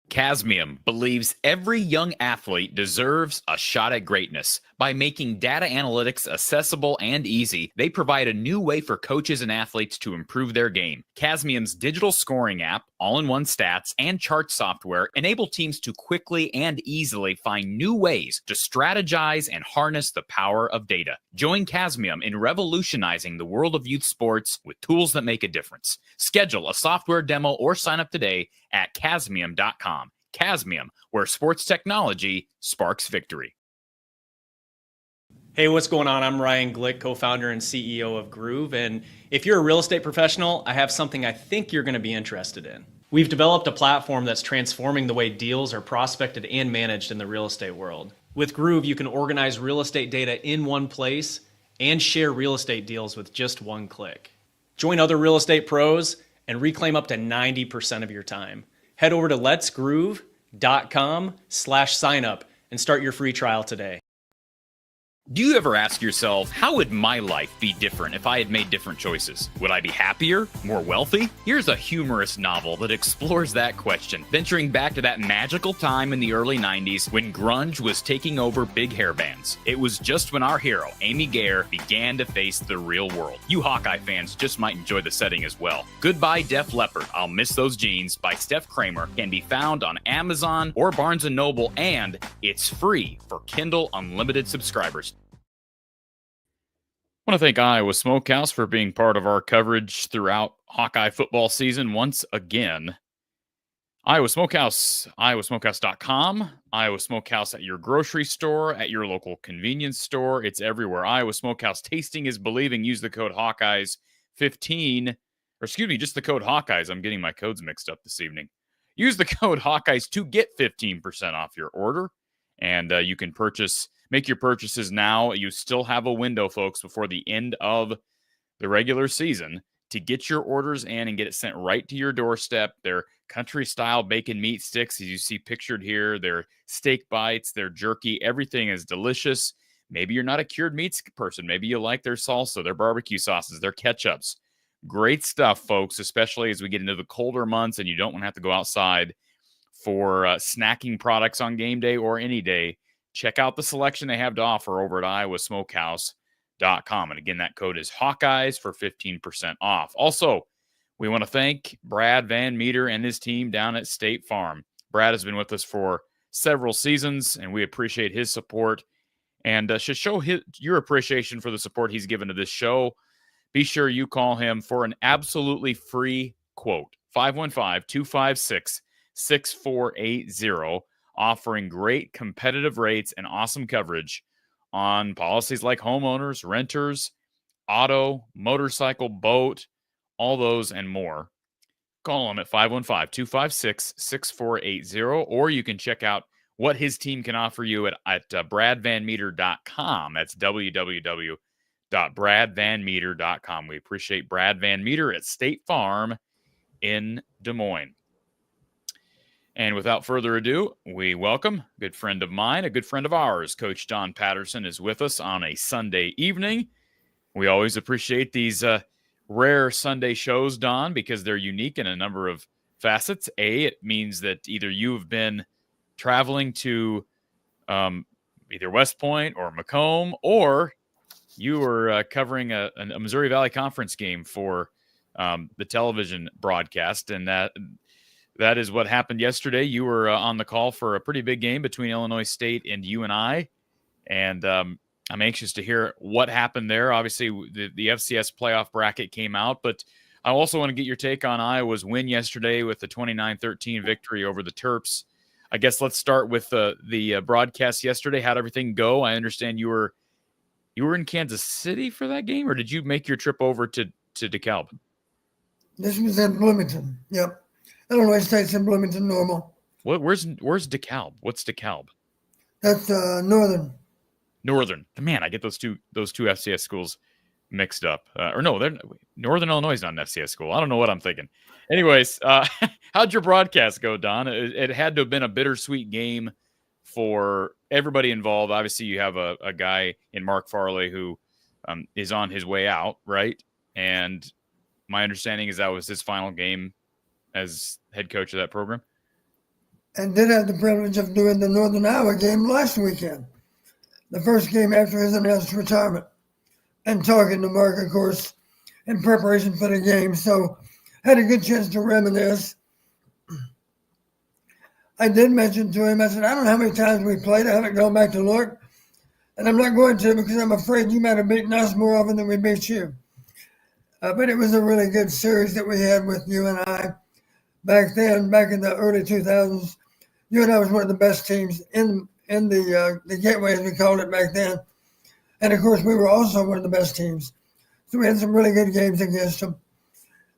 Casmium believes every young athlete deserves a shot at greatness. By making data analytics accessible and easy, they provide a new way for coaches and athletes to improve their game. Casmium's digital scoring app, all-in-one stats, and chart software enable teams to quickly and easily find new ways to strategize and harness the power of data. Join Casmium in revolutionizing the world of youth sports with tools that make a difference. Schedule a software demo or sign up today at Casmium.com. Casmium, where sports technology sparks victory. Hey, what's going on? I'm Ryan Glick, co-founder and CEO of Groove. And if you're a real estate professional, I have something I think you're going to be interested in. We've developed a platform that's transforming the way deals are prospected and managed in the real estate world. With Groove, you can organize real estate data in one place and share real estate deals with just one click. Join other real estate pros and reclaim up to 90% of your time. Head over to letsgroove.com/signup and start your free trial today. Do you ever ask yourself, how would my life be different if I had made different choices? Would I be happier? More wealthy? Here's a humorous novel that explores that question, venturing back to that magical time in the early 90s when grunge was taking over big hairbands. It was just when our hero, Amy Gare, began to face the real world. You Hawkeye fans just might enjoy the setting as well. Goodbye Def Leppard, I'll Miss Those Jeans by Steph Kramer can be found on Amazon or Barnes & Noble, and it's free for Kindle Unlimited subscribers. I want to thank Iowa Smokehouse for being part of our coverage throughout Hawkeye football season once again. Iowa Smokehouse, iowasmokehouse.com, Iowa Smokehouse at your grocery store, at your local convenience store. It's everywhere. Iowa Smokehouse, tasting is believing. Use the code Hawkeyes15, or excuse me, just the code Hawkeyes. I'm getting my codes mixed up this evening. Use the code Hawkeyes to get 15% off your order, and you can make your purchases now. You still have a window, folks, before the end of the regular season to get your orders in and get it sent right to your doorstep. Their country-style bacon meat sticks, as you see pictured here, their steak bites, their jerky, everything is delicious. Maybe you're not a cured meats person. Maybe you like their salsa, their barbecue sauces, their ketchups. Great stuff, folks, especially as we get into the colder months and you don't want to have to go outside for snacking products on game day or any day. Check out the selection they have to offer over at iowasmokehouse.com. And again, that code is Hawkeyes for 15% off. Also, we want to thank Brad Van Meter and his team down at State Farm. Brad has been with us for several seasons, and we appreciate his support. And should show your appreciation for the support he's given to this show. Be sure you call him for an absolutely free quote, 515-256-6480. Offering great competitive rates and awesome coverage on policies like homeowners, renters, auto, motorcycle, boat, all those and more. Call him at 515-256-6480, or you can check out what his team can offer you at bradvanmeter.com. That's www.bradvanmeter.com. We appreciate Brad Van Meter at State Farm in Des Moines. And without further ado, we welcome a good friend of mine, a good friend of ours. Coach Don Patterson is with us on a Sunday evening. We always appreciate these rare Sunday shows, Don, because they're unique in a number of facets. It means that either you've been traveling to either West Point or Macomb, or you were covering a Missouri Valley Conference game for the television broadcast, and that is what happened yesterday. You were on the call for a pretty big game between Illinois State and UNI, and I'm anxious to hear what happened there. Obviously, the FCS playoff bracket came out, but I also want to get your take on Iowa's win yesterday with the 29-13 victory over the Terps. I guess let's start with the broadcast yesterday. How'd everything go? I understand you were in Kansas City for that game, or did you make your trip over to DeKalb? This was in Bloomington. Yep. Illinois State's in Bloomington normal. Where's DeKalb? What's DeKalb? That's northern. Northern. Man, I get those two FCS schools mixed up. Or no, Northern Illinois is not an FCS school. I don't know what I'm thinking. Anyways, how'd your broadcast go, Don? It had to have been a bittersweet game for everybody involved. Obviously, you have a guy in Mark Farley who is on his way out, right? And my understanding is that was his final game as head coach of that program. And did have the privilege of doing the Northern Iowa game last weekend, the first game after his announced retirement, and talking to Mark, of course, in preparation for the game. So had a good chance to reminisce. I did mention to him, I said, I don't know how many times we played. I haven't gone back to look. And I'm not going to because I'm afraid you might have beaten us more often than we beat you. But it was a really good series that we had with you and I back then, back in the early 2000s. You and I was one of the best teams in the Gateway, as we called it back then. And, of course, we were also one of the best teams. So we had some really good games against them.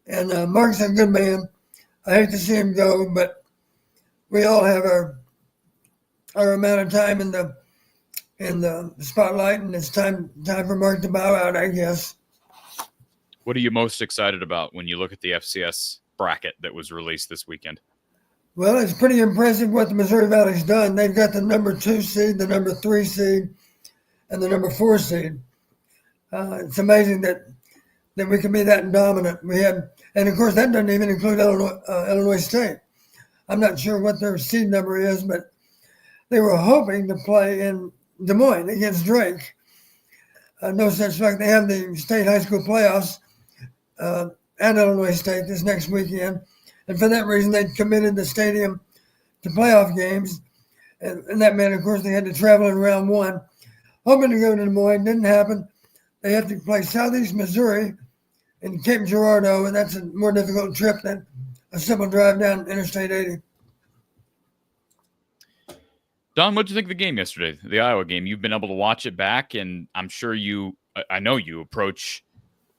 And Mark's a good man. I hate to see him go, but we all have our amount of time in the spotlight, and it's time for Mark to bow out, I guess. What are you most excited about when you look at the FCS bracket that was released this weekend? Well, it's pretty impressive what the Missouri Valley's done. They've got the number 2 seed, the number 3 seed, and the number 4 seed. It's amazing that we can be that dominant. And of course, that doesn't even include Illinois State. I'm not sure what their seed number is, but they were hoping to play in Des Moines against Drake. No such luck. They have the state high school playoffs at Illinois State this next weekend. And for that reason, they committed the stadium to playoff games. And that meant, of course, they had to travel in round 1. Hoping to go to Des Moines. Didn't happen. They have to play Southeast Missouri in Cape Girardeau, and that's a more difficult trip than a simple drive down Interstate 80. Don, what did you think of the game yesterday, the Iowa game? You've been able to watch it back, and I'm sure I know you approach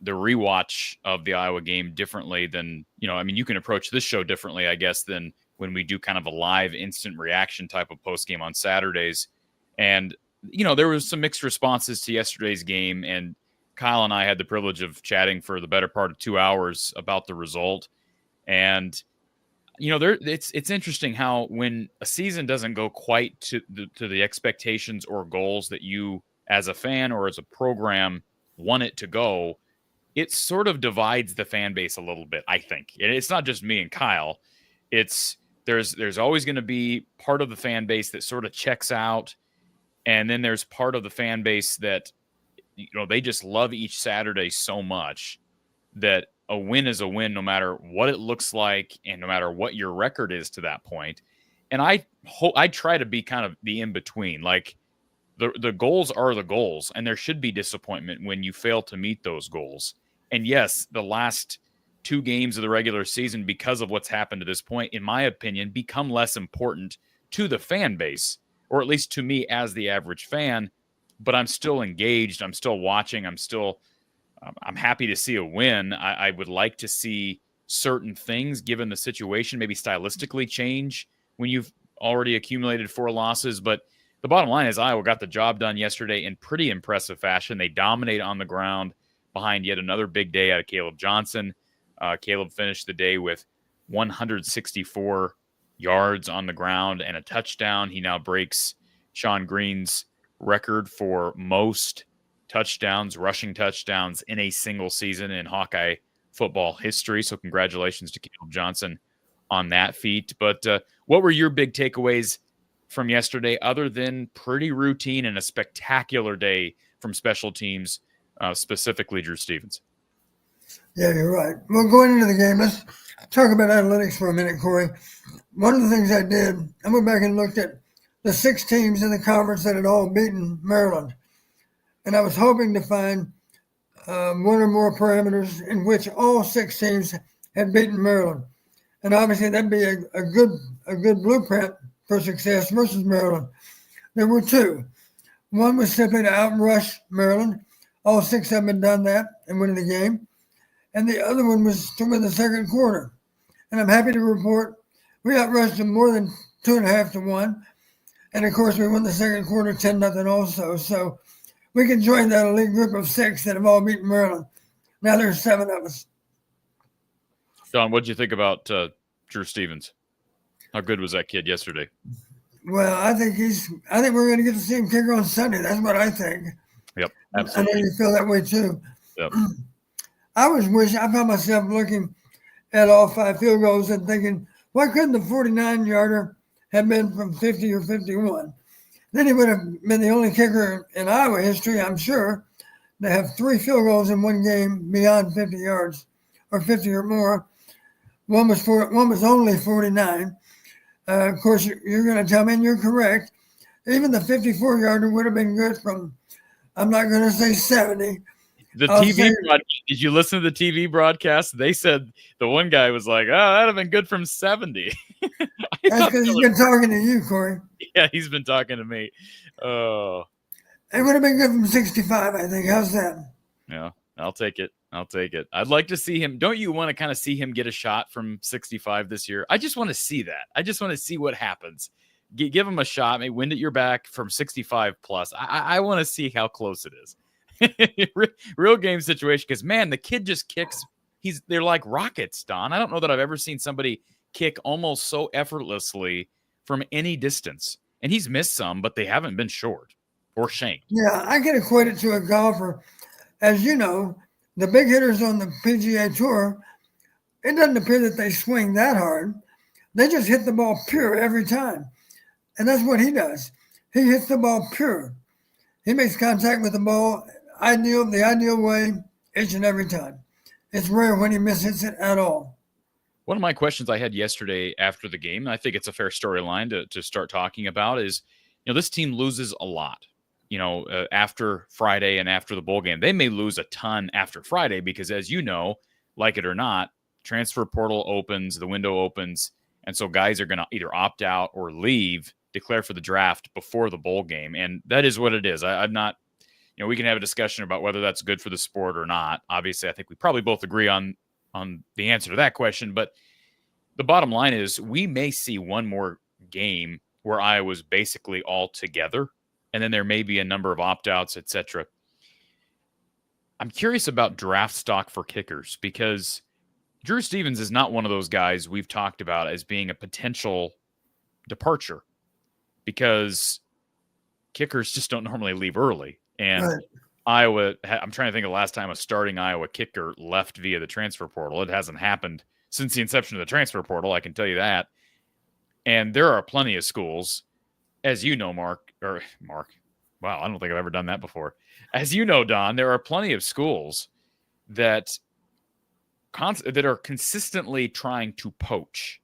the rewatch of the Iowa game differently than, you can approach this show differently, I guess, than when we do kind of a live instant reaction type of postgame on Saturdays. And, there was some mixed responses to yesterday's game, and Kyle and I had the privilege of chatting for the better part of 2 hours about the result. And, it's interesting how when a season doesn't go quite to the expectations or goals that you as a fan or as a program want it to go, it sort of divides the fan base a little bit, I think. And it's not just me and Kyle. There's always going to be part of the fan base that sort of checks out. And then there's part of the fan base that, they just love each Saturday so much that a win is a win no matter what it looks like and no matter what your record is to that point. And I try to be kind of the in-between. Like the goals are the goals, and there should be disappointment when you fail to meet those goals. And yes, the last 2 games of the regular season, because of what's happened to this point, in my opinion, become less important to the fan base, or at least to me as the average fan. But I'm still engaged. I'm still watching. I'm happy to see a win. I would like to see certain things, given the situation, maybe stylistically change when you've already accumulated 4 losses. But the bottom line is Iowa got the job done yesterday in pretty impressive fashion. They dominate on the ground behind yet another big day out of Caleb Johnson. Caleb finished the day with 164 yards on the ground and a touchdown. He now breaks Sean Green's record for most rushing touchdowns in a single season in Hawkeye football history. So congratulations to Caleb Johnson on that feat. But what were your big takeaways from yesterday, other than pretty routine and a spectacular day from special teams, specifically Drew Stevens? Yeah, you're right. Well, going into the game, let's talk about analytics for a minute, Corey. One of the things I did, I went back and looked at the 6 teams in the conference that had all beaten Maryland. And I was hoping to find one or more parameters in which all 6 teams had beaten Maryland. And obviously that'd be a good blueprint for success versus Maryland. There were 2. One was simply to outrush Maryland. All 6 of them had done that and winning the game. And the other one was to win the second quarter. And I'm happy to report we outrushed them more than 2.5 to 1. And, of course, we won the second quarter 10-0 also. So we can join that elite group of 6 that have all beaten Maryland. Now there's 7 of us. Don, what did you think about Drew Stevens? How good was that kid yesterday? Well, I think we're going to get to see him kicker on Sunday. That's what I think. Yep, absolutely. I know you feel that way too. Yep. I found myself looking at all 5 field goals and thinking, why couldn't the 49-yarder have been from 50 or 51? Then he would have been the only kicker in Iowa history, I'm sure, to have 3 field goals in one game beyond 50 yards or 50 or more. One was only 49. Of course, you're going to tell me, and you're correct. Even the 54-yarder would have been good from, I'm not going to say 70. The TV broadcast, did you listen to the TV broadcast? They said the one guy was like, "Oh, that'd have been good from 70." That's because he's been talking to you, Corey. Yeah, he's been talking to me. Oh, it would have been good from 65, I think. How's that? Yeah, I'll take it. I'd like to see him. Don't you want to kind of see him get a shot from 65 this year? I just want to see that. I just want to see what happens. Give him a shot. Maybe wind at your back from 65 plus. I want to see how close it is. Real game situation, because man, the kid just kicks. They're like rockets, Don. I don't know that I've ever seen somebody kick almost so effortlessly from any distance. And he's missed some, but they haven't been short or shanked. Yeah, I can equate it to a golfer. As you know, the big hitters on the PGA Tour, it doesn't appear that they swing that hard. They just hit the ball pure every time. And that's what he does. He hits the ball pure. He makes contact with the ball the ideal way each and every time. It's rare when he misses it at all. One of my questions I had yesterday after the game, and I think it's a fair storyline to start talking about, is, this team loses a lot, after Friday and after the bowl game. They may lose a ton after Friday because, as you know, like it or not, transfer portal opens, the window opens, and so guys are going to either opt out or leave, declare for the draft before the bowl game, and that is what it is. I'm not, we can have a discussion about whether that's good for the sport or not. Obviously, I think we probably both agree on the answer to that question, but the bottom line is we may see one more game where Iowa's basically all together, and then there may be a number of opt-outs, etc. I'm curious about draft stock for kickers because Drew Stevens is not one of those guys we've talked about as being a potential departure because kickers just don't normally leave early. And right. Iowa, I'm trying to think of the last time a starting Iowa kicker left via the transfer portal. It hasn't happened since the inception of the transfer portal, I can tell you that. And there are plenty of schools, as you know, Mark. Wow, I don't think I've ever done that before. As you know, Don, there are plenty of schools that are consistently trying to poach.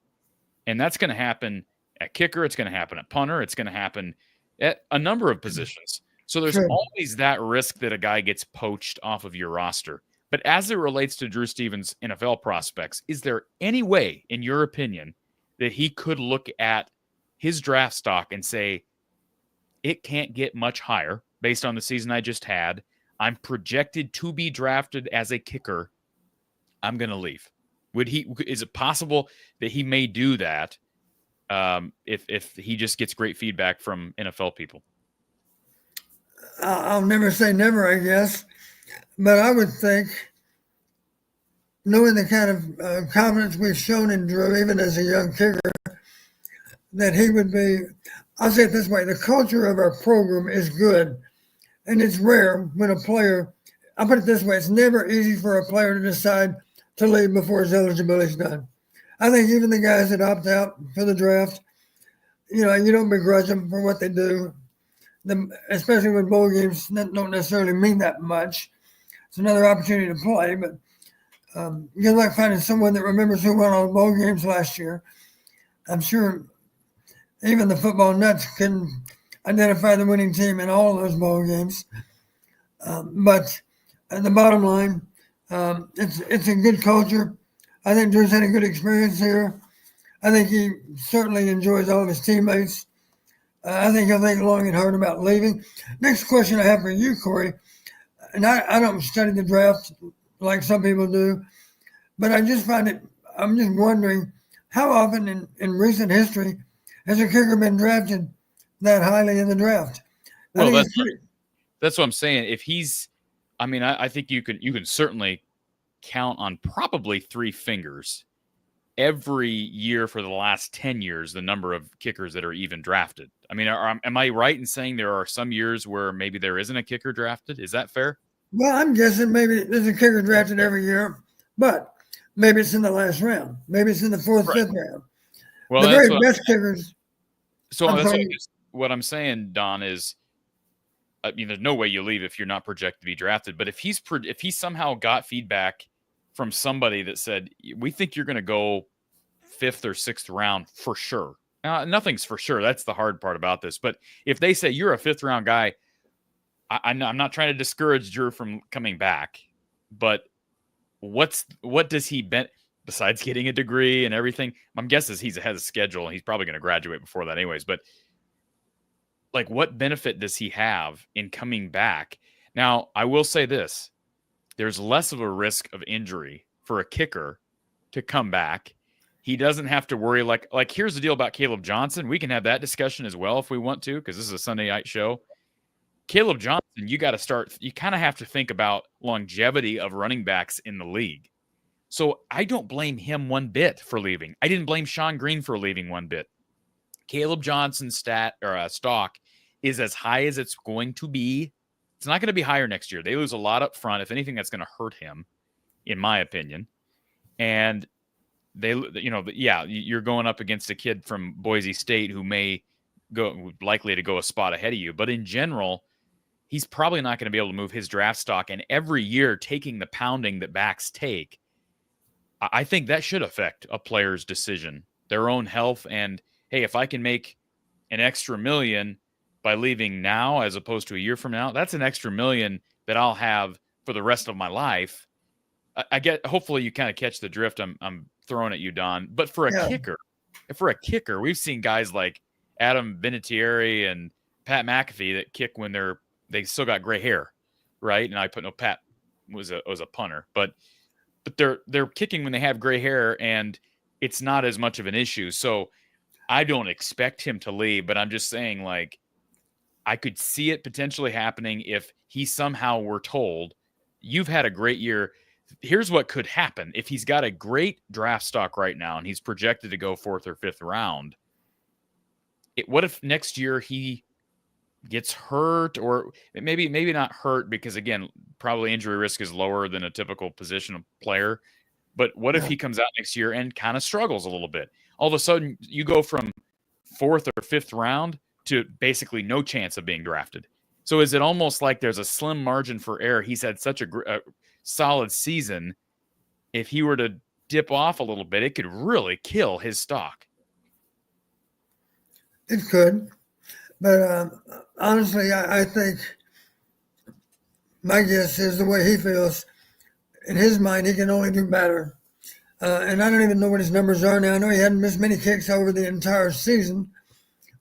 And that's going to happen at kicker. It's going to happen at punter. It's going to happen at a number of positions. So there's always that risk that a guy gets poached off of your roster. But as it relates to Drew Stevens' NFL prospects, is there any way, in your opinion, that he could look at his draft stock and say, it can't get much higher based on the season I just had. I'm projected to be drafted as a kicker. I'm going to leave. Is it possible that he may do that if he just gets great feedback from NFL people? I'll never say never, I guess. But I would think, knowing the kind of confidence we've shown in Drew, even as a young kicker, that he would be, I'll say it this way, the culture of our program is good. And it's rare when a player, I'll put it this way, it's never easy for a player to decide to leave before his eligibility is done. I think even the guys that opt out for the draft, you don't begrudge them for what they do. Especially when bowl games don't necessarily mean that much. It's another opportunity to play, but good luck finding someone that remembers who won all the bowl games last year. I'm sure even the football nuts can identify the winning team in all of those bowl games. But at the bottom line, it's a good culture. I think Drew's had a good experience here. I think he certainly enjoys all of his teammates. I think he'll think long and hard about leaving. Next question I have for you, Corey, and I don't study the draft like some people do, but I'm just wondering how often in recent history has a kicker been drafted that highly in the draft. Well, that's what I'm saying. If he's, I mean, I think you can certainly count on probably 3 fingers every year for the last 10 years the number of kickers that are even drafted. I mean, am I right in saying there are some years where maybe there isn't a kicker drafted? Is that fair? Well, I'm guessing maybe there's a kicker drafted every year, but maybe it's in the last round. Maybe it's in the 4th, 5th round. Well, the very best kickers. So what I'm saying, Don, is I mean, there's no way you leave if you're not projected to be drafted. But if he somehow got feedback from somebody that said, we think you're going to go 5th or 6th round for sure. Now, nothing's for sure. That's the hard part about this. But if they say you're a 5th round guy, I'm not trying to discourage Drew from coming back. But what does he bet besides getting a degree and everything? My guess is he's ahead of schedule and he's probably going to graduate before that anyways. But like, what benefit does he have in coming back? Now, I will say this. There's less of a risk of injury for a kicker to come back. He doesn't have to worry. Like here's the deal about Caleb Johnson. We can have that discussion as well if we want to, because this is a Sunday night show. Caleb Johnson, you kind of have to think about longevity of running backs in the league. So I don't blame him one bit for leaving. I didn't blame Sean Green for leaving one bit. Caleb Johnson's stock is as high as it's going to be. It's not going to be higher next year. They lose a lot up front. If anything, that's going to hurt him, in my opinion. And you're going up against a kid from Boise State who may likely to go a spot ahead of you. But in general, he's probably not going to be able to move his draft stock. And every year taking the pounding that backs take, I think that should affect a player's decision, their own health. And hey, if I can make an extra $1 million by leaving now as opposed to a year from now, that's an extra $1 million that I'll have for the rest of my life. Hopefully you kind of catch the drift I'm throwing at you, Don. But for a kicker, we've seen guys like Adam Vinatieri and Pat McAfee that kick when they still got gray hair, right? And I put Pat was a punter, but they're kicking when they have gray hair, and it's not as much of an issue. So I don't expect him to leave, but I'm just saying, like, I could see it potentially happening if he somehow were told, you've had a great year. Here's what could happen. If he's got a great draft stock right now and he's projected to go 4th or 5th round, what if next year he gets hurt, or maybe not hurt because, again, probably injury risk is lower than a typical position player. But what if he comes out next year and kind of struggles a little bit? All of a sudden, you go from 4th or 5th round to basically no chance of being drafted. So is it almost like there's a slim margin for error? He's had such a solid season. If he were to dip off a little bit, it could really kill his stock. It could. But honestly, I think my guess is the way he feels, in his mind, he can only do better. And I don't even know what his numbers are now. I know he hadn't missed many kicks over the entire season.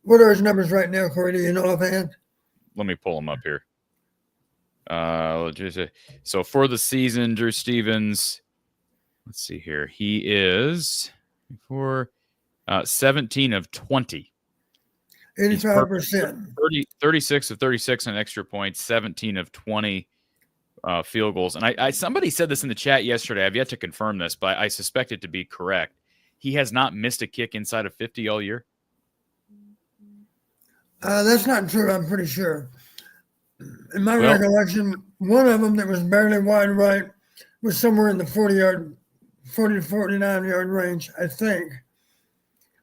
What are his numbers right now, Corey? Do you know offhand? Let me pull them up here. So for the season, Drew Stevens, let's see here. He is 17 of 20. 85%. 36 of 36 on extra points, 17 of 20 field goals. And somebody said this in the chat yesterday. I've yet to confirm this, but I suspect it to be correct. He has not missed a kick inside of 50 all year. That's not true, I'm pretty sure. In my recollection, one of them that was barely wide right was somewhere in the 40 to 49-yard range, I think.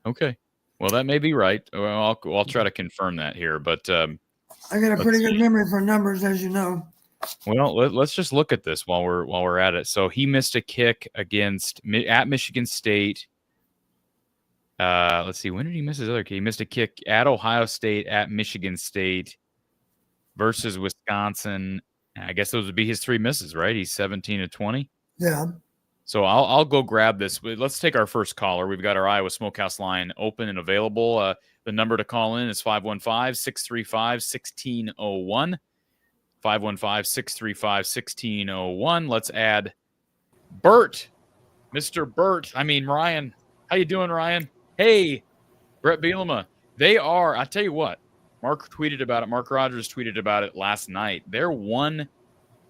Okay. Well, that may be right. Well, I'll try to confirm that here. But I got a pretty good memory for numbers, as you know. Well, let's just look at this while we're at it. So he missed a kick at Michigan State. Let's see. When did he miss his other kick? He missed a kick at Ohio State, at Michigan State, versus Wisconsin. I guess those would be his 3 misses, right? He's 17 of 20. Yeah. So I'll go grab this. Let's take our first caller. We've got our Iowa Smokehouse line open and available. The number to call in is 515-635-1601. 515-635-1601. Let's add Bert. Mr. Bert. Ryan. How you doing, Ryan? Hey, Brett Bielema. They are, I tell you what, Mark tweeted about it. Mark Rogers tweeted about it last night. They're one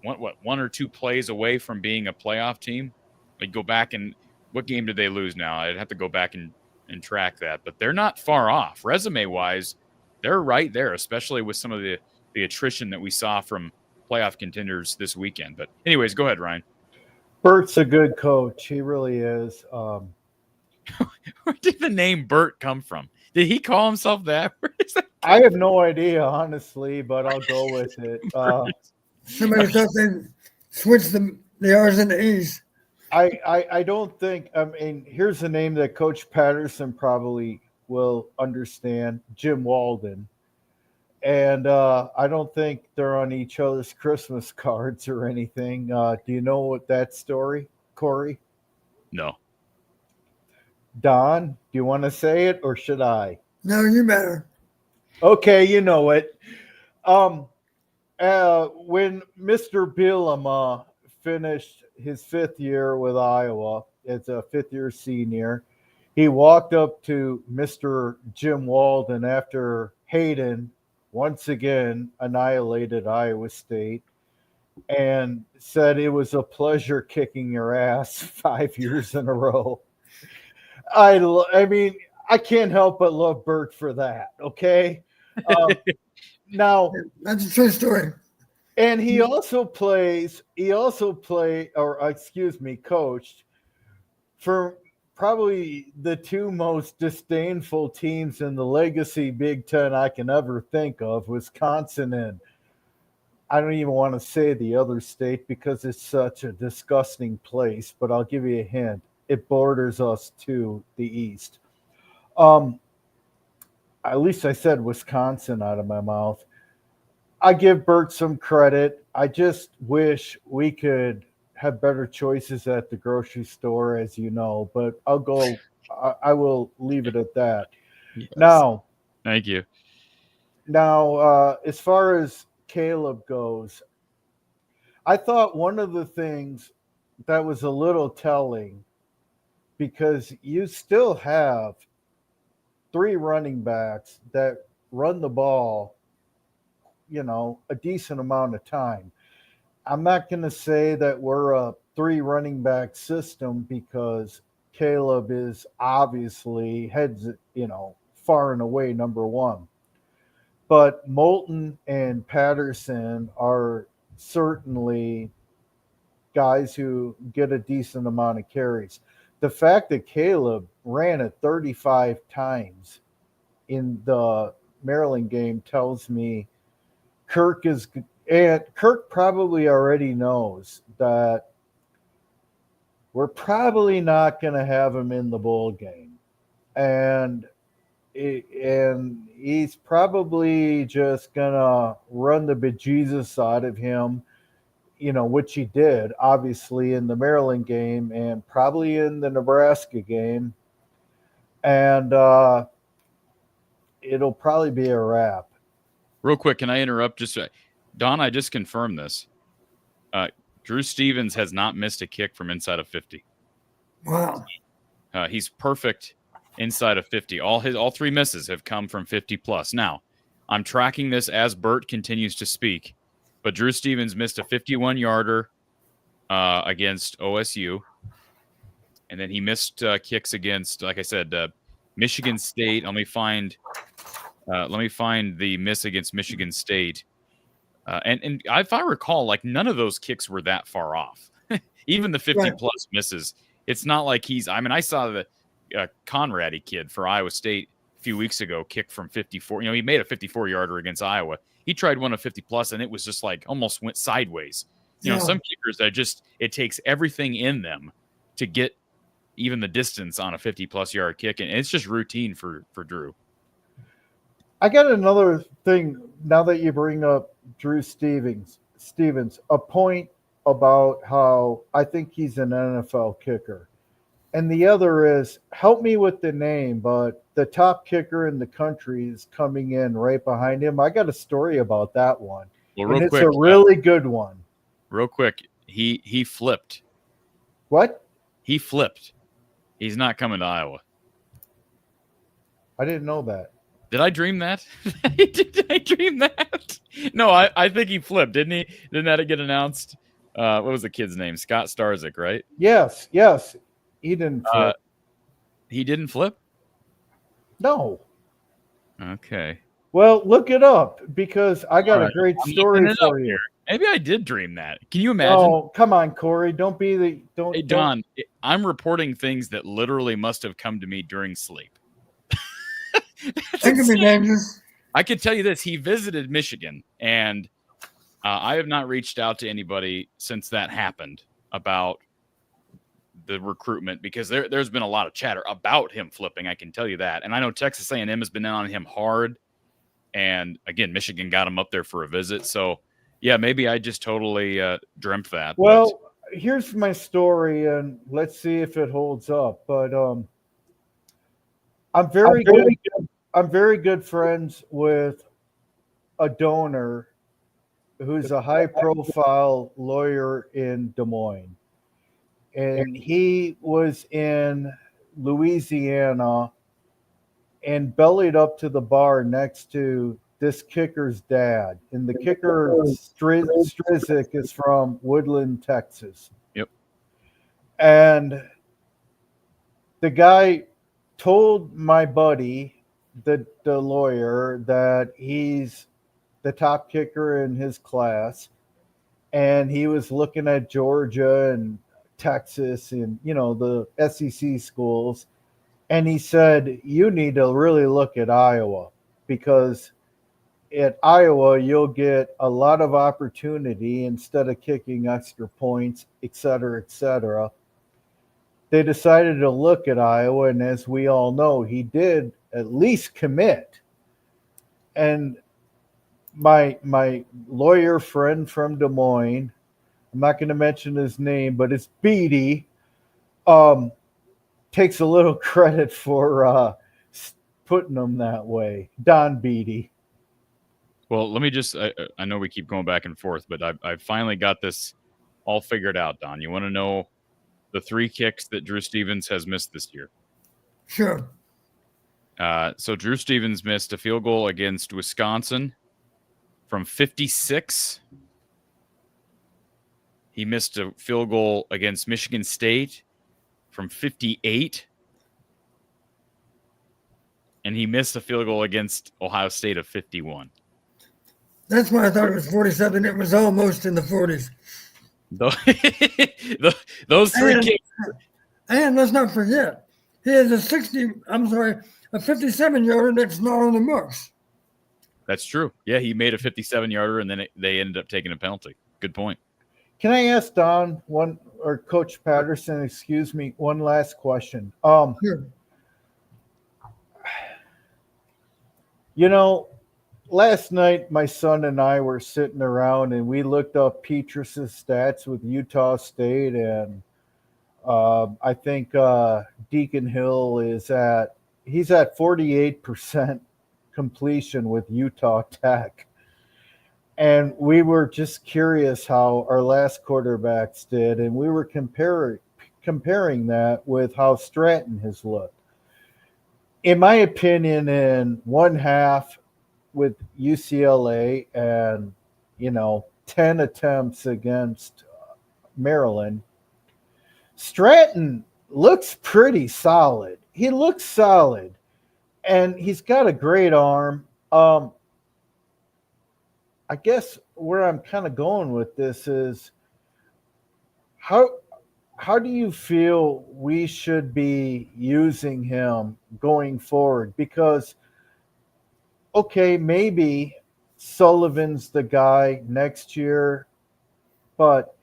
or two plays away from being a playoff team. Like, go back and what game did they lose now? I'd have to go back and track that, but they're not far off. Resume wise, they're right there, especially with some of the attrition that we saw from playoff contenders this weekend. But anyways, go ahead, Ryan. Bert's a good coach. He really is. Where did the name Bert come from? Did he call himself that? Where is that? I have no idea, honestly, but I'll go with it. Somebody thought they switched the R's and the E's. I don't think, I mean, here's a name that Coach Patterson probably will understand, Jim Walden. And I don't think they're on each other's Christmas cards or anything. Do you know what that story, Corey? No. Don, do you want to say it or should I? No, you better. Okay, you know it. When Mr. Bielema finished his 5th year with Iowa as a 5th-year senior, he walked up to Mr. Jim Walden after Hayden once again annihilated Iowa State and said it was a pleasure kicking your ass 5 years in a row. I mean, I can't help but love Bert for that, okay? Now, that's a true story. And he also coached for probably the 2 most disdainful teams in the legacy Big Ten I can ever think of, Wisconsin and I don't even want to say the other state because it's such a disgusting place, but I'll give you a hint. It borders us to the east. At least I said Wisconsin out of my mouth. I give Bert some credit. I just wish we could have better choices at the grocery store, as you know, but I will leave it at that. Yes. Now, thank you. Now, as far as Caleb goes, I thought one of the things that was a little telling, because you still have 3 running backs that run the ball, a decent amount of time. I'm not going to say that we're a 3 running back system because Caleb is obviously far and away number 1. But Moulton and Patterson are certainly guys who get a decent amount of carries. The fact that Caleb ran it 35 times in the Maryland game tells me Kirk probably already knows that we're probably not going to have him in the bowl game. And he's probably just going to run the bejesus out of him, which he did, obviously, in the Maryland game and probably in the Nebraska game. And it'll probably be a wrap. Real quick, can I interrupt? Don, I just confirmed this. Drew Stevens has not missed a kick from inside of 50. Wow. He's perfect inside of 50. All 3 misses have come from 50 plus. Now, I'm tracking this as Bert continues to speak, but Drew Stevens missed a 51-yarder against OSU, and then he missed kicks against, like I said, Michigan State. Let me find the miss against Michigan State. And if I recall, like none of those kicks were that far off. Even the 50-plus misses. It's not like I saw the Conrady kid for Iowa State a few weeks ago kick from 54. He made a 54-yarder against Iowa. He tried one of 50-plus, and it was just like almost went sideways. Some kickers that it takes everything in them to get even the distance on a 50-plus yard kick, and it's just routine for Drew. I got another thing now that you bring up Drew Stevens, a point about how I think he's an NFL kicker. And the other is, help me with the name, but the top kicker in the country is coming in right behind him. I got a story about that one. Well, real and quick, it's a really good one. Real quick, he flipped. What? He flipped. He's not coming to Iowa. I didn't know that. Did I dream that? Did I dream that? No, I think he flipped, didn't he? Didn't that get announced? What was the kid's name? Scott Starzik, right? Yes. He didn't flip. He didn't flip? No. Okay. Well, look it up because I got a great I'm story looking it up for you. here. Maybe I did dream that. Can you imagine? Oh, come on, Corey. Don't be the don't. Hey, Don, I'm reporting things that literally must have come to me during sleep. That could be dangerous. I could tell you this. He visited Michigan, and I have not reached out to anybody since that happened about the recruitment because there's been a lot of chatter about him flipping. I can tell you that. And I know Texas A&M has been on him hard. And, again, Michigan got him up there for a visit. So, yeah, maybe I just totally dreamt that. Well, here's my story, and let's see if it holds up. But I'm very good friends with a donor who's a high-profile lawyer in Des Moines. And he was in Louisiana and bellied up to the bar next to this kicker's dad. And the kicker, Strizik, is from Woodland, Texas. Yep. And the guy told my buddy, the lawyer, that he's the top kicker in his class. And he was looking at Georgia and Texas and, the SEC schools. And he said, you need to really look at Iowa because at Iowa, you'll get a lot of opportunity instead of kicking extra points, et cetera, et cetera. They decided to look at Iowa, and as we all know, he did at least commit. And my lawyer friend from Des Moines, I'm not going to mention his name, but it's Beatty, takes a little credit for putting them that way. Don Beatty. Well, let me just I know we keep going back and forth, but I finally got this all figured out, Don. You want to know the 3 kicks that Drew Stevens has missed this year? Sure. So Drew Stevens missed a field goal against Wisconsin from 56. He missed a field goal against Michigan State from 58. And he missed a field goal against Ohio State of 51. That's why I thought it was 47. It was almost in the 40s. Those 3 kicks. And let's not forget, he has a 57-yarder that's not on the books. That's true. Yeah, he made a 57-yarder, and then they ended up taking a penalty. Good point. Can I ask Don or Coach Patterson, excuse me, one last question? Sure. Last night my son and I were sitting around and we looked up Petrus's stats with Utah State, and I think Deacon Hill he's at 48% completion with Utah Tech. And we were just curious how our last quarterbacks did, and we were comparing that with how Stratton has looked. In my opinion, in one half with UCLA and, 10 attempts against Maryland, Stratton looks pretty solid. He looks solid, and he's got a great arm. I guess where I'm kind of going with this is how do you feel we should be using him going forward? Because, okay, maybe Sullivan's the guy next year, but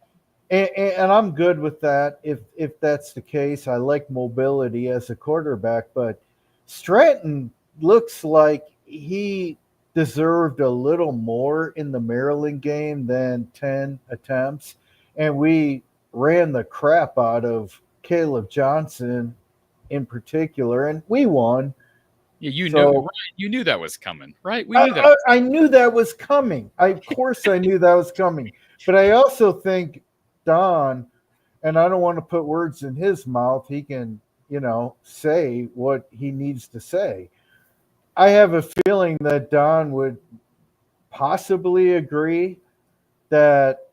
and I'm good with that if that's the case. I like mobility as a quarterback, but Stratton looks like he deserved a little more in the Maryland game than 10 attempts, and we ran the crap out of Caleb Johnson in particular, and we won. Yeah, you knew that was coming, right? We knew that. I knew that was coming. Of course I knew that was coming. But I also think Don, and I don't want to put words in his mouth, he can, say what he needs to say. I have a feeling that Don would possibly agree that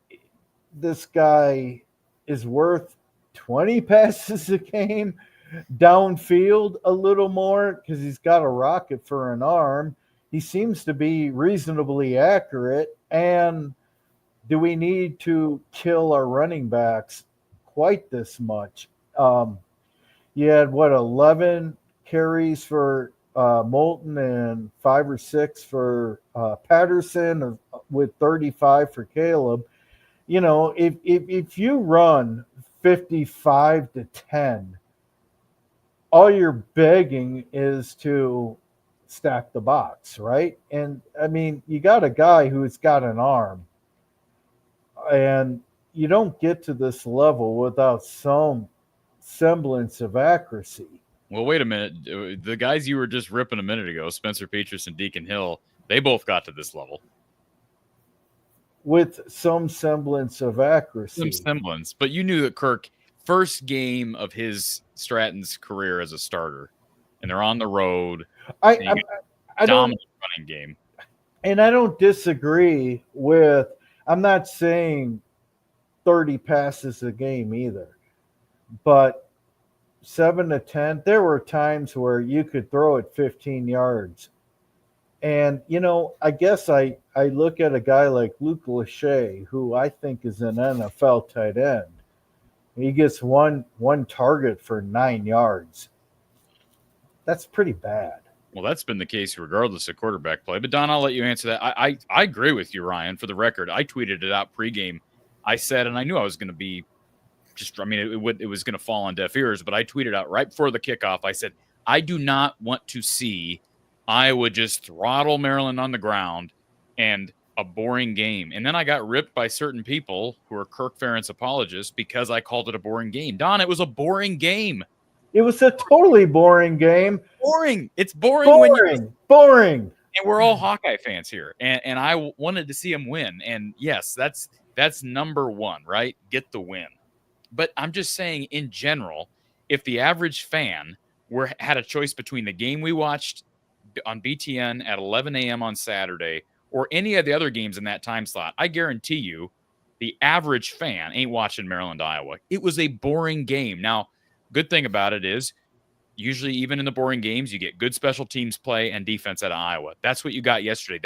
this guy is worth 20 passes a game downfield a little more because he's got a rocket for an arm. He seems to be reasonably accurate. And do we need to kill our running backs quite this much? You had 11 carries for Moulton and 5 or 6 for Patterson, with 35 for Caleb. You know, if you run 55-10, all you're begging is to stack the box, right? And I mean, you got a guy who's got an arm, and you don't get to this level without some semblance of accuracy. Well, wait a minute. The guys you were just ripping a minute ago, Spencer Petras and Deacon Hill, they both got to this level. With some semblance of accuracy. Some semblance. But you knew that Kirk, first game of Stratton's career as a starter, and they're on the road. I dominant running game. And I don't disagree with, I'm not saying 30 passes a game either. But 7-10, there were times where you could throw it 15 yards. And, you know, I guess I look at a guy like Luke Lachey, who I think is an NFL tight end. He gets one target for 9 yards. That's pretty bad. Well, that's been the case regardless of quarterback play. But, Don, I'll let you answer that. I agree with you, Ryan. For the record, I tweeted it out pregame. I said, and I knew I was going to be it was going to fall on deaf ears, but I tweeted out right before the kickoff. I said, I do not want to see Iowa just throttle Maryland on the ground and a boring game. And then I got ripped by certain people who are Kirk Ferentz apologists because I called it a boring game. Don, it was a boring game. It was a totally boring game. Boring. It's boring. Boring. And we're all Hawkeye fans here. And I wanted to see them win. And yes, that's number one, right? Get the win. But I'm just saying, in general, if the average fan had a choice between the game we watched on BTN at 11 a.m. on Saturday or any of the other games in that time slot, I guarantee you the average fan ain't watching Maryland, Iowa. It was a boring game. Now, good thing about it is usually even in the boring games, you get good special teams play and defense out of Iowa. That's what you got yesterday.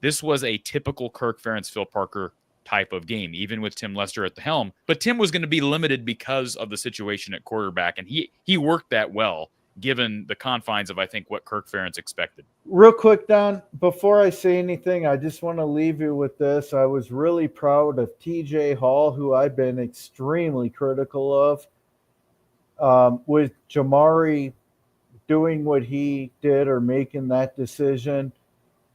This was a typical Kirk Ferentz, Phil Parker type of game, even with Tim Lester at the helm. But Tim was going to be limited because of the situation at quarterback, and he worked that well, given the confines of, I think, what Kirk Ferentz expected. Real quick, Don, before I say anything, I just want to leave you with this. I was really proud of TJ Hall, who I've been extremely critical of, with Jamari doing what he did or making that decision.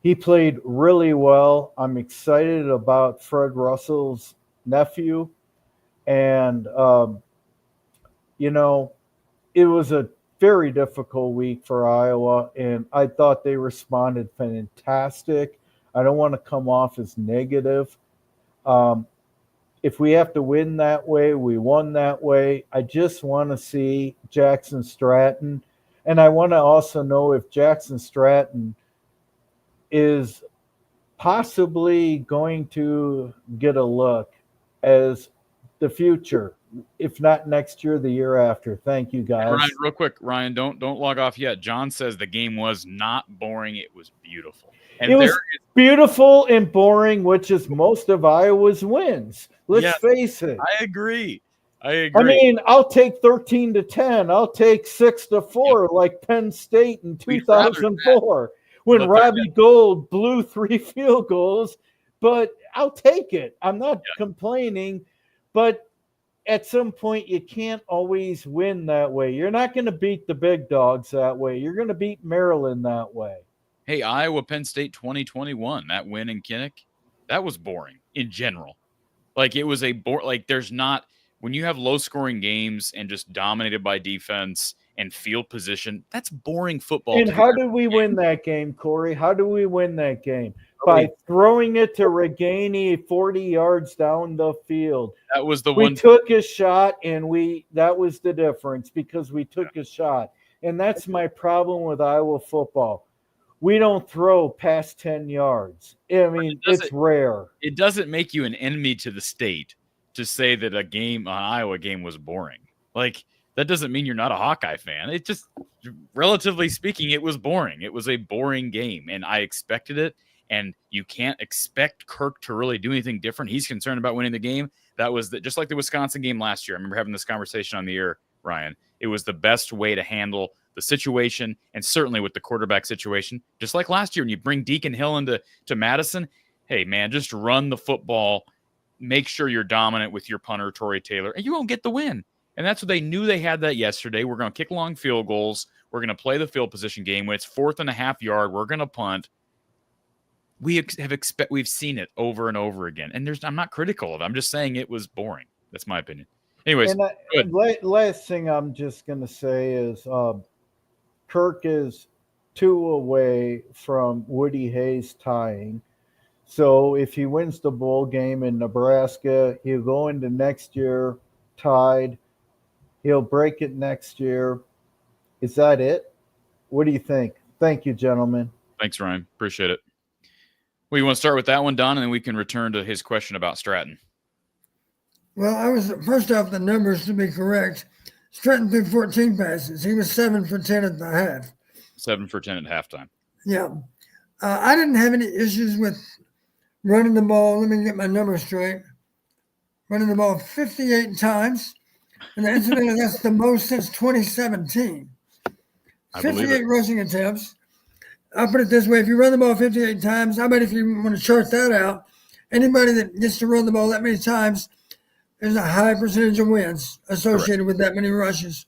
He played really well. I'm excited about Fred Russell's nephew. And, you know, it was a very difficult week for Iowa, and I thought they responded fantastic. I don't want to come off as negative. If we have to win that way, we won that way. I just want to see Jackson Stratton. And I want to also know if Jackson Stratton is possibly going to get a look as the future, if not next year, the year after. Thank you, guys. Ryan, real quick, Ryan, don't log off yet. John says the game was not boring. It was beautiful. And it was beautiful and boring, which is most of Iowa's wins. Let's face it. I agree. I mean, I'll take 13-10. I'll take 6-4 like Penn State in 2004. When Robbie Gould blew 3 field goals, but I'll take it. I'm not complaining, but at some point you can't always win that way. You're not going to beat the big dogs that way. You're going to beat Maryland that way. Hey, Iowa, Penn State 2021, that win in Kinnick, that was boring in general. Like, it was there's not, when you have low-scoring games and just dominated by defense and field position, that's boring football. And how did we win that game, Corey? How do we win that game? By throwing it to Reganey 40 yards down the field. That was the one. We took a shot, and that was the difference because we took a shot. And that's my problem with Iowa football. we don't throw past 10 yards. I mean, it's rare. It doesn't make you an enemy to the state to say that an Iowa game was boring. Like, that doesn't mean you're not a Hawkeye fan. It just, relatively speaking, it was boring. It was a boring game, and I expected it. And you can't expect Kirk to really do anything different. He's concerned about winning the game. That was just like the Wisconsin game last year. I remember having this conversation on the air, Ryan. It was the best way to handle the situation, and certainly with the quarterback situation. Just like last year, when you bring Deacon Hill into Madison, hey, man, just run the football. Make sure you're dominant with your punter, Torrey Taylor, and you won't get the win. And that's what they knew. They had that yesterday. We're going to kick long field goals. We're going to play the field position game. When it's 4th and a half yard, we're going to punt. We've seen it over and over again. And I'm not critical of it. I'm just saying it was boring. That's my opinion. Anyways, last thing I'm just going to say is Kirk is 2 away from Woody Hayes tying. So if he wins the bowl game in Nebraska, he'll go into next year tied. He'll break it next year. Is that it? What do you think? Thank you, gentlemen. Thanks, Ryan. Appreciate it. Well, you want to start with that one, Don, and then we can return to his question about Stratton. Well, I was first off the numbers to be correct. Stratton threw 14 passes. He was 7 for 10 at the half. 7 for 10 at halftime. Yeah. I didn't have any issues with running the ball. Let me get my numbers straight. Running the ball 58 times. And incidentally, that's the most since 2017. 58 rushing attempts. I'll put it this way. If you run the ball 58 times, I bet if you want to chart that out, anybody that gets to run the ball that many times, there's a high percentage of wins associated with that many rushes.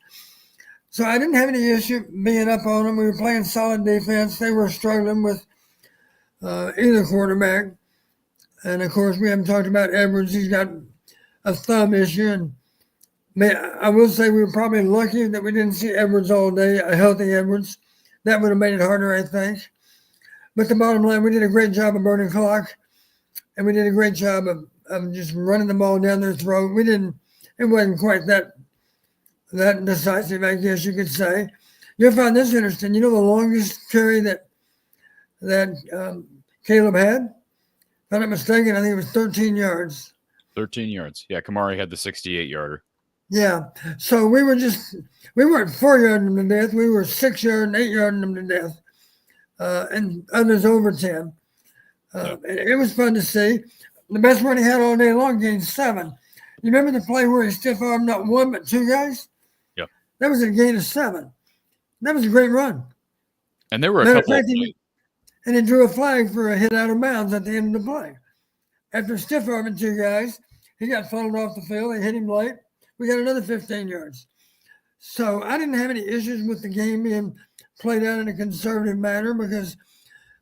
So I didn't have any issue being up on them. We were playing solid defense. They were struggling with either quarterback. And, of course, we haven't talked about Edwards. He's got a thumb issue. And I will say we were probably lucky that we didn't see Edwards all day, a healthy Edwards. That would have made it harder, I think. But the bottom line, we did a great job of burning clock, and we did a great job of just running the ball down their throat. It wasn't quite that decisive, I guess you could say. You'll find this interesting. You know the longest carry that Caleb had? If I'm not mistaken, I think it was 13 yards. 13 yards. Yeah, Kamari had the 68-yarder. Yeah. So we weren't 4-yarding them to death. We were 6-yard and 8-yarding them to death. And others over 10. It was fun to see. The best one he had all day long gained 7. You remember the play where he stiff-armed not 1 but 2 guys? Yeah. That was a gain of 7. That was a great run. And there were a couple and he drew a flag for a hit out of bounds at the end of the play. After stiff-arming 2 guys, he got funneled off the field. They hit him late. We got another 15 yards. So I didn't have any issues with the game being played out in a conservative manner because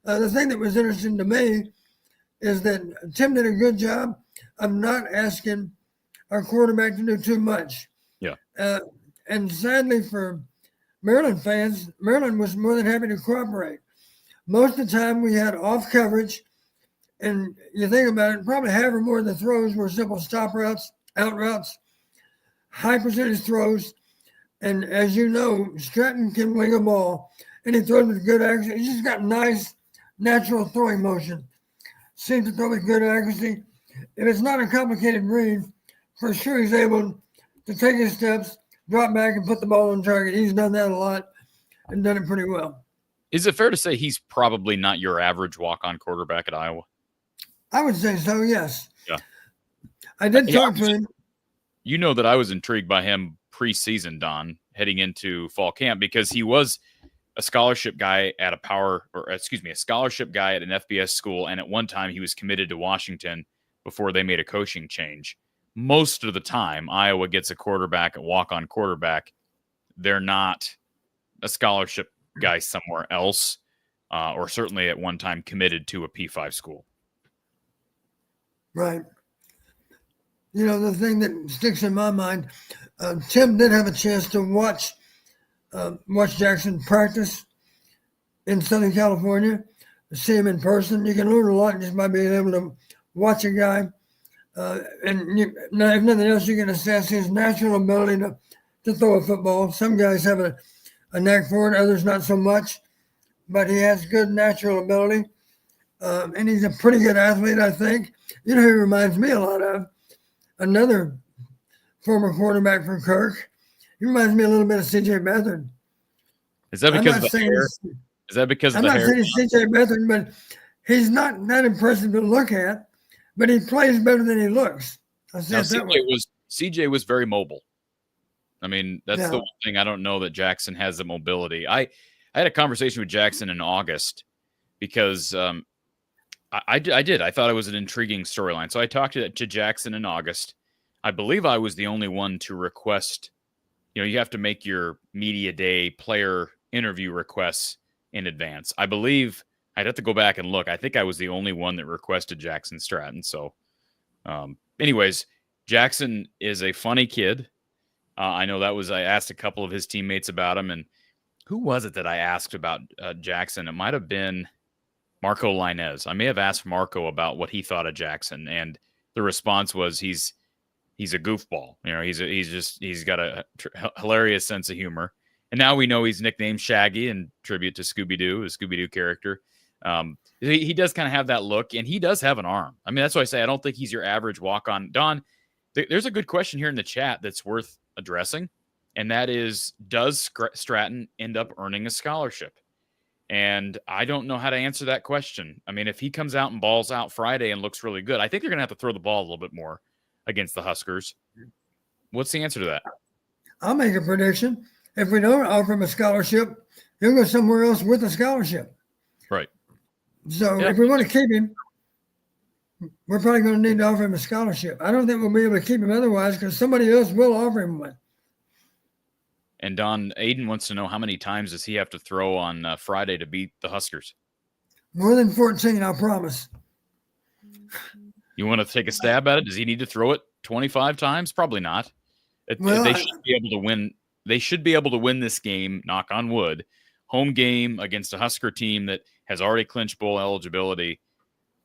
the thing that was interesting to me is that Tim did a good job of not asking our quarterback to do too much. Yeah. And sadly for Maryland fans, Maryland was more than happy to cooperate. Most of the time we had off coverage, and you think about it, probably half or more of the throws were simple stop routes, out routes, high percentage throws. And as you know, Stratton can wing a ball, and he throws with good accuracy. He's just got nice, natural throwing motion. Seems to throw with good accuracy. If it's not a complicated read, for sure he's able to take his steps, drop back, and put the ball on target. He's done that a lot and done it pretty well. Is it fair to say he's probably not your average walk-on quarterback at Iowa? I would say so, yes. Yeah. I did talk to him. You know that I was intrigued by him preseason, Don, heading into fall camp, because he was a scholarship guy at a scholarship guy at an FBS school, and at one time he was committed to Washington before they made a coaching change. Most of the time, Iowa gets a quarterback, a walk-on quarterback. They're not a scholarship guy somewhere else, or certainly at one time committed to a P5 school. Right. You know, the thing that sticks in my mind, Tim did have a chance to watch Jackson practice in Southern California, see him in person. You can learn a lot just by being able to watch a guy. If nothing else, you can assess his natural ability to throw a football. Some guys have a knack for it, others not so much. but he has good natural ability. And he's a pretty good athlete, I think. You know who he reminds me a lot of? Another former quarterback for Kirk. He reminds me a little bit of C.J. Beathard. Is that because of the hair? Is that because of the hair? I'm not saying C.J. Beathard, but he's not that impressive to look at, but he plays better than he looks. CJ was very mobile. I mean, that's the one thing. I don't know that Jackson has the mobility. I had a conversation with Jackson in August because I did. I thought it was an intriguing storyline. So I talked to Jackson in August. I believe I was the only one to request, you have to make your media day player interview requests in advance. I believe I'd have to go back and look. I think I was the only one that requested Jackson Stratton. So anyways, Jackson is a funny kid. I know I asked a couple of his teammates about him. And who was it that I asked about Jackson? It might have been Marco Linez. I may have asked Marco about what he thought of Jackson. And the response was he's a goofball. He's got a hilarious sense of humor. And now we know he's nicknamed Shaggy in tribute to Scooby-Doo, a Scooby-Doo character. He does kind of have that look, and he does have an arm. I mean, that's why I say I don't think he's your average walk-on. Don, there's a good question here in the chat that's worth addressing, and that is, does Stratton end up earning a scholarship? And I don't know how to answer that question. I mean, if he comes out and balls out Friday and looks really good, I think they're going to have to throw the ball a little bit more against the Huskers. What's the answer to that? I'll make a prediction. If we don't offer him a scholarship, he'll go somewhere else with a scholarship. Right. So if we want to keep him, we're probably going to need to offer him a scholarship. I don't think we'll be able to keep him otherwise because somebody else will offer him one. And Don, Aiden wants to know how many times does he have to throw on Friday to beat the Huskers? More than 14, I promise. You want to take a stab at it? Does he need to throw it 25 times? Probably not. They should be able to win. They should be able to win this game, knock on wood, home game against a Husker team that has already clinched bowl eligibility.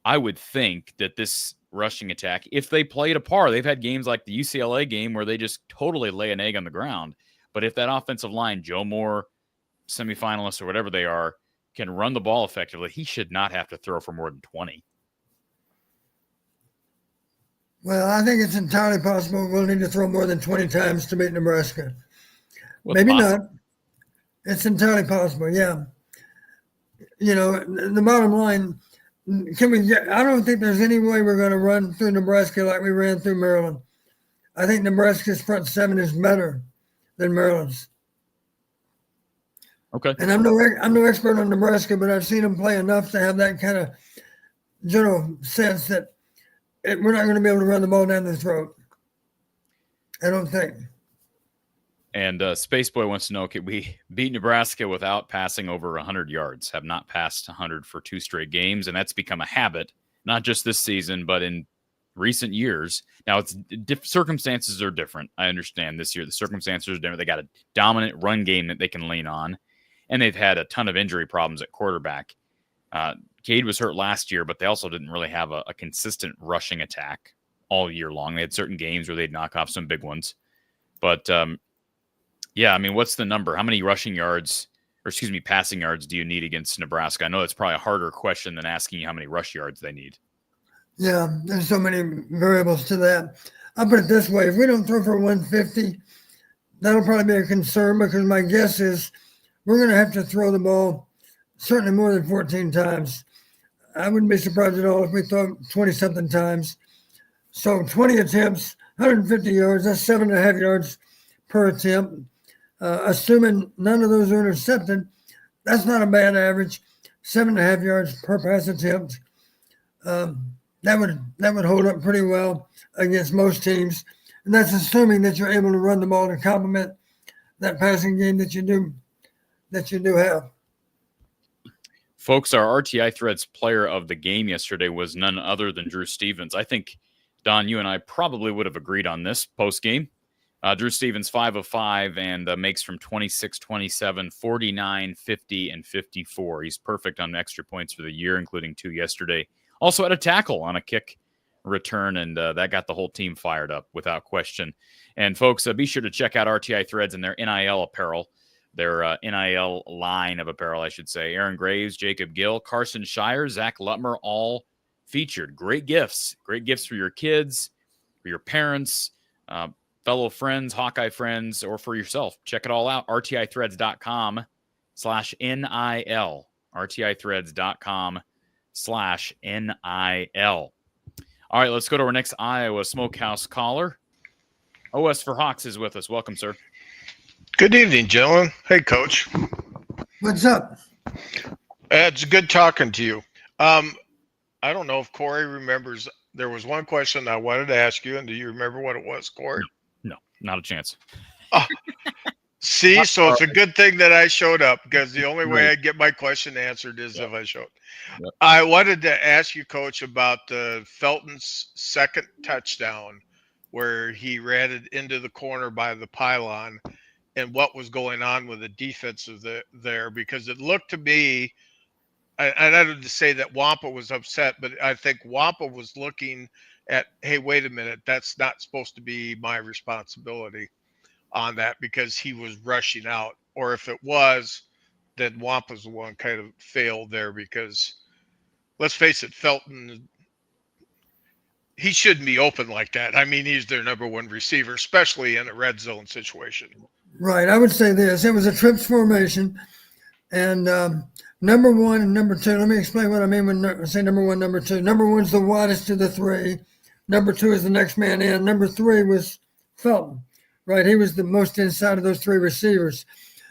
I would think that this rushing attack, if they play to par, they've had games like the UCLA game where they just totally lay an egg on the ground. But if that offensive line, Joe Moore, semifinalists or whatever they are, can run the ball effectively, he should not have to throw for more than 20. Well, I think it's entirely possible we'll need to throw more than 20 times to beat Nebraska. Well, maybe not. It's entirely possible, yeah. The bottom line, I don't think there's any way we're going to run through Nebraska like we ran through Maryland. I think Nebraska's front seven is better than Maryland's. Okay. And I'm no expert on Nebraska, but I've seen them play enough to have that kind of general sense that we're not going to be able to run the ball down their throat. I don't think. And Spaceboy wants to know, could we beat Nebraska without passing over 100 yards? Have not passed 100 for 2 straight games, and that's become a habit, not just this season, but in recent years. Now, circumstances are different. I understand this year the circumstances are different. They got a dominant run game that they can lean on, and they've had a ton of injury problems at quarterback. Cade was hurt last year, but they also didn't really have a consistent rushing attack all year long. They had certain games where they'd knock off some big ones. But, yeah, I mean, what's the number? How many passing yards do you need against Nebraska? I know it's probably a harder question than asking you how many rush yards they need. Yeah, there's so many variables to that. I'll put it this way. If we don't throw for 150, that'll probably be a concern because my guess is we're going to have to throw the ball certainly more than 14 times. I wouldn't be surprised at all if we throw 20-something times. So 20 attempts, 150 yards, that's 7.5 yards per attempt. Assuming none of those are intercepted, that's not a bad average. 7.5 yards per pass attempt. That would hold up pretty well against most teams. And that's assuming that you're able to run the ball to complement that passing game that you do have. Folks, our RTI Threads player of the game yesterday was none other than Drew Stevens. I think, Don, you and I probably would have agreed on this post-game. Drew Stevens, 5 of 5, and makes from 26, 27, 49, 50, and 54. He's perfect on extra points for the year, including 2 yesterday. Also had a tackle on a kick return, and that got the whole team fired up without question. And folks, be sure to check out RTI Threads and their NIL apparel. their NIL line of apparel, I should say. Aaron Graves, Jacob Gill, Carson Shire, Zach Lutmer, all featured. Great gifts for your kids, for your parents, fellow friends, Hawkeye friends, or for yourself. Check it all out. rtithreads.com/NIL. rtithreads.com/NIL. All right, let's go to our next Iowa Smokehouse caller. OS for Hawks is with us. Welcome, sir. Good evening, gentlemen. Hey, Coach. What's up? It's good talking to you. I don't know if Corey remembers. There was one question I wanted to ask you, and do you remember what it was, Corey? No, not a chance. See, so it's a good thing that I showed up, because the only way I get my question answered is if I showed. Yep. I wanted to ask you, Coach, about Felton's second touchdown, where he ran it into the corner by the pylon, and what was going on with the defense there, because it looked to me, I don't to say that Wampa was upset, but I think Wampa was looking at, hey, wait a minute, that's not supposed to be my responsibility on that, because he was rushing out. Or if it was, then Wampa's the one kind of failed there, because let's face it, Felton, he shouldn't be open like that. I mean, he's their number one receiver, especially in a red zone situation. Right. I would say this. It was a trips formation. And number one and number two, let me explain what I mean when I say number one, number two. Number one's the widest to the three. Number two is the next man in. Number three was Felton, right? He was the most inside of those three receivers.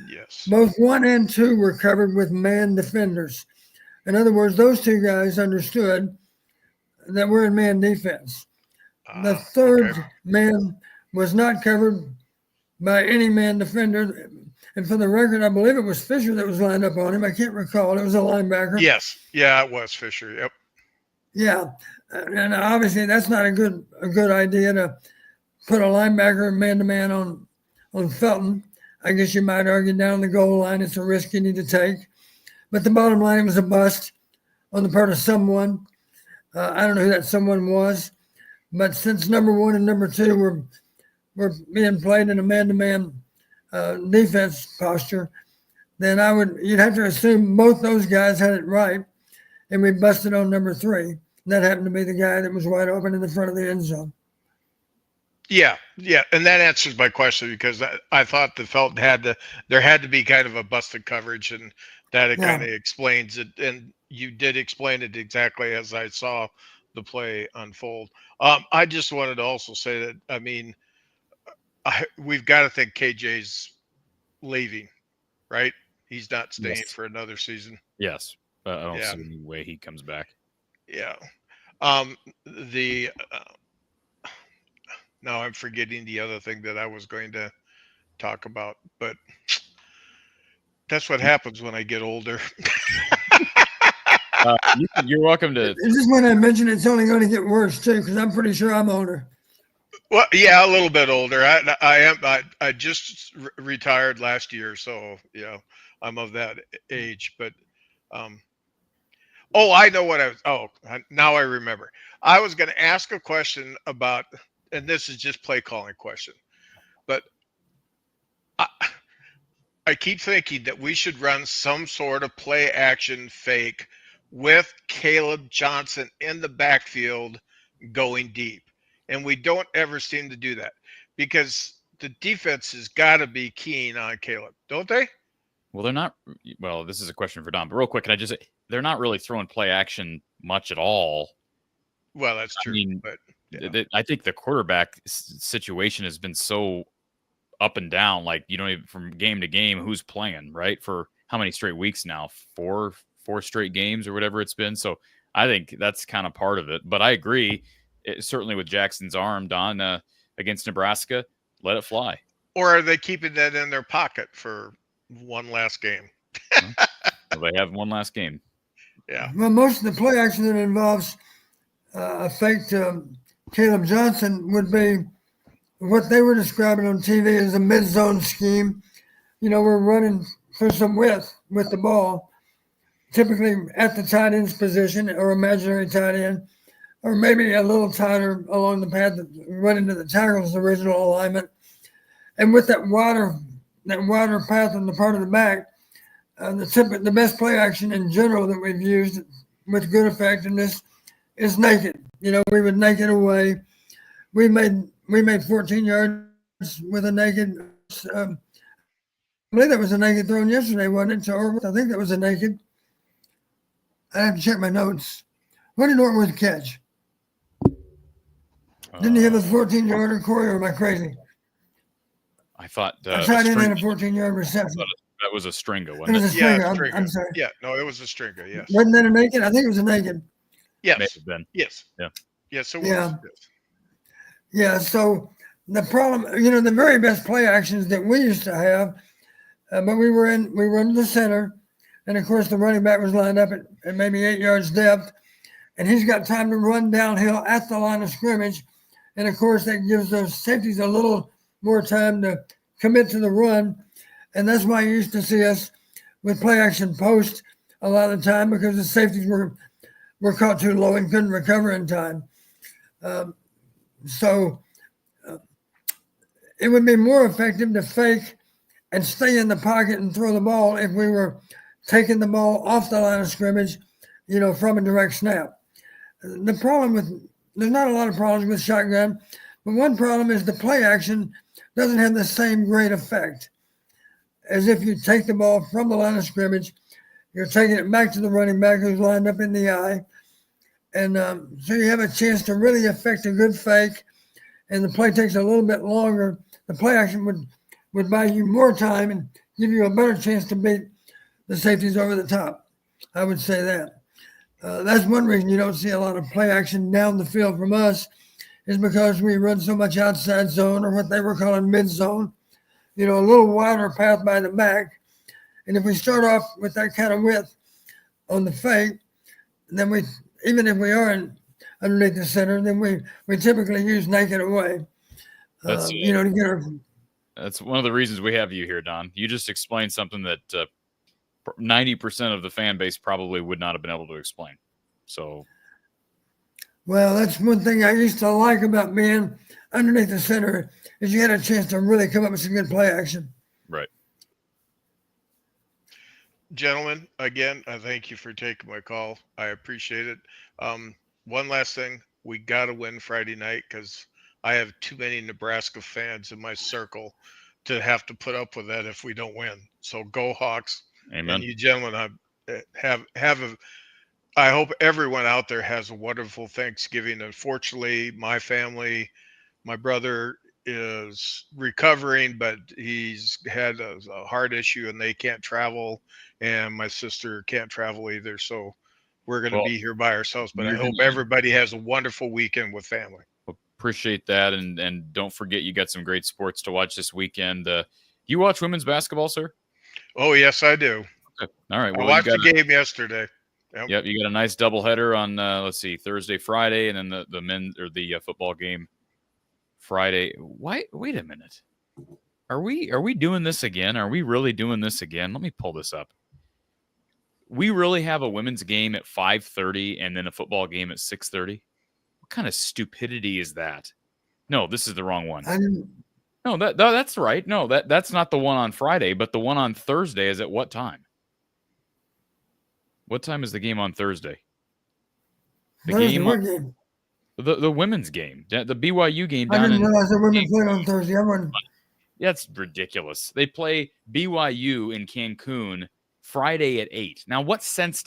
Yes. Both one and two were covered with man defenders. In other words, those two guys understood that we're in man defense. The third man was not covered by any man defender. And for the record, I believe it was Fisher that was lined up on him. I can't recall. It was a linebacker. Yes. Yeah, it was Fisher. Yep. Yeah. And obviously that's not a good idea to put a linebacker man-to-man on Felton. I guess you might argue down the goal line, it's a risk you need to take. But the bottom line, it was a bust on the part of someone. I don't know who that someone was. But since number one and number two were being played in a man-to-man defense posture, then you'd have to assume both those guys had it right, and we busted on number three. And that happened to be the guy that was wide open in the front of the end zone. Yeah, and that answers my question, because I thought the Felton there had to be kind of a busted coverage, and that it kind of explains it. And you did explain it exactly as I saw the play unfold. I just wanted to also say that, I mean, we've got to think KJ's leaving, right? He's not staying for another season. Yes. I don't see any way he comes back. Yeah. Now I'm forgetting the other thing that I was going to talk about, but that's what happens when I get older. You're welcome to. Just when I mentioned it's only going to get worse too, because I'm pretty sure I'm older. Well, yeah, a little bit older. I just retired last year, so yeah, I'm of that age. But I know what now I remember. I was going to ask a question about, and this is just play calling question, but I keep thinking that we should run some sort of play action fake with Caleb Johnson in the backfield going deep. And we don't ever seem to do that, because the defense has got to be keen on Caleb, don't they? Well, they're not. Well, this is a question for Don, but real quick, can I just say, they're not really throwing play action much at all. Well, that's true. I mean, but I think the quarterback situation has been so up and down. Like, you don't even, from game to game, who's playing, right? For how many straight weeks now? Four straight games or whatever it's been. So I think that's kind of part of it. But I agree. Certainly with Jackson's arm, Don, against Nebraska, let it fly. Or are they keeping that in their pocket for one last game? Well, they have one last game. Yeah. Well, most of the play action that involves a fake to Caleb Johnson would be what they were describing on TV as a mid-zone scheme. You know, we're running for some width with the ball, typically at the tight end's position or imaginary tight end, or maybe a little tighter along the path that run into the tackle's original alignment. And with that wider that wider path on the part of the back. The best play action in general that we've used with good effectiveness is naked. We would naked away. We made 14 yards with a naked. I believe that was a naked thrown yesterday, wasn't it? To Orwood? I think that was a naked. I have to check my notes. What did Orwood catch? Didn't he have a 14-yarder, Corey, or am I crazy? I thought I tried in a 14-yard reception. That was a stringer, It wasn't was it? a stringer. Yeah, stringer. I'm sorry. Yeah, no, it was a stringer. Yes. Wasn't that a naked? I think it was a naked. Yes. May have been. Yes. Yeah. Yes, it was. Yeah. Yes. Yeah, so the problem, the very best play actions that we used to have, but we were in the center, and of course the running back was lined up at maybe 8 yards depth, and he's got time to run downhill at the line of scrimmage, and of course that gives those safeties a little more time to commit to the run, and that's why you used to see us with play action post a lot of the time, because the safeties were caught too low and couldn't recover in time. So it would be more effective to fake and stay in the pocket and throw the ball if we were taking the ball off the line of scrimmage, from a direct snap. There's not a lot of problems with shotgun, but one problem is the play action doesn't have the same great effect as if you take the ball from the line of scrimmage, you're taking it back to the running back who's lined up in the eye. And so you have a chance to really affect a good fake, and the play takes a little bit longer. The play action would buy you more time and give you a better chance to beat the safeties over the top. I would say that. That's one reason you don't see a lot of play action down the field from us, is because we run so much outside zone, or what they were calling mid zone, a little wider path by the back. And if we start off with that kind of width on the fake, then even if we are underneath the center, then we typically use naked away. That's to get our. That's one of the reasons we have you here, Don. You just explained something that 90% of the fan base probably would not have been able to explain. So, well, that's one thing I used to like about being underneath the center, is you had a chance to really come up with some good play action. right. Gentlemen, again, I thank you for taking my call. I appreciate it. One last thing. We got to win Friday night, because I have too many Nebraska fans in my circle to have to put up with that if we don't win. So go Hawks. Amen. And you gentlemen I hope everyone out there has a wonderful Thanksgiving. Unfortunately, my family, my brother is recovering, but he's had a heart issue and they can't travel, and my sister can't travel either. So we're going to be here by ourselves, but I hope everybody has a wonderful weekend with family. Appreciate that. And don't forget, you got some great sports to watch this weekend. You watch women's basketball, sir? Oh, yes, I do. Okay. All right. I watched the game yesterday. Yep. You got a nice doubleheader on, Thursday, Friday, and then the men, or the football game Friday. Wait a minute. Are we doing this again? Are we really doing this again? Let me pull this up. We really have a women's game at 5:30 and then a football game at 6:30? What kind of stupidity is that? No, this is the wrong one. No, that's right. No, that's not the one on Friday, but the one on Thursday is at what time? What time is the game on Thursday? The women's game, the BYU game. I didn't realize the women played on Thursday. That's ridiculous. They play BYU in Cancun Friday at 8. Now, what sense?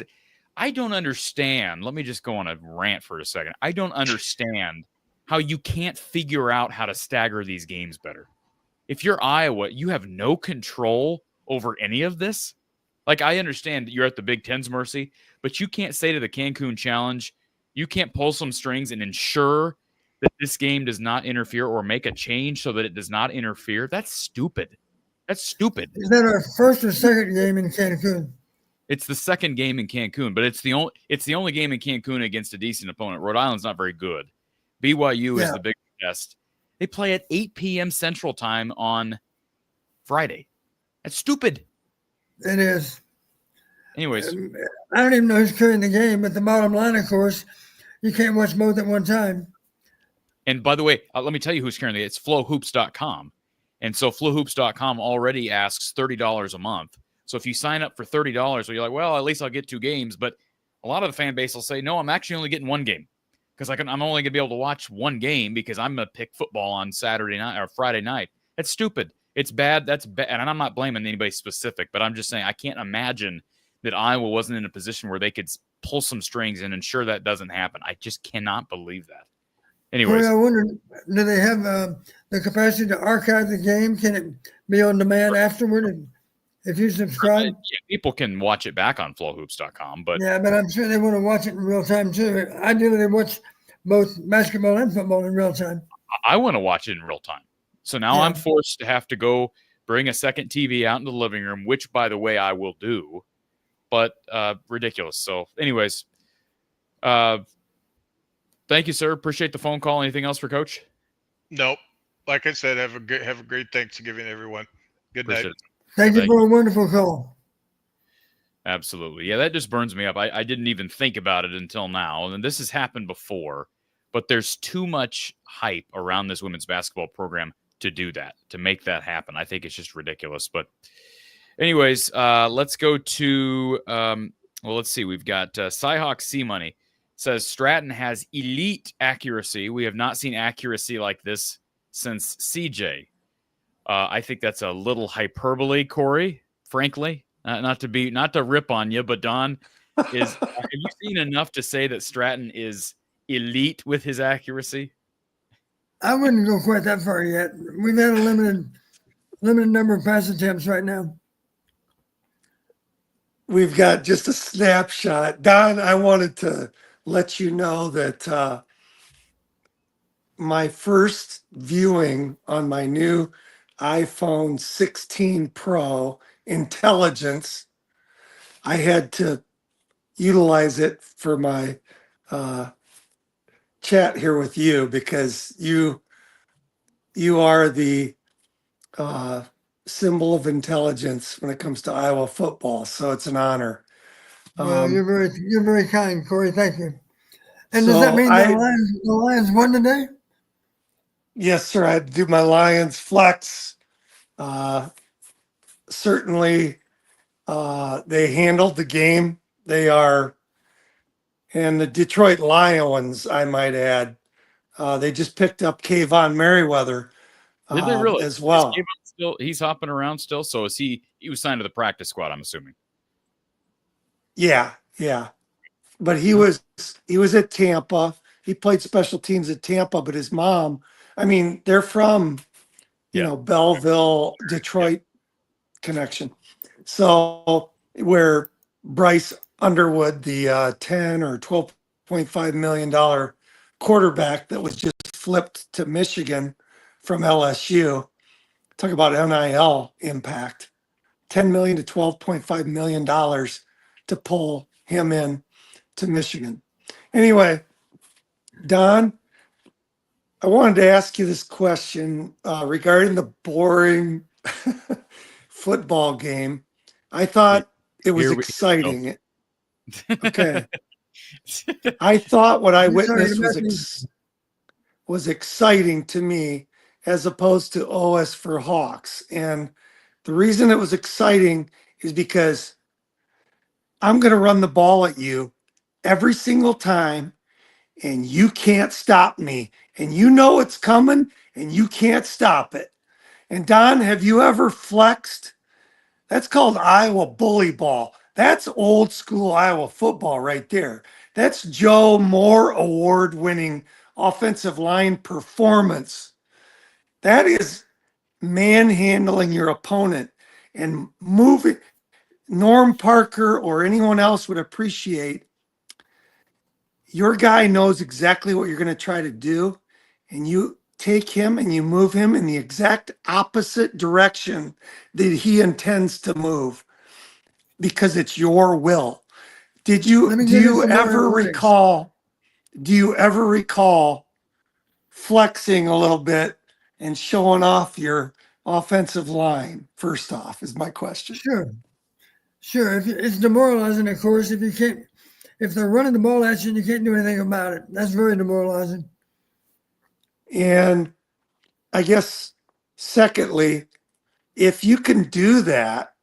I don't understand. Let me just go on a rant for a second. I don't understand how you can't figure out how to stagger these games better. If you're Iowa, you have no control over any of this. Like, I understand you're at the Big Ten's mercy, but you can't say to the Cancun Challenge, you can't pull some strings and ensure that this game does not interfere, or make a change so that it does not interfere. That's stupid. That's stupid. Is that our first or second game in Cancun? It's the second game in Cancun, but it's the only game in Cancun against a decent opponent. Rhode Island's not very good. BYU is the big test. They play at 8 p.m. Central Time on Friday. That's stupid. It is. Anyways. I don't even know who's carrying the game, but the bottom line, of course, you can't watch both at one time. And by the way, let me tell you who's carrying it. It's flowhoops.com. And so FloHoops.com already asks $30 a month. So if you sign up for $30, well, you're like, well, at least I'll get 2 games. But a lot of the fan base will say, no, I'm actually only getting 1 game because I'm only going to be able to watch 1 game because I'm going to pick football on Saturday night or Friday night. That's stupid. It's bad. That's bad. And I'm not blaming anybody specific, but I'm just saying I can't imagine that Iowa wasn't in a position where they could pull some strings and ensure that doesn't happen. I just cannot believe that. Anyways. Corey, I wonder, do they have the capacity to archive the game? Can it be on demand afterward if you subscribe? Yeah, people can watch it back on FlowHoops.com, but yeah, but I'm sure they want to watch it in real time too. Ideally, they watch both basketball and football in real time. I want to watch it in real time. So now I'm forced to have to go bring a second TV out into the living room, which, by the way, I will do. But ridiculous. So, anyways, thank you, sir. Appreciate the phone call. Anything else for Coach? Nope. Like I said, have a great Thanksgiving, everyone. Good night. Thank you for a wonderful call. Absolutely. Yeah, that just burns me up. I didn't even think about it until now. And this has happened before, but there's too much hype around this women's basketball program to do that, to make that happen. I think it's just ridiculous. But anyways, let's go to, let's see. We've got Cyhawk C Money says Stratton has elite accuracy. We have not seen accuracy like this since CJ. I think that's a little hyperbole, Corey, frankly. Not to rip on you, but Don, have you seen enough to say that Stratton is elite with his accuracy? I wouldn't go quite that far yet. We've had a limited number of pass attempts right now. We've got just a snapshot. Don, I wanted to let you know that my first viewing on my new iPhone 16 Pro Intelligence, I had to utilize it for my chat here with you because you are the symbol of intelligence when it comes to Iowa football. So it's an honor. Well, you're very kind, Corey. Thank you. And does that mean the Lions won today? Yes, sir. I do my Lions flex. Certainly, they handled the game. They are, and the Detroit Lions, I might add, they just picked up Kayvon Merriweather. Did they really? As well? He's hopping around still. So is he? He was signed to the practice squad, I'm assuming. Yeah. But he was at Tampa. He played special teams at Tampa. But his mom, I mean, they're from, Belleville, Detroit connection. So where Bryce Underwood, the 10 or $12.5 million quarterback that was just flipped to Michigan from LSU. Talk about NIL impact. $10 million to $12.5 million to pull him in to Michigan. Anyway, Don, I wanted to ask you this question regarding the boring football game. I thought it was exciting. Okay. I thought what I witnessed was exciting to me as opposed to OS for Hawks. And the reason it was exciting is because I'm going to run the ball at you every single time, and you can't stop me. And you know it's coming, and you can't stop it. And Don, have you ever flexed? That's called Iowa bully ball. That's old school Iowa football right there. That's Joe Moore award-winning offensive line performance. That is manhandling your opponent and moving. Norm Parker or anyone else would appreciate your guy knows exactly what you're going to try to do, and you take him and you move him in the exact opposite direction that he intends to move because it's your will. Do you ever recall flexing a little bit and showing off your offensive line? First off, is my question. Sure. If it's demoralizing, of course, if they're running the ball at you and you can't do anything about it, that's very demoralizing. And I guess Secondly, if you can do that,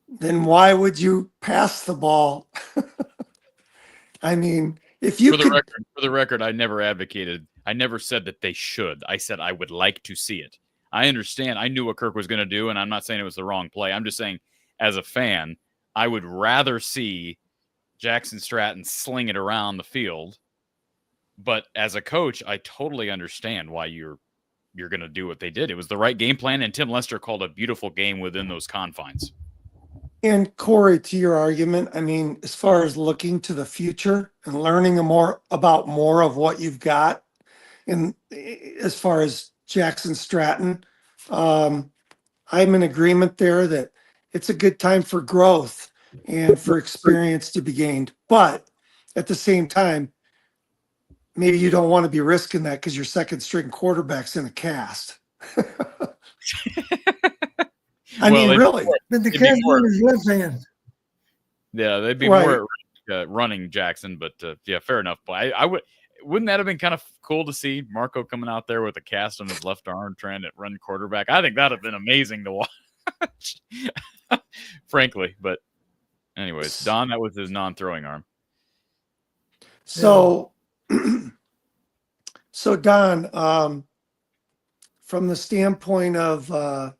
then why would you pass the ball? I mean, if you could, For the record, I never advocated. I never said that they should. I said I would like to see it. I understand. I knew what Kirk was going to do, and I'm not saying it was the wrong play. I'm just saying, as a fan, I would rather see Jackson Stratton sling it around the field. But as a coach, I totally understand why you're going to do what they did. It was the right game plan, and Tim Lester called a beautiful game within those confines. and Corey, to your argument, I mean, as far as looking to the future and learning more of what you've got, and as far as Jackson Stratton, I'm in agreement there that it's a good time for growth and for experience to be gained. But at the same time, maybe you don't want to be risking that because your second string quarterback's in a cast. I mean, really. But the cast on his left hand. Yeah, they'd be more running Jackson, but yeah, fair enough. But I wouldn't that have been kind of cool to see Marco coming out there with a cast on his left arm trying to run quarterback? I think that'd have been amazing to watch, frankly. But anyways, Don, that was his non-throwing arm. So, so Don, from the standpoint of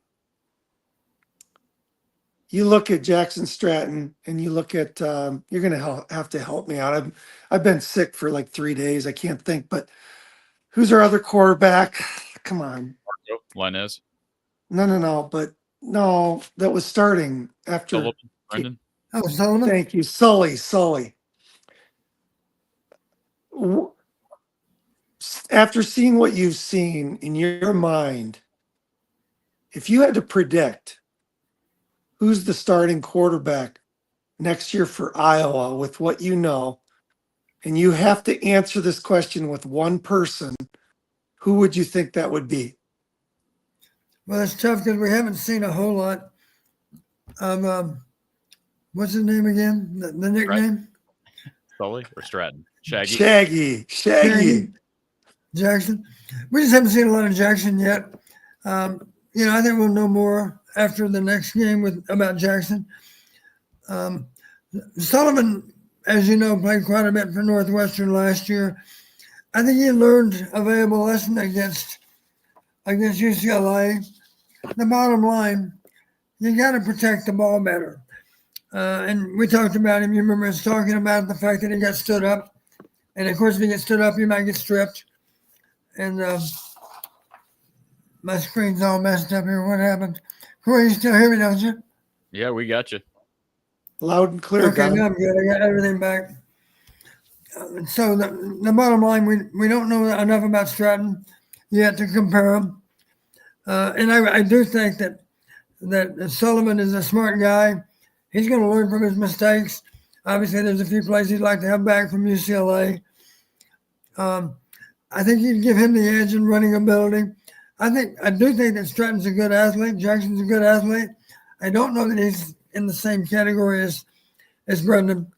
you look at Jackson Stratton and you look at you're going to have to help me out. I've been sick for like 3 days. I can't think, but who's our other quarterback? Come on, Marco Linez. No, but no, that was starting after. Brendan. Oh, Sullivan. Thank you, Sully. After seeing what you've seen in your mind, if you had to predict who's the starting quarterback next year for Iowa with what you know, and you have to answer this question with one person, who would you think that would be? Well, it's tough because we haven't seen a whole lot of, what's his name again? The nickname? Sully or Stratton? Shaggy. Jackson. We just haven't seen a lot of Jackson yet. I think we'll know more after the next game about Jackson. Sullivan, as you know, played quite a bit for Northwestern last year. I think he learned a valuable lesson against UCLA. The bottom line, you got to protect the ball better. And we talked about him. You remember us talking about the fact that he got stood up. And, of course, if he gets stood up, you might get stripped. And my screen's all messed up here. What happened? Corey, you still hear me, don't you? Yeah, we got you. Loud and clear. Okay, now I'm good. I got everything back. So the bottom line, we don't know enough about Stratton yet to compare him. And I do think that Sullivan is a smart guy. He's going to learn from his mistakes. Obviously, there's a few plays he'd like to have back from UCLA. I think you'd give him the edge in running ability. I do think that Stratton's a good athlete. Jackson's a good athlete. I don't know that he's in the same category as Brendan.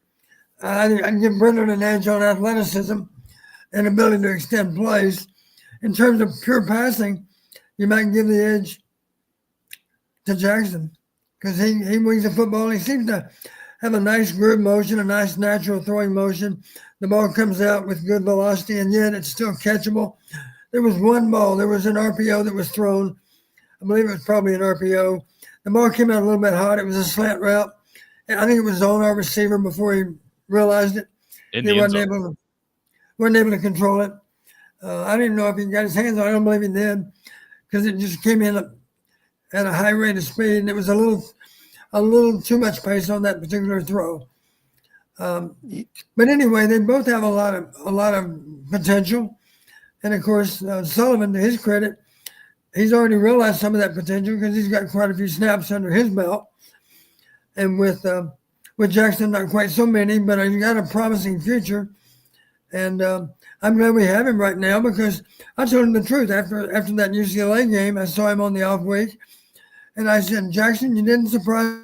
I'd give Brendan an edge on athleticism and ability to extend plays. In terms of pure passing, you might give the edge to Jackson because he wings the football. He seems to have a nice groove motion, a nice natural throwing motion. The ball comes out with good velocity, and yet it's still catchable. There was one ball. There was an RPO that was thrown. I believe it was probably an RPO. The ball came out a little bit hot. It was a slant route. I think it was on our receiver before he realized it. He wasn't able to control it. I didn't know if he got his hands on it. I don't believe he did because it just came in at a high rate of speed, and it was a little too much pace on that particular throw. But anyway, they both have a lot of potential. And of course, Sullivan, to his credit, he's already realized some of that potential because he's got quite a few snaps under his belt. And with Jackson, not quite so many, but he's got a promising future. And I'm glad we have him right now because I told him the truth. After that UCLA game, I saw him on the off week. And I said, Jackson, you didn't surprise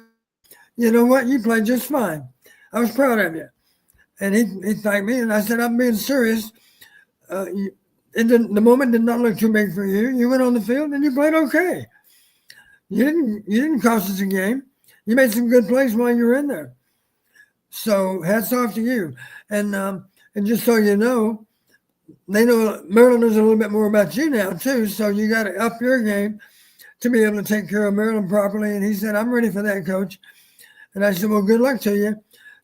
me. You know what? You played just fine. I was proud of you. And he thanked me. And I said, I'm being serious. the moment did not look too big for you. You went on the field and you played okay. You didn't cost us a game. You made some good plays while you were in there. So hats off to you. And just so you know, they know Maryland knows a little bit more about you now too. So you got to up your game to be able to take care of Maryland properly. And he said, "I'm ready for that, coach." And I said, "Well, good luck to you.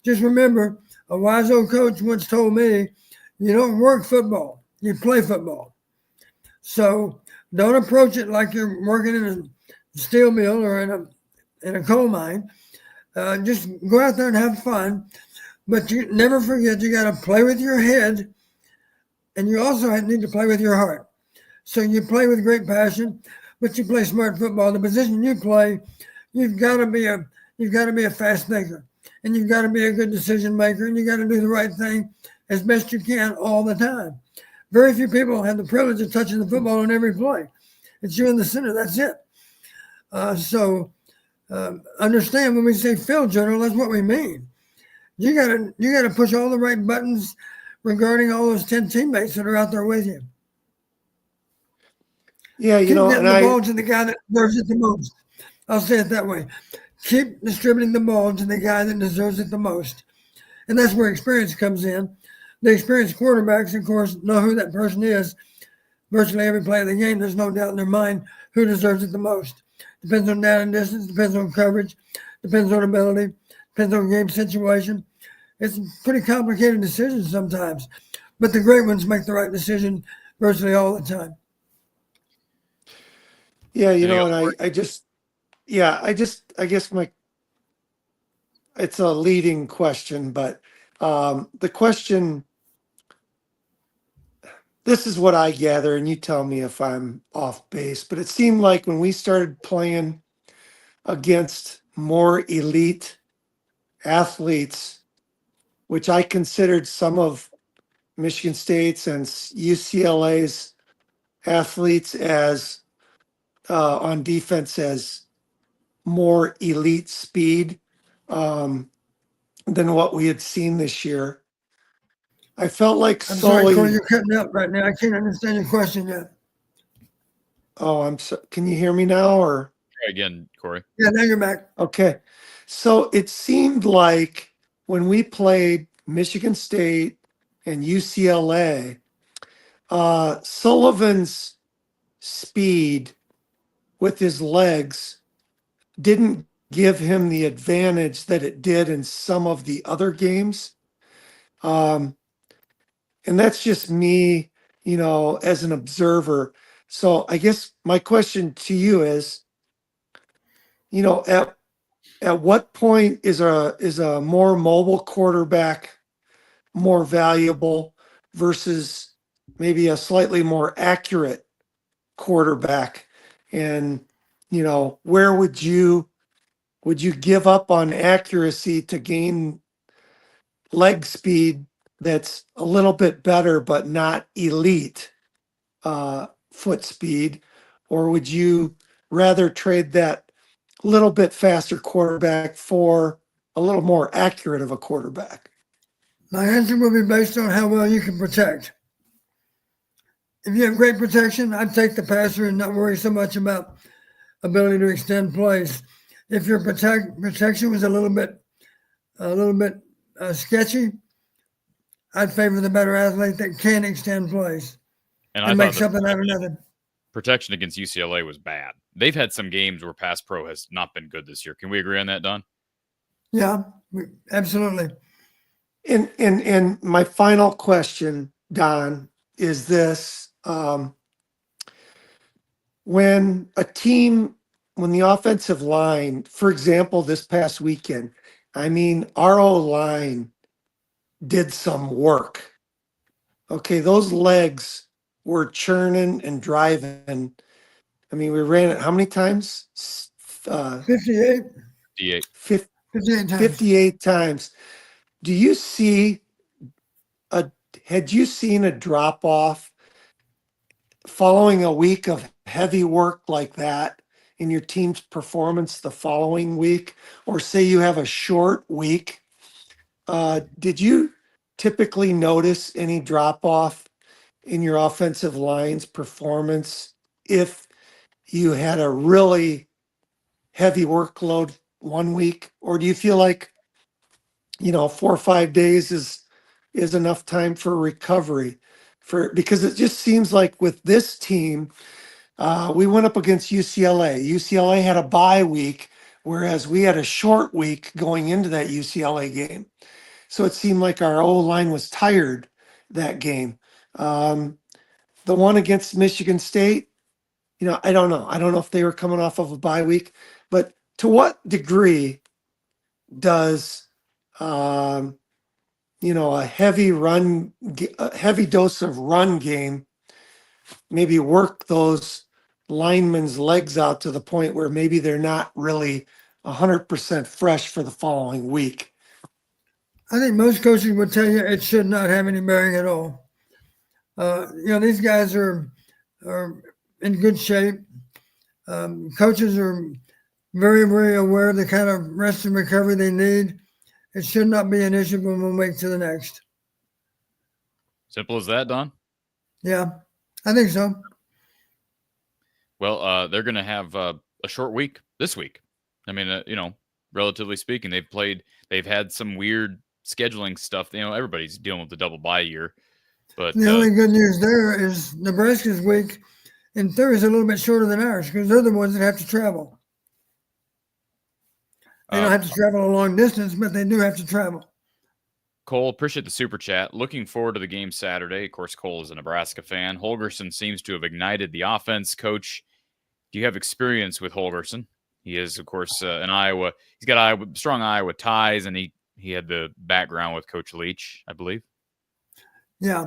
Just remember, a wise old coach once told me, you don't work football, you play football. So don't approach it like you're working in a steel mill or in a coal mine. Just go out there and have fun. But you never forget, you got to play with your head, and you also need to play with your heart. So you play with great passion, but you play smart football. The position you play, you've got to be a fast thinker, and you've got to be a good decision maker, and you got to do the right thing as best you can all the time. Very few people have the privilege of touching the football on every play. It's you in the center. That's it. So understand when we say field general, that's what we mean. You gotta push all the right buttons regarding all those 10 teammates that are out there with you. Yeah, Keep getting the ball to the guy that deserves it the most. I'll say it that way. Keep distributing the ball to the guy that deserves it the most. And that's where experience comes in. The experienced quarterbacks, of course, know who that person is. Virtually every play of the game, there's no doubt in their mind who deserves it the most. Depends on down and distance, depends on coverage, depends on ability, depends on game situation. It's a pretty complicated decision sometimes, but the great ones make the right decision virtually all the time. Yeah, and I guess it's a leading question, but the question, this is what I gather, and you tell me if I'm off base, but it seemed like when we started playing against more elite athletes, which I considered some of Michigan State's and UCLA's athletes as on defense as more elite speed than what we had seen this year. I felt like I'm sorry, Corey, you're cutting out right now. I can't understand your question yet. Oh, can you hear me now or? Try again, Corey. Yeah, now you're back. Okay. So it seemed like when we played Michigan State and UCLA, Sullivan's speed with his legs didn't give him the advantage that it did in some of the other games. And that's just me, as an observer. So I guess my question to you is, at what point is a more mobile quarterback more valuable versus maybe a slightly more accurate quarterback? And, where would you give up on accuracy to gain leg speed that's a little bit better, but not elite foot speed? Or would you rather trade that little bit faster quarterback for a little more accurate of a quarterback? My answer will be based on how well you can protect. If you have great protection, I'd take the passer and not worry so much about ability to extend plays. If your protection was a little bit sketchy, I'd favor the better athlete that can extend plays and make something out of nothing. Protection against UCLA was bad. They've had some games where pass pro has not been good this year. Can we agree on that, Don? Yeah, absolutely. And my final question, Don, is this. When the offensive line, for example, this past weekend, our O-line did some work. Okay, those legs were churning and driving. We ran it how many times? 58. 58 times. 58 times. Had you seen a drop off following a week of heavy work like that in your team's performance the following week, or say you have a short week? Did you typically notice any drop off in your offensive line's performance if you had a really heavy workload one week? Or do you feel like, 4 or 5 days is enough time for recovery? Because it just seems like with this team, we went up against UCLA. UCLA had a bye week, whereas we had a short week going into that UCLA game. So it seemed like our O line was tired that game. The one against Michigan State, I don't know. I don't know if they were coming off of a bye week, but to what degree does, a a heavy dose of run game maybe work those linemen's legs out to the point where maybe they're not really 100% fresh for the following week? I think most coaches would tell you it should not have any bearing at all. These guys are in good shape. Coaches are very, very aware of the kind of rest and recovery they need. It should not be an issue from one week to the next. Simple as that, Don? Yeah, I think so. Well, they're going to have a short week this week. I mean, relatively speaking, they've had some weird scheduling stuff. Everybody's dealing with the double bye year. But the only good news there is Nebraska's week, in theory, is a little bit shorter than ours because they're the ones that have to travel. They don't have to travel a long distance, but they do have to travel. Cole, appreciate the super chat. Looking forward to the game Saturday. Of course, Cole is a Nebraska fan. Holgerson seems to have ignited the offense. Coach, do you have experience with Holgerson? He is, of course, in Iowa. He's got strong Iowa ties, and he had the background with Coach Leach, I believe. Yeah,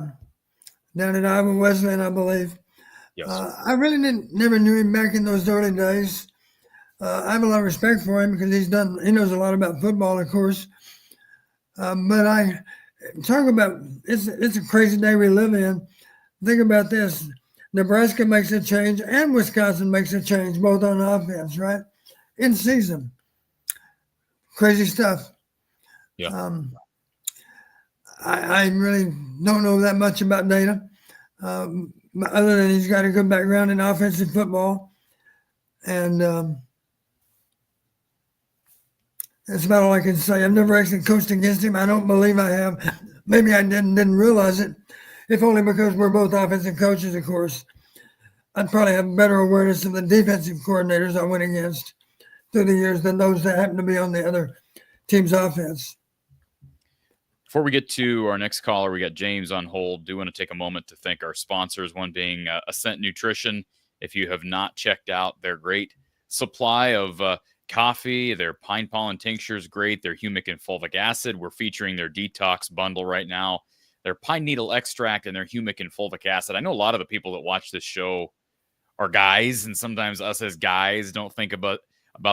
down at Iowa Wesleyan, I believe. Yes. I really never knew him back in those early days. I have a lot of respect for him because he knows a lot about football, of course. But I talk about it's a crazy day we live in. Think about this: Nebraska makes a change and Wisconsin makes a change, both on offense, right? In season, crazy stuff. Yeah. I really don't know that much about data, other than he's got a good background in offensive football, and that's about all I can say. I've never actually coached against him. I don't believe I have. Maybe I didn't realize it, if only because we're both offensive coaches, of course. I'd probably have better awareness of the defensive coordinators I went against through the years than those that happen to be on the other team's offense. Before we get to our next caller, we got James on hold. Do want to take a moment to thank our sponsors, one being Ascent Nutrition. If you have not checked out their great supply of coffee, their pine pollen tincture is great, their humic and fulvic acid. We're featuring their detox bundle right now, their pine needle extract and their humic and fulvic acid. I know a lot of the people that watch this show are guys, and sometimes us as guys don't think about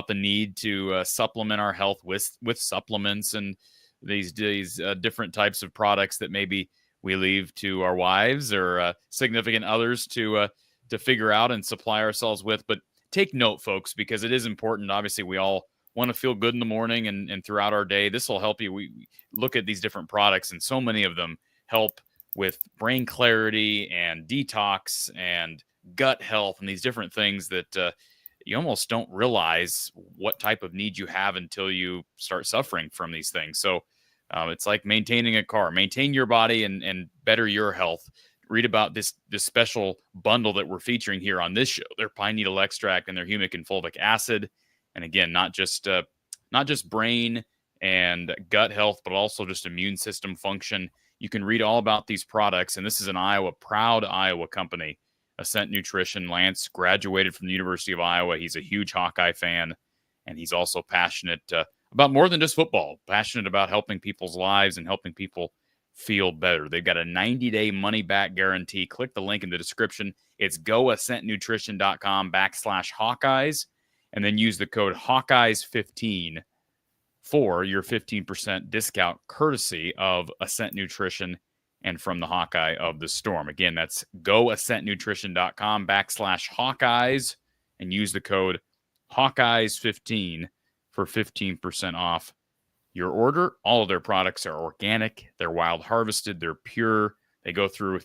the need to supplement our health with supplements and these different types of products that maybe we leave to our wives or significant others to figure out and supply ourselves with. But take note, folks, because it is important. Obviously, we all want to feel good in the morning and throughout our day. This will help you. We look at these different products, and so many of them help with brain clarity and detox and gut health and these different things that you almost don't realize what type of need you have until you start suffering from these things. So it's like maintaining a car. Maintain your body and better your health. Read about this special bundle that we're featuring here on this show, their pine needle extract and their humic and fulvic acid. And again, not just brain and gut health, but also just immune system function. You can read all about these products. And this is an proud Iowa company, Ascent Nutrition. Lance graduated from the University of Iowa. He's a huge Hawkeye fan, and he's also passionate about more than just football, passionate about helping people's lives and helping people feel better. They've got a 90-day money-back guarantee. Click the link in the description. It's goascentnutrition.com/Hawkeyes, and then use the code Hawkeyes15 for your 15% discount courtesy of Ascent Nutrition and from the Hawkeye of the Storm. Again, that's goascentnutrition.com/Hawkeyes and use the code Hawkeyes15 for 15% off your order. All of their products are organic, they're wild harvested, they're pure, They go through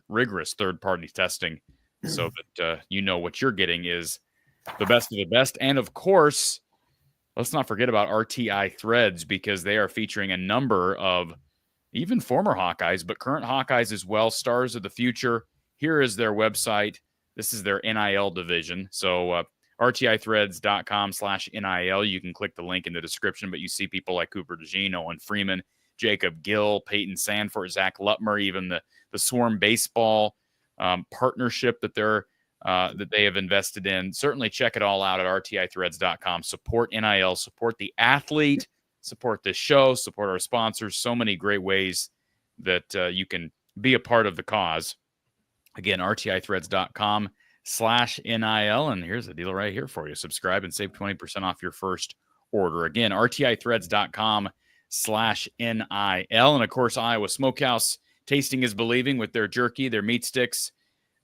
rigorous third-party testing so that you know what you're getting is the best of the best. And of course, let's not forget about RTI Threads, because they are featuring a number of even former Hawkeyes, but current Hawkeyes as well, stars of the future. Here is their website. This is their NIL division. So rtithreads.com/NIL. You can click the link in the description, but you see people like Cooper DeJean, Owen Freeman, Jacob Gill, Peyton Sanford, Zach Lutmer, even the Swarm Baseball partnership that they have invested in. Certainly check it all out at rtithreads.com. Support NIL, support the athlete, support this show, support our sponsors. So many great ways that you can be a part of the cause. Again, rtithreads.com/NIL. And here's the deal right here for you. Subscribe and save 20% off your first order. Again, rtithreads.com/NIL. And of course, Iowa Smokehouse. Tasting is believing with their jerky, their meat sticks,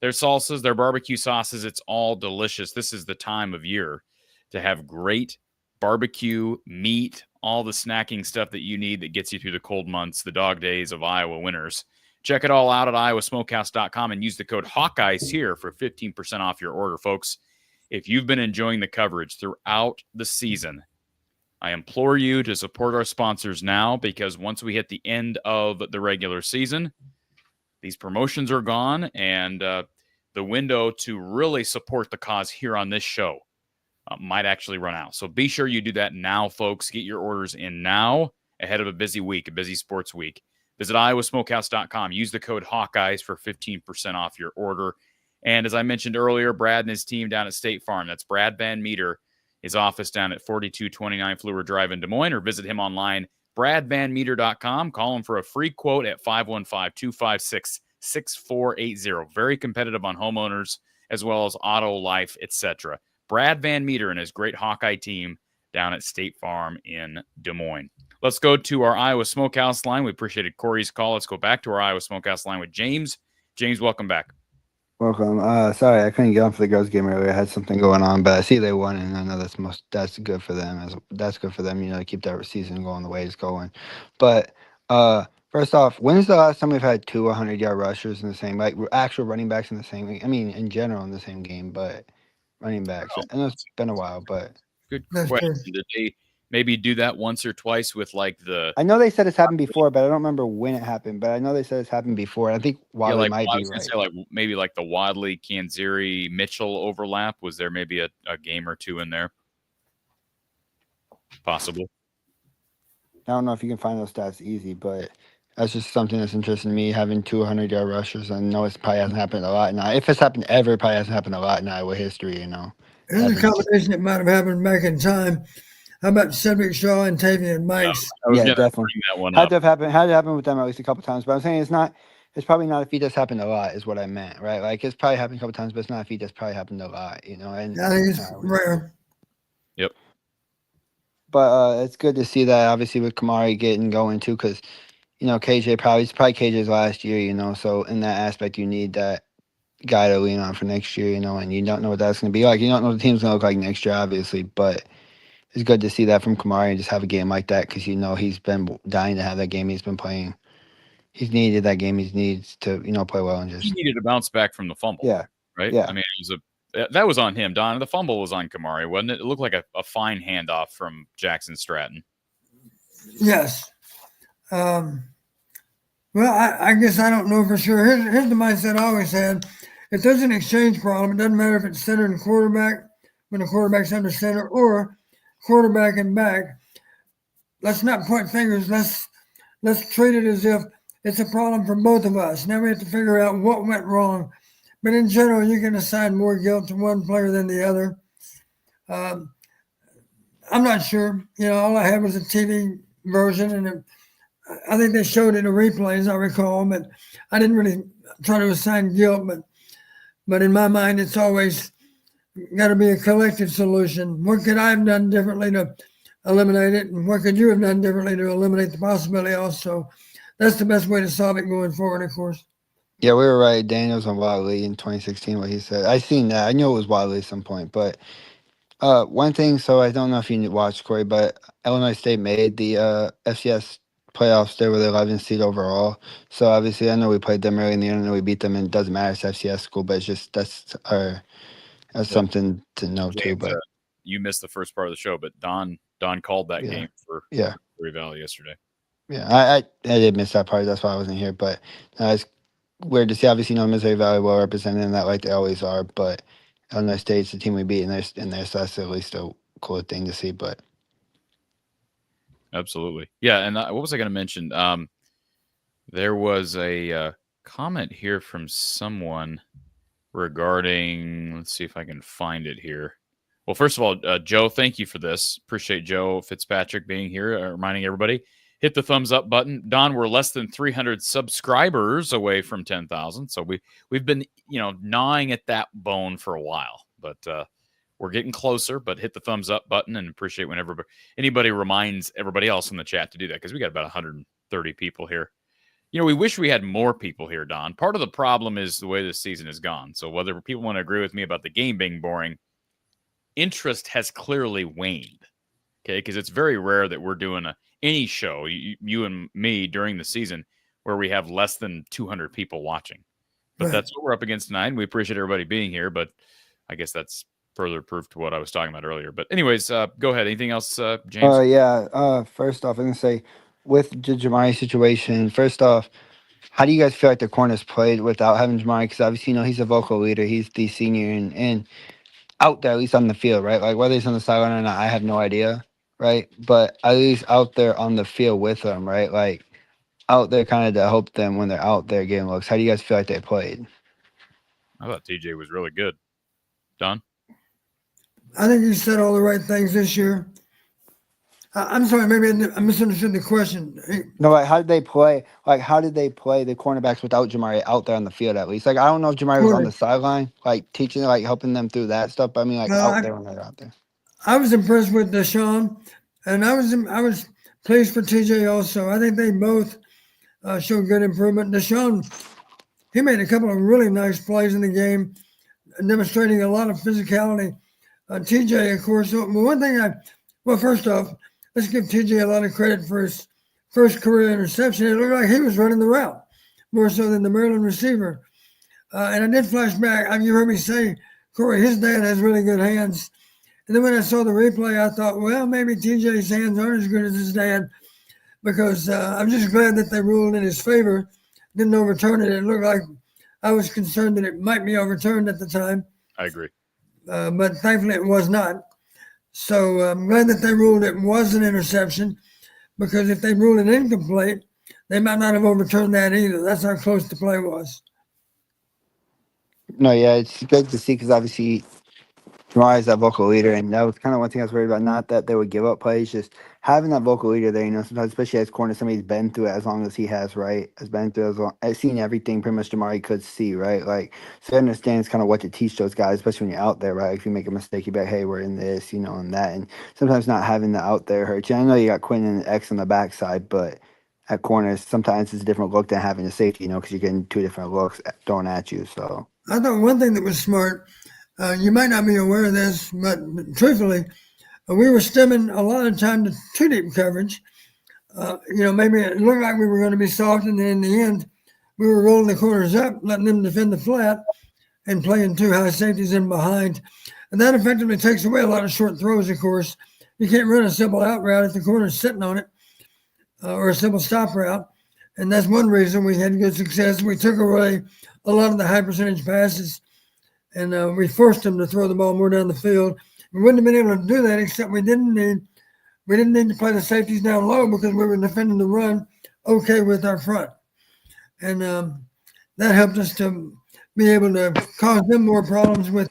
their salsas, their barbecue sauces. It's all delicious. This is the time of year to have great barbecue, meat, all the snacking stuff that you need that gets you through the cold months, the dog days of Iowa winters. Check it all out at iowasmokehouse.com and use the code Hawkeyes here for 15% off your order, folks. If you've been enjoying the coverage throughout the season, I implore you to support our sponsors now, because once we hit the end of the regular season, these promotions are gone, and the window to really support the cause here on this show might actually run out. So be sure you do that now, folks. Get your orders in now ahead of a busy week, a busy sports week. Visit iowasmokehouse.com. Use the code Hawkeyes for 15% off your order. And as I mentioned earlier, Brad and his team down at State Farm. That's Brad Van Meter, his office down at 4229 Fluor Drive in Des Moines, or visit him online, bradvanmeter.com. Call him for a free quote at 515-256-6480. Very competitive on homeowners as well as auto, life, etc. Brad Van Meter and his great Hawkeye team down at State Farm in Des Moines. Let's go to our Iowa Smokehouse line. We appreciated Corey's call. Let's go back to our Iowa Smokehouse line with James. James, welcome back. Welcome. Sorry, I couldn't get on for the girls' game earlier. I had something going on, but I see they won, and I know that's good for them. That's good for them, to keep that season going the way it's going. But first off, when is the last time we've had two 100-yard rushers in the same, like actual running backs in the same game? I mean, in general, in the same game, but running backs. I know it's been a while, but good question. Did they maybe do that once or twice with like the? I know they said it's happened before, but I don't remember when it happened. But I know they said it's happened before. I think Wadley might be right. Say maybe like the Wadley, Kanzeri, Mitchell overlap. Was there maybe a game or two in there? Possible. I don't know if you can find those stats easy, but that's just something that's interesting to me, having 200-yard rushers. I know it probably hasn't happened a lot now. If it's happened ever, it probably hasn't happened a lot in Iowa history, There's a combination that might have happened back in time. How about Cedric Shaw and Tavian Mikes? Yeah, definitely. Had to happen with them at least a couple times. But I'm saying it's probably not a feat that's happened a lot, is what I meant, right? Like, it's probably happened a couple times, but it's not a feat that's probably happened a lot, And I think it's rare. Yep. But it's good to see that, obviously, with Kamari getting going too, because KJ it's probably KJ's last year, So in that aspect, you need that guy to lean on for next year, And you don't know what that's going to be like. You don't know what the team's going to look like next year, obviously, but it's good to see that from Kamari and just have a game like that, because he's been dying to have that game. He's been playing. He's needed that game. He needs to play well and just. He needed to bounce back from the fumble. Yeah. Right. Yeah. I mean, that was on him, Don. The fumble was on Kamari, wasn't it? It looked like a fine handoff from Jackson Stratton. Yes. Well, I guess I don't know for sure. Here's the mindset I always had. If there's an exchange problem, it doesn't matter if it's center and quarterback, when the quarterback's under center, or quarterback and back. Let's not point fingers. Let's treat it as if it's a problem for both of us. Now we have to figure out what went wrong. But in general, you can assign more guilt to one player than the other. I'm not sure. All I had was a TV version, and I think they showed it in replays, I recall, but I didn't really try to assign guilt. But in my mind, it's always got to be a collective solution. What could I have done differently to eliminate it? And what could you have done differently to eliminate the possibility also? That's the best way to solve it going forward, of course. Yeah, we were right. Daniels on Wadley in 2016, what he said. I seen that. I knew it was Wadley at some point. But one thing, so I don't know if you watched, Corey, but Illinois State made the FCS playoffs. They were the 11th seed overall. So obviously, I know we played them early in the year, and I know we beat them, and it doesn't matter. It's FCS school, but it's just that's something to know too. James, But you missed the first part of the show, but Don called that game for Missouri Valley yesterday. Yeah, I did miss that part. That's why I wasn't here. But it's weird to see. Obviously, Missouri Valley well represented in that, like they always are. But Illinois State's the team we beat in there, so that's at least a cool thing to see. But absolutely, yeah. And what was I going to mention? There was a comment here from someone regarding. Let's see if I can find it here. Well, first of all, Joe, thank you for this. Appreciate Joe Fitzpatrick being here, reminding everybody. Hit the thumbs up button. Don, we're less than 300 subscribers away from 10,000. So we've been, gnawing at that bone for a while, but we're getting closer. But hit the thumbs up button and appreciate whenever anybody reminds everybody else in the chat to do that, because we got about 130 people here. We wish we had more people here, Don. Part of the problem is the way this season has gone. So whether people want to agree with me about the game being boring, interest has clearly waned. Okay, because it's very rare that we're doing any show, you and me, during the season where we have less than 200 people watching. But that's what we're up against tonight, and we appreciate everybody being here. But I guess that's further proof to what I was talking about earlier. But anyways, go ahead. Anything else, James? First off, I'm going to say, with the Jamari situation, first off, how do you guys feel like the corners played without having Jamari? Because obviously, he's a vocal leader. He's the senior and out there, at least on the field, right? Like, whether he's on the sideline or not, I have no idea. Right, but at least out there on the field with them, right? Like out there, kind of to help them when they're out there getting looks. How do you guys feel like they played? I thought TJ was really good. Don? I think he said all the right things this year. I'm sorry, maybe I misunderstood the question. No, like how did they play? Like how did they play the cornerbacks without Jamari out there on the field at least? Like I don't know if Jamari was on the sideline, like teaching, like helping them through that stuff. But I mean, like out there when they're out there. I was impressed with Deshaun, and I was pleased for TJ also. I think they both showed good improvement. Deshaun, he made a couple of really nice plays in the game, demonstrating a lot of physicality. TJ, of course, one thing first off, let's give TJ a lot of credit for his first career interception. It looked like he was running the route more so than the Maryland receiver. And I did flash back. You heard me say, Corey, his dad has really good hands. And then when I saw the replay, I thought, well, maybe TJ's hands aren't as good as his dad, because I'm just glad that they ruled in his favor, didn't overturn it. It looked like I was concerned that it might be overturned at the time. I agree. But thankfully it was not. So I'm glad that they ruled it was an interception, because if they ruled it incomplete, they might not have overturned that either. That's how close the play was. No, yeah, it's good to see, because obviously Jamari is that vocal leader, and that was kind of one thing I was worried about. Not that they would give up plays, just having that vocal leader there. Sometimes, especially as corner, somebody's been through it as long as he has, right? Has been through as long, has seen everything pretty much Jamari could see, right? Like, so he understands kind of what to teach those guys, especially when you're out there, right? If you make a mistake, you be like, hey, we're in this, and that. And sometimes not having the out there hurts you. I know you got Quinn and X on the backside, but at corners, sometimes it's a different look than having a safety, because you're getting two different looks thrown at you. So I thought one thing that was smart. You might not be aware of this, but truthfully, we were stemming a lot of time to two deep coverage. Maybe it looked like we were going to be soft, and then in the end, we were rolling the corners up, letting them defend the flat, and playing two high safeties in behind. And that effectively takes away a lot of short throws, of course. You can't run a simple out route if the corner's sitting on it, or a simple stop route. And that's one reason we had good success. We took away a lot of the high percentage passes, and we forced them to throw the ball more down the field. We wouldn't have been able to do that, except we didn't need to play the safeties down low, because we were defending the run okay with our front. And that helped us to be able to cause them more problems with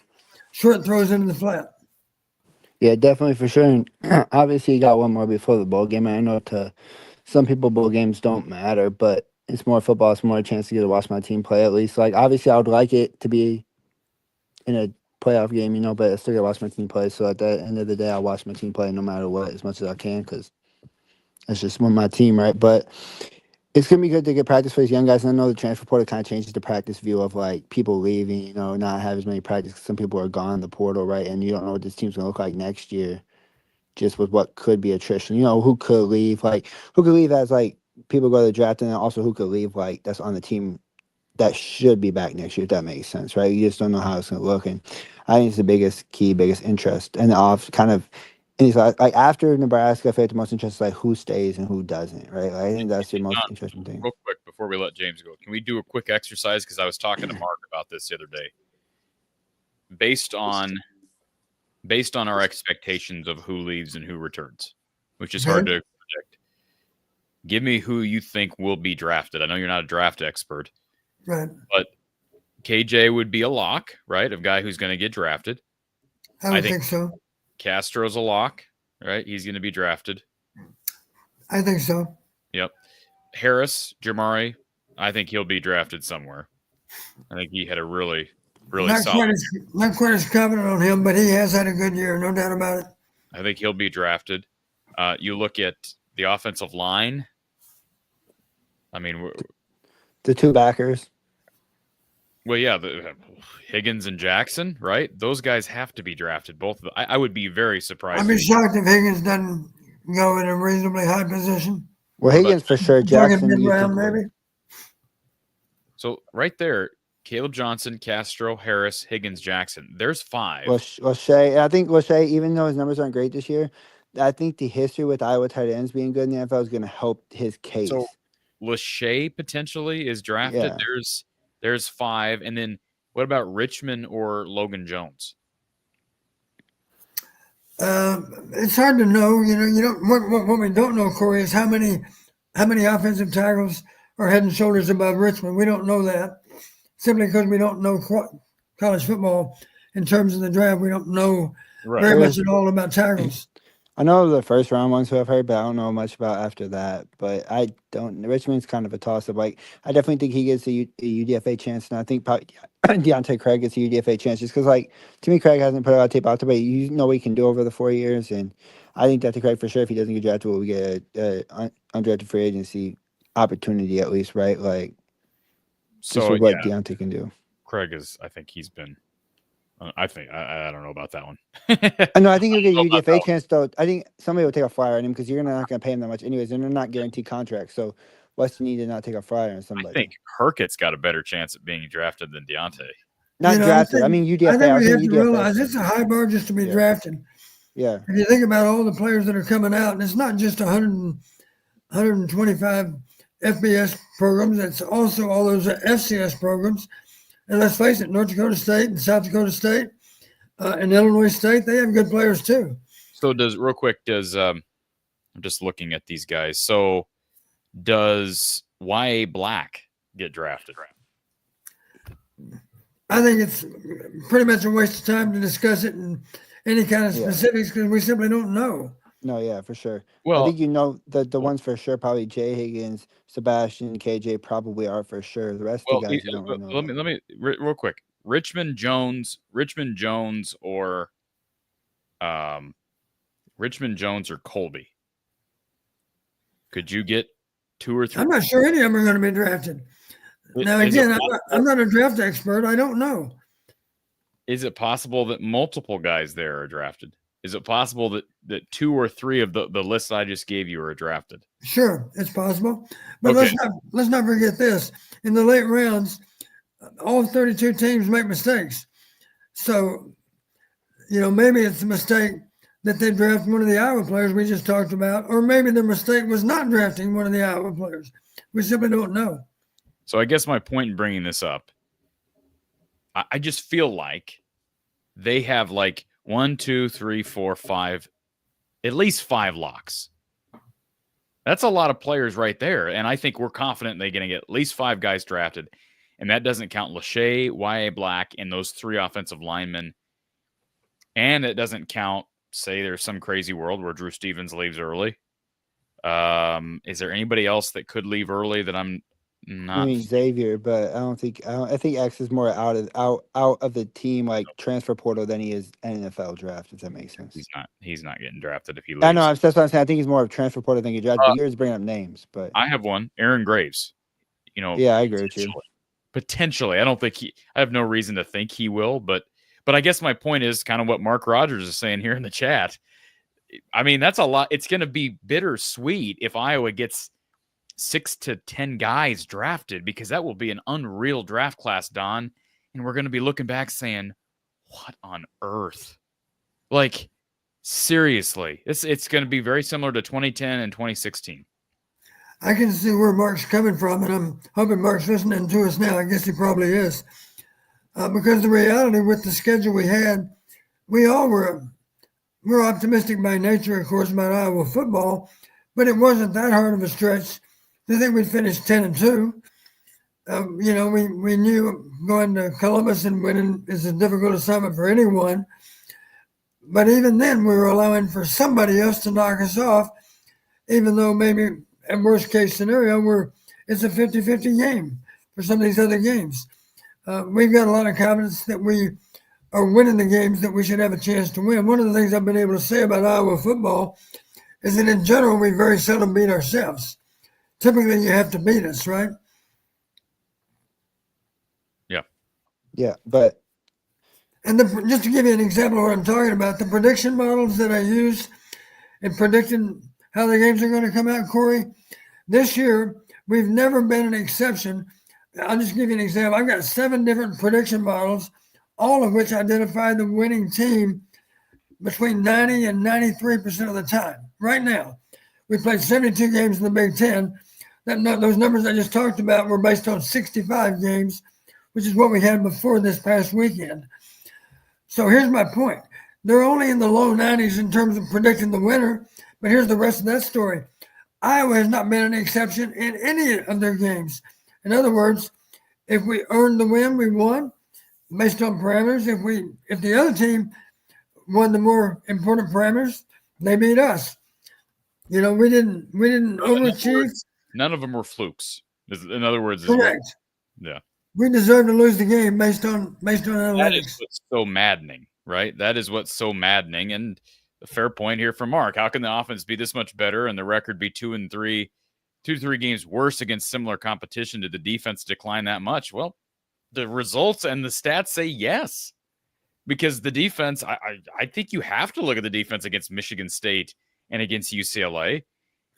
short throws into the flat. Yeah, definitely, for sure. And obviously, you got one more before the bowl game. I know to some people, bowl games don't matter, but it's more football. It's more a chance to get to watch my team play, at least. Like, obviously, I would like it to be in a playoff game, but I still got to watch my team play. So at the end of the day, I'll watch my team play no matter what, as much as I can, because it's just my team, right? But it's going to be good to get practice for these young guys. And I know the transfer portal kind of changes the practice view of, like, people leaving, not have as many practice, because some people are gone in the portal, right? And you don't know what this team's going to look like next year, just with what could be attrition. Who could leave? Like, who could leave as, like, people go to the draft and then also who could leave, like that's on the team that should be back next year, if that makes sense, right? You just don't know how it's going to look. And I think it's the biggest interest. And off kind of, and it's like after Nebraska, I feel like the most interest is like who stays and who doesn't, right? Like, I think that's the most interesting thing. Real quick, before we let James go, can we do a quick exercise? Because I was talking to Mark about this the other day. Based on our expectations of who leaves and who returns, which is hard to predict, give me who you think will be drafted. I know you're not a draft expert. Right. But KJ would be a lock, right? A guy who's going to get drafted. I don't think so. Castro's a lock, right? He's going to be drafted. I think so. Yep. Harris, Jamari, I think he'll be drafted somewhere. I think he had a really solid. Not quite as confident on him, but he has had a good year, no doubt about it. I think he'll be drafted. You look at the offensive line. I mean, the two backers. Well, yeah, Higgins and Jackson, right? Those guys have to be drafted. Both of them. I would be very surprised. I'd be shocked if Higgins doesn't go in a reasonably high position. Well, Higgins for sure. Jackson mid-round, maybe. So right there, Caleb Johnson, Castro, Harris, Higgins, Jackson. There's 5. Well, Shea, I think Shea, even though his numbers aren't great this year, I think the history with Iowa tight ends being good in the NFL is going to help his case. So Lachey potentially is drafted. Yeah. There's 5. And then what about Richmond or Logan Jones? It's hard to know. What we don't know, Corey, is how many offensive tackles are head and shoulders above Richmond. We don't know that simply because we don't know college football in terms of the draft. We don't know very much at all about tackles. I know the first round ones who I've heard, but I don't know much about after that. But I don't. Richmond's kind of a toss up. Like I definitely think he gets a UDFA chance, and I think probably Deontay Craig gets a UDFA chance just because, like, to me, Craig hasn't put a lot of tape out there, but you know what he can do over the 4 years, and I think Deontay Craig for sure. If he doesn't get drafted, will get a undrafted free agency opportunity at least, right? Like, so what Deontay can do. Craig is. I think he's been. I don't know about that one. No, I think he'll get a UDFA chance, though. I think somebody will take a flyer on him because you're not going to pay him that much anyways, and they're not guaranteed contracts. So what's the need to not take a flyer on somebody? I think Herkett's got a better chance at being drafted than Deontay. Not drafted. I mean, UDFA. I think we have to realize it's a high bar just to be drafted. Yeah. If you think about all the players that are coming out, and it's not just 125 FBS programs, it's also all those FCS programs. And let's face it, North Dakota State and South Dakota State and Illinois State, they have good players too. So I'm just looking at these guys. So does Y.A. Black get drafted? I think it's pretty much a waste of time to discuss it in any kind of specifics because we simply don't know. No, yeah, for sure. Well, I think the ones for sure, probably Jay Higgins, Sebastian, KJ probably are for sure. The rest of the guys you don't really know. Let me real quick. Richmond Jones or Colby. Could you get 2 or 3? I'm not sure any of them are going to be drafted. Now, again, I'm not a draft expert. I don't know. Is it possible that multiple guys there are drafted? Is it possible that 2 or 3 of the list I just gave you are drafted? Sure, it's possible. But let's not forget this. In the late rounds, all 32 teams make mistakes. So, maybe it's a mistake that they draft one of the Iowa players we just talked about, or maybe the mistake was not drafting one of the Iowa players. We simply don't know. So I guess my point in bringing this up, I just feel like they have like 1, 2, 3, 4, 5, at least 5 locks. That's a lot of players right there. And I think we're confident they're going to get at least 5 guys drafted. And that doesn't count Lachey, Y.A. Black, and those 3 offensive linemen. And it doesn't count, say there's some crazy world where Drew Stevens leaves early. Is there anybody else that could leave early that I'm not? I mean Xavier, but I think X is more out of the team, like transfer portal, than he is NFL draft. If that makes sense. He's not getting drafted if he leaves. I know. That's what I'm saying. I think he's more of transfer portal than he drafted. You're just bringing up names, but I have one, Aaron Graves. Yeah, I agree with you. Potentially, I don't think I have no reason to think he will, but I guess my point is kind of what Mark Rogers is saying here in the chat. I mean, that's a lot. It's going to be bittersweet if Iowa gets 6 to 10 guys drafted, because that will be an unreal draft class, Don. And we're going to be looking back saying, what on earth? Like, seriously, it's going to be very similar to 2010 and 2016. I can see where Mark's coming from, and I'm hoping Mark's listening to us now. I guess he probably is. Because the reality with the schedule we had, we're optimistic by nature, of course, about Iowa football, but it wasn't that hard of a stretch to think we'd finish 10-2. We knew going to Columbus and winning is a difficult assignment for anyone. But even then, we were allowing for somebody else to knock us off, even though maybe at worst case scenario, it's a 50-50 game for some of these other games. We've got a lot of confidence that we are winning the games that we should have a chance to win. One of the things I've been able to say about Iowa football is that in general, we very seldom beat ourselves. Typically, you have to beat us, right? Yeah. Yeah, but. And just to give you an example of what I'm talking about, the prediction models that I use in predicting how the games are going to come out, Corey, this year, we've never been an exception. I'll just give you an example. I've got 7 different prediction models, all of which identify the winning team between 90 and 93% of the time. Right now, we played 72 games in the Big Ten. Those numbers I just talked about were based on 65 games, which is what we had before this past weekend. So here's my point. They're only in the low 90s in terms of predicting the winner, but here's the rest of that story. Iowa has not been an exception in any of their games. In other words, if we earned the win, we won based on parameters. If the other team won the more important parameters, they beat us. We didn't overachieve. None of them were flukes. In other words, correct. Yeah. We deserve to lose the game based on analytics. That is what's so maddening, right? That is what's so maddening. And a fair point here from Mark. How can the offense be this much better and the record be 2-3, 2-3 games worse against similar competition? Did the defense decline that much? Well, the results and the stats say yes. Because the defense, I think you have to look at the defense against Michigan State and against UCLA.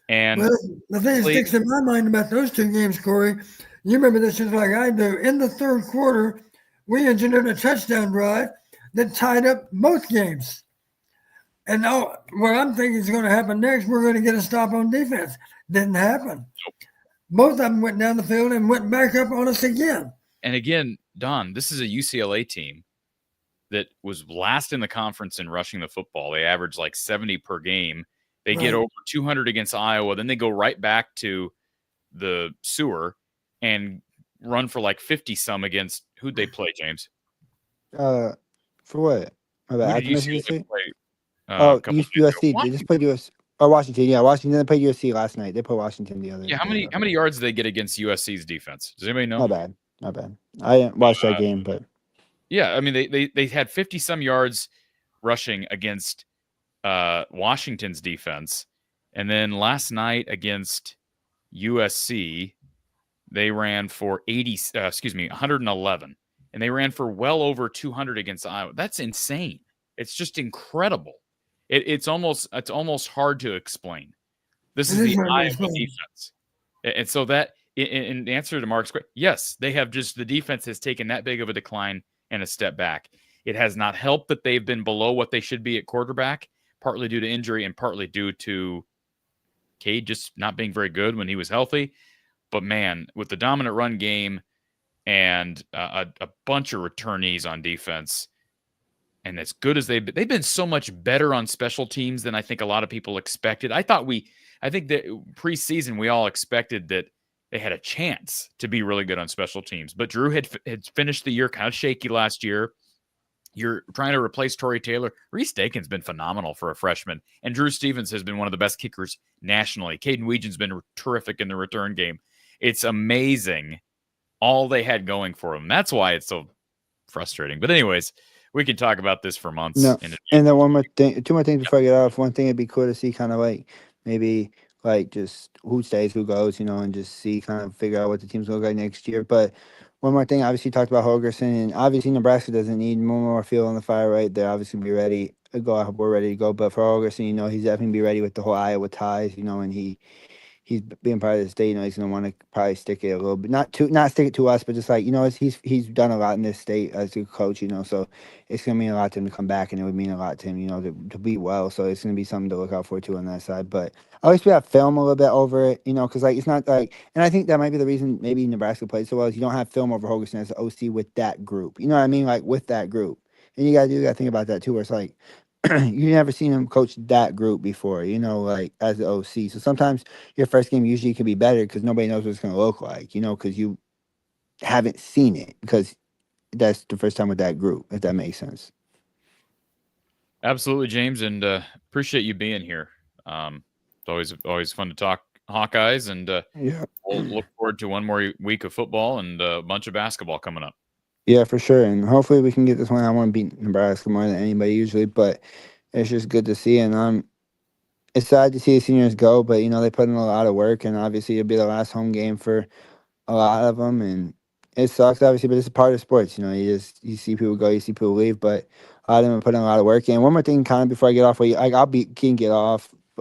And the thing that sticks in my mind about those 2 games, Corey, you remember this just like I do. In the third quarter, we engineered a touchdown drive that tied up both games. And now what I'm thinking is going to happen next, we're going to get a stop on defense. Didn't happen. Nope. Both of them went down the field and went back up on us again. And again, Don, this is a UCLA team that was last in the conference in rushing the football. They averaged like 70 per game. They get over 200 against Iowa. Then they go right back to the sewer and run for like 50-some against – who'd they play, James? For what? UCLA play? USC. They just played USC. Oh, Washington. Yeah, Washington. They played USC last night. They played Washington the other day. Yeah, how many yards did they get against USC's defense? Does anybody know? Not bad. I didn't watch that game, but yeah, I mean they had 50-some yards rushing against Washington's defense, and then last night against USC, they ran for 111, and they ran for well over 200 against Iowa. That's insane. It's just incredible. It's almost hard to explain. This is the Iowa defense. And so that, in answer to Mark's question, yes, they have the defense has taken that big of a decline and a step back. It has not helped that they've been below what they should be at quarterback, partly due to injury and partly due to Cade just not being very good when he was healthy. But man, with the dominant run game and a bunch of returnees on defense, and as good as they've been so much better on special teams than I think a lot of people expected. I think that preseason we all expected that they had a chance to be really good on special teams. But Drew had finished the year kind of shaky last year. You're trying to replace Torrey Taylor. Reese Dakin's been phenomenal for a freshman, and Drew Stevens has been one of the best kickers nationally. Caden Weegen's been terrific in the return game. It's amazing all they had going for them. That's why it's so frustrating. But anyways, we can talk about this for months. No. And then one more thing, 2 more things before I get off. One thing it'd be cool to see kind of like maybe like just who stays, who goes, and just see kind of figure out what the team's look like next year. But one more thing, obviously talked about Holgerson, and obviously Nebraska doesn't need more fuel on the fire, right? They're obviously be ready to go. I hope we're ready to go. But for Holgerson, he's definitely be ready with the whole Iowa ties, and he he's being part of the state. He's going to want to probably stick it a little bit, not stick it to us, but just like, he's done a lot in this state as a coach, so it's going to mean a lot to him to come back, and it would mean a lot to him, to be well. So it's going to be something to look out for too on that side. But at least we have film a little bit over it, because like it's not like, and I think that might be the reason maybe Nebraska played so well is you don't have film over Hogerson as the OC with that group. You know what I mean? Like with that group, and you got to think about that too, where it's like, you never seen him coach that group before, like as the OC. So sometimes your first game usually can be better because nobody knows what it's going to look like, because you haven't seen it because that's the first time with that group, if that makes sense. Absolutely, James, and appreciate you being here. It's always fun to talk Hawkeyes, and we'll look forward to one more week of football and a bunch of basketball coming up. Yeah, for sure. And hopefully we can get this one. I want to beat Nebraska more than anybody usually, but it's just good to see. And it's sad to see the seniors go, but, they put in a lot of work, and obviously it'll be the last home game for a lot of them. And it sucks, obviously, but it's a part of sports. You see people go, you see people leave, but a lot of them are putting a lot of work in. One more thing, kind of before I get off,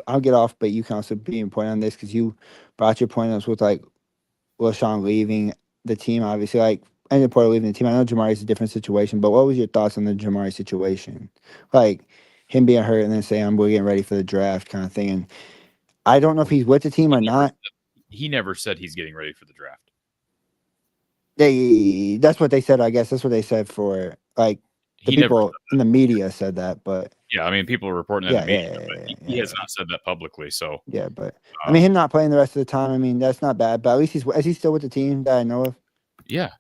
I'll get off, but you can also be in point on this because you brought your point up with like Sean leaving the team, obviously, like, and Porter leaving the team. I know Jamari's a different situation, but what was your thoughts on the Jamari situation? Like him being hurt and then saying, we're getting ready for the draft kind of thing. And I don't know if he's with the team or not. He never said he's getting ready for the draft. That's what they said, I guess. That's what they said for, like, the people in the media said that, but. Yeah, I mean, people are reporting that in the media, but he has not said that publicly, so. Yeah, but, I mean, him not playing the rest of the time, I mean, that's not bad, but at least is he still with the team that I know of? Yeah.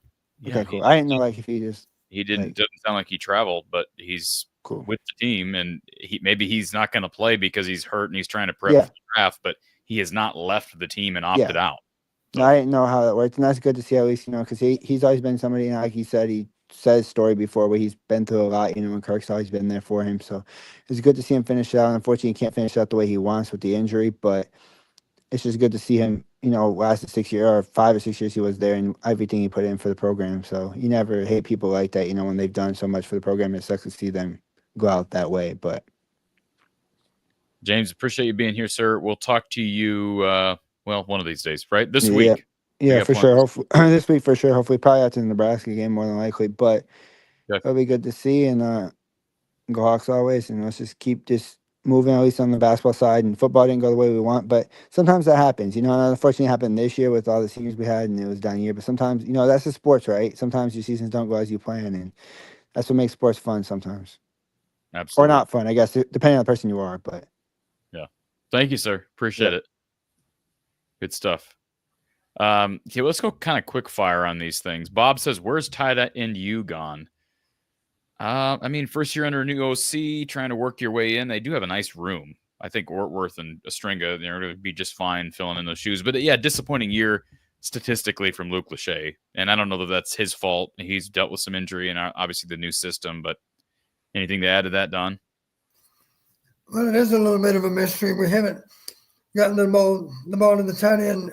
Okay, cool. I didn't know, like, if he just. He doesn't sound like he traveled, but he's cool with the team, and maybe he's not going to play because he's hurt and he's trying to prep for the draft, but he has not left the team and opted out. So. I didn't know how that worked, and that's good to see at least, because he's always been somebody, like he said, he said his story before where he's been through a lot, and Kirk's always been there for him. So it's good to see him finish out. Unfortunately, he can't finish out the way he wants with the injury, but it's just good to see him, last the 6 year or 5 or 6 years he was there and everything he put in for the program. So you never hate people like that, when they've done so much for the program. It sucks to see them go out that way. But James, appreciate you being here, sir. We'll talk to you, one of these days, right? This week. Yeah, for sure. Hopefully, this week for sure. Hopefully, probably after the Nebraska game, more than likely. But it'll be good to see, and go Hawks always. And let's just keep this moving, at least on the basketball side. And football didn't go the way we want, but sometimes that happens. And unfortunately, it happened this year with all the seniors we had, and it was down year. But sometimes, that's the sports, right? Sometimes your seasons don't go as you plan, and that's what makes sports fun sometimes. Absolutely. Or not fun, I guess, depending on the person you are. But yeah, thank you, sir. Appreciate it. Good stuff. Okay, let's go kind of quick fire on these things. Bob says, where's tight end you gone? I mean, first year under a new OC, trying to work your way in. They do have a nice room. I think Ortworth and Ostringa, they're going to be just fine filling in those shoes. But yeah, disappointing year statistically from Luke Lachey. And I don't know that that's his fault. He's dealt with some injury and obviously the new system. But anything to add to that, Don? Well, it is a little bit of a mystery. We haven't gotten the ball to the tight end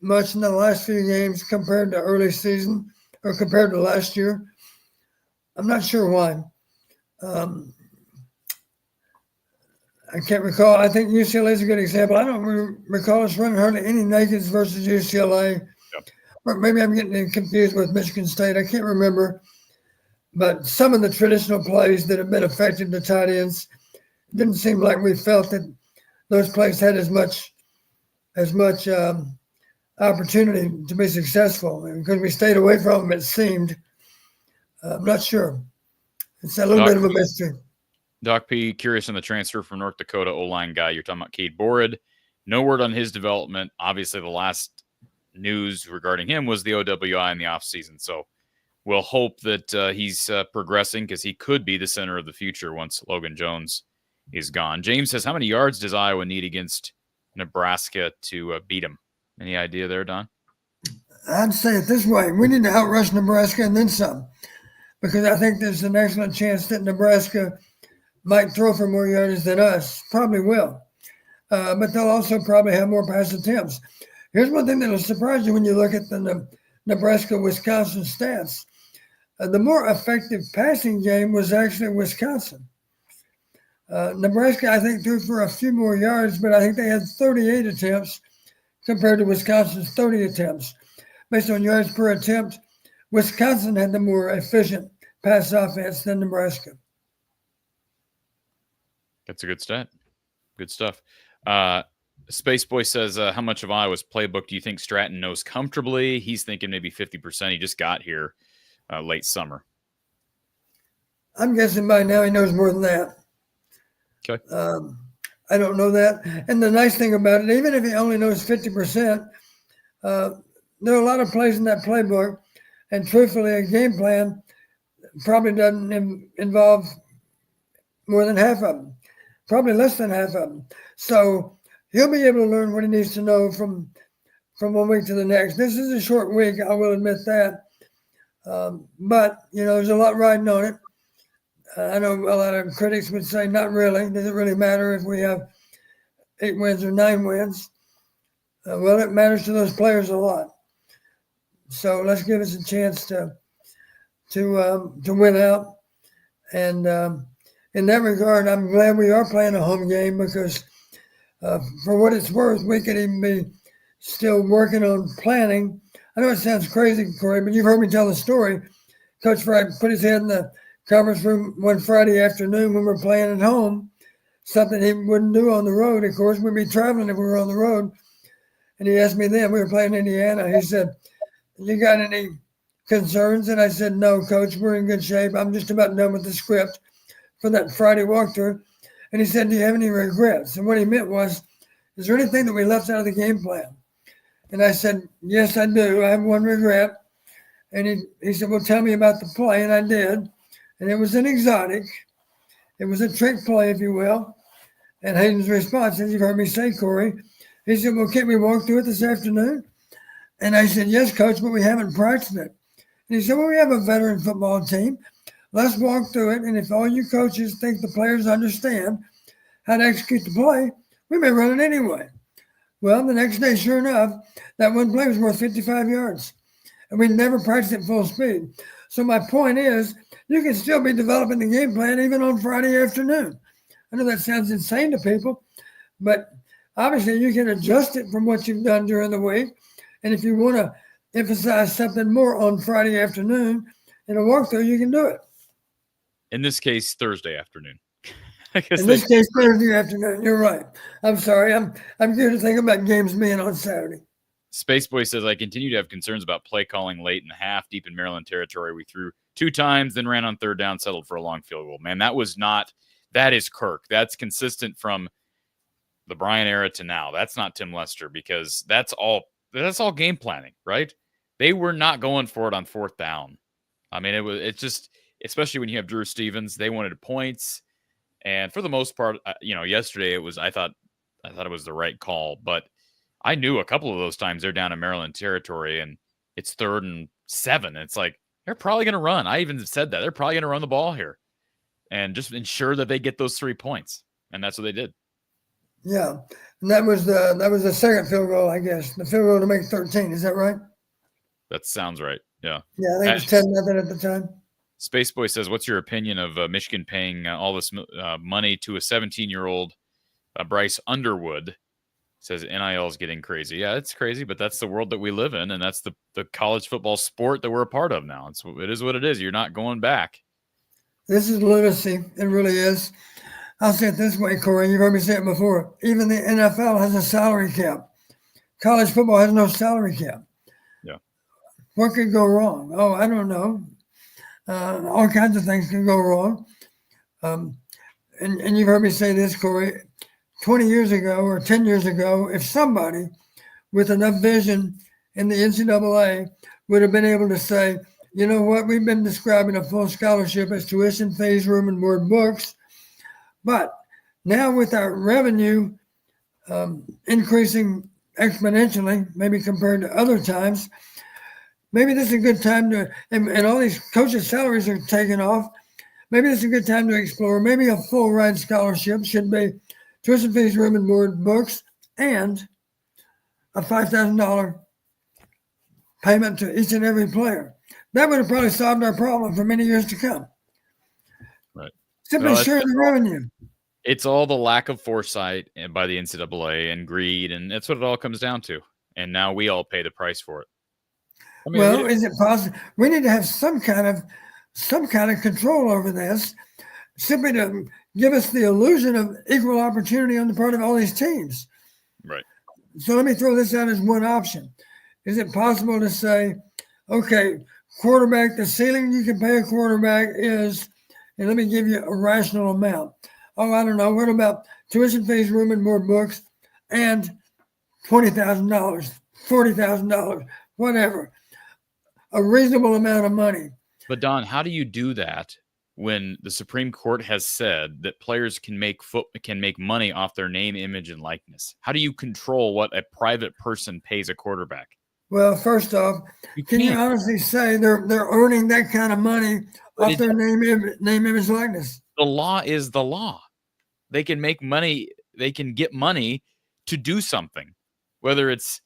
much in the last few games compared to early season or compared to last year. I'm not sure why. I can't recall. I think UCLA is a good example. I don't recall us running hardly any nakeds versus UCLA. Yep. Or maybe I'm getting confused with Michigan State. I can't remember. But some of the traditional plays that have been effective to tight ends didn't seem like we felt that those plays had as much opportunity to be successful. And because we stayed away from them, it seemed. I'm not sure. It's a little bit of a mystery. Doc P, curious on the transfer from North Dakota O-line guy. You're talking about Cade Borid. No word on his development. Obviously, the last news regarding him was the OWI in the offseason. So we'll hope that he's progressing because he could be the center of the future once Logan Jones is gone. James says, how many yards does Iowa need against Nebraska to beat him? Any idea there, Don? I'd say it this way. We need to outrush Nebraska and then some, because I think there's an excellent chance that Nebraska might throw for more yards than us. Probably will. But they'll also probably have more pass attempts. Here's one thing that will surprise you when you look at the Nebraska-Wisconsin stats. The more effective passing game was actually Wisconsin. Nebraska, I think, threw for a few more yards, but I think they had 38 attempts compared to Wisconsin's 30 attempts. Based on yards per attempt, Wisconsin had the more efficient pass offense than Nebraska. That's a good stat. Good stuff. Space Boy says, how much of Iowa's playbook do you think Stratton knows comfortably? He's thinking maybe 50%. He just got here late summer. I'm guessing by now he knows more than that. Okay. I don't know that. And the nice thing about it, even if he only knows 50%, there are a lot of plays in that playbook. And truthfully, a game plan probably doesn't involve more than half of them, probably less than half of them. So he'll be able to learn what he needs to know from 1 week to the next. This is a short week, I will admit that. But, there's a lot riding on it. I know a lot of critics would say, not really. Does it really matter if we have 8 wins or 9 wins? Well, it matters to those players a lot. So let's give us a chance to win out. And in that regard, I'm glad we are playing a home game because for what it's worth, we could even be still working on planning. I know it sounds crazy, Corey, but you've heard me tell the story. Coach Fry put his head in the conference room one Friday afternoon when we were playing at home, something he wouldn't do on the road. Of course, we'd be traveling if we were on the road. And he asked me then, we were playing Indiana. He said, you got any concerns? And I said, no, Coach, we're in good shape. I'm just about done with the script for that Friday walkthrough. And he said, do you have any regrets? And what he meant was, is there anything that we left out of the game plan? And I said, yes, I do. I have one regret. And he said, well, tell me about the play. And I did. And it was an exotic. It was a trick play, if you will. And Hayden's response, as you've heard me say, Corey, he said, well, can't we walk through it this afternoon? And I said, yes, Coach, but we haven't practiced it. And he said, well, we have a veteran football team. Let's walk through it. And if all you coaches think the players understand how to execute the play, we may run it anyway. Well, the next day, sure enough, that one play was worth 55 yards. And we never practiced at full speed. So my point is, you can still be developing the game plan even on Friday afternoon. I know that sounds insane to people, but obviously you can adjust it from what you've done during the week. And if you want to emphasize something more on Friday afternoon in a walkthrough, you can do it. In this case, Thursday afternoon. In this case, Thursday afternoon. You're right. I'm sorry. I'm here to think about games being on Saturday. Spaceboy says, I continue to have concerns about play calling late in the half. Deep in Maryland territory, we threw 2 times, then ran on 3rd down, settled for a long field goal. Man, that is Kirk. That's consistent from the Bryant era to now. That's not Tim Lester because that's all game planning, right? They were not going for it on 4th down. I mean, it's just, especially when you have Drew Stevens, they wanted points. And for the most part, yesterday I thought it was the right call, but I knew a couple of those times they're down in Maryland territory and it's 3rd and 7. It's like, they're probably going to run. I even said that. They're probably going to run the ball here and just ensure that they get those 3 points. And that's what they did. Yeah. And that was the second field goal, I guess. The field goal to make 13. Is that right? That sounds right. Yeah. Yeah, I think it was 10-0 at the time. Spaceboy says, what's your opinion of Michigan paying all this money to a 17-year-old Bryce Underwood? Says NIL is getting crazy. Yeah, it's crazy, but that's the world that we live in, and that's the college football sport that we're a part of now. It is what it is. You're not going back. This is lunacy. It really is. I'll say it this way, Corey. You've heard me say it before. Even the NFL has a salary cap. College football has no salary cap. Yeah. What could go wrong? Oh, I don't know. All kinds of things can go wrong. And you've heard me say this, Corey. 20 years ago or 10 years ago, if somebody with enough vision in the NCAA would have been able to say, you know what, we've been describing a full scholarship as tuition, fees, room and board, books. But now with our revenue increasing exponentially, maybe compared to other times, maybe this is a good time to, and all these coaches' salaries are taking off. Maybe this is a good time to explore. Maybe a full ride scholarship should be tuition fees, room and board, books, and a $5,000 payment to each and every player. That would have probably solved our problem for many years to come. Right. Simply share the revenue. It's all the lack of foresight by the NCAA and greed, and that's what it all comes down to. and now we all pay the price for it. I mean, Well, is it possible? We need to have some kind of control over this, simply to give us the illusion of equal opportunity on the part of all these teams. right. So let me throw this out as one option. Is it possible to say, okay, quarterback, the ceiling you can pay a quarterback is, and let me give you a rational amount. Oh, I don't know. What about tuition fees, room and board, books, and $20,000, $40,000, whatever. A reasonable amount of money. But Don, how do you do that when the Supreme Court has said that players can make money off their name, image, and likeness? How do you control what a private person pays a quarterback? Well, first off, can you honestly say they're earning that kind of money off their name, image, likeness? The law is the law. They can make money. They can get money to do something, whether it's.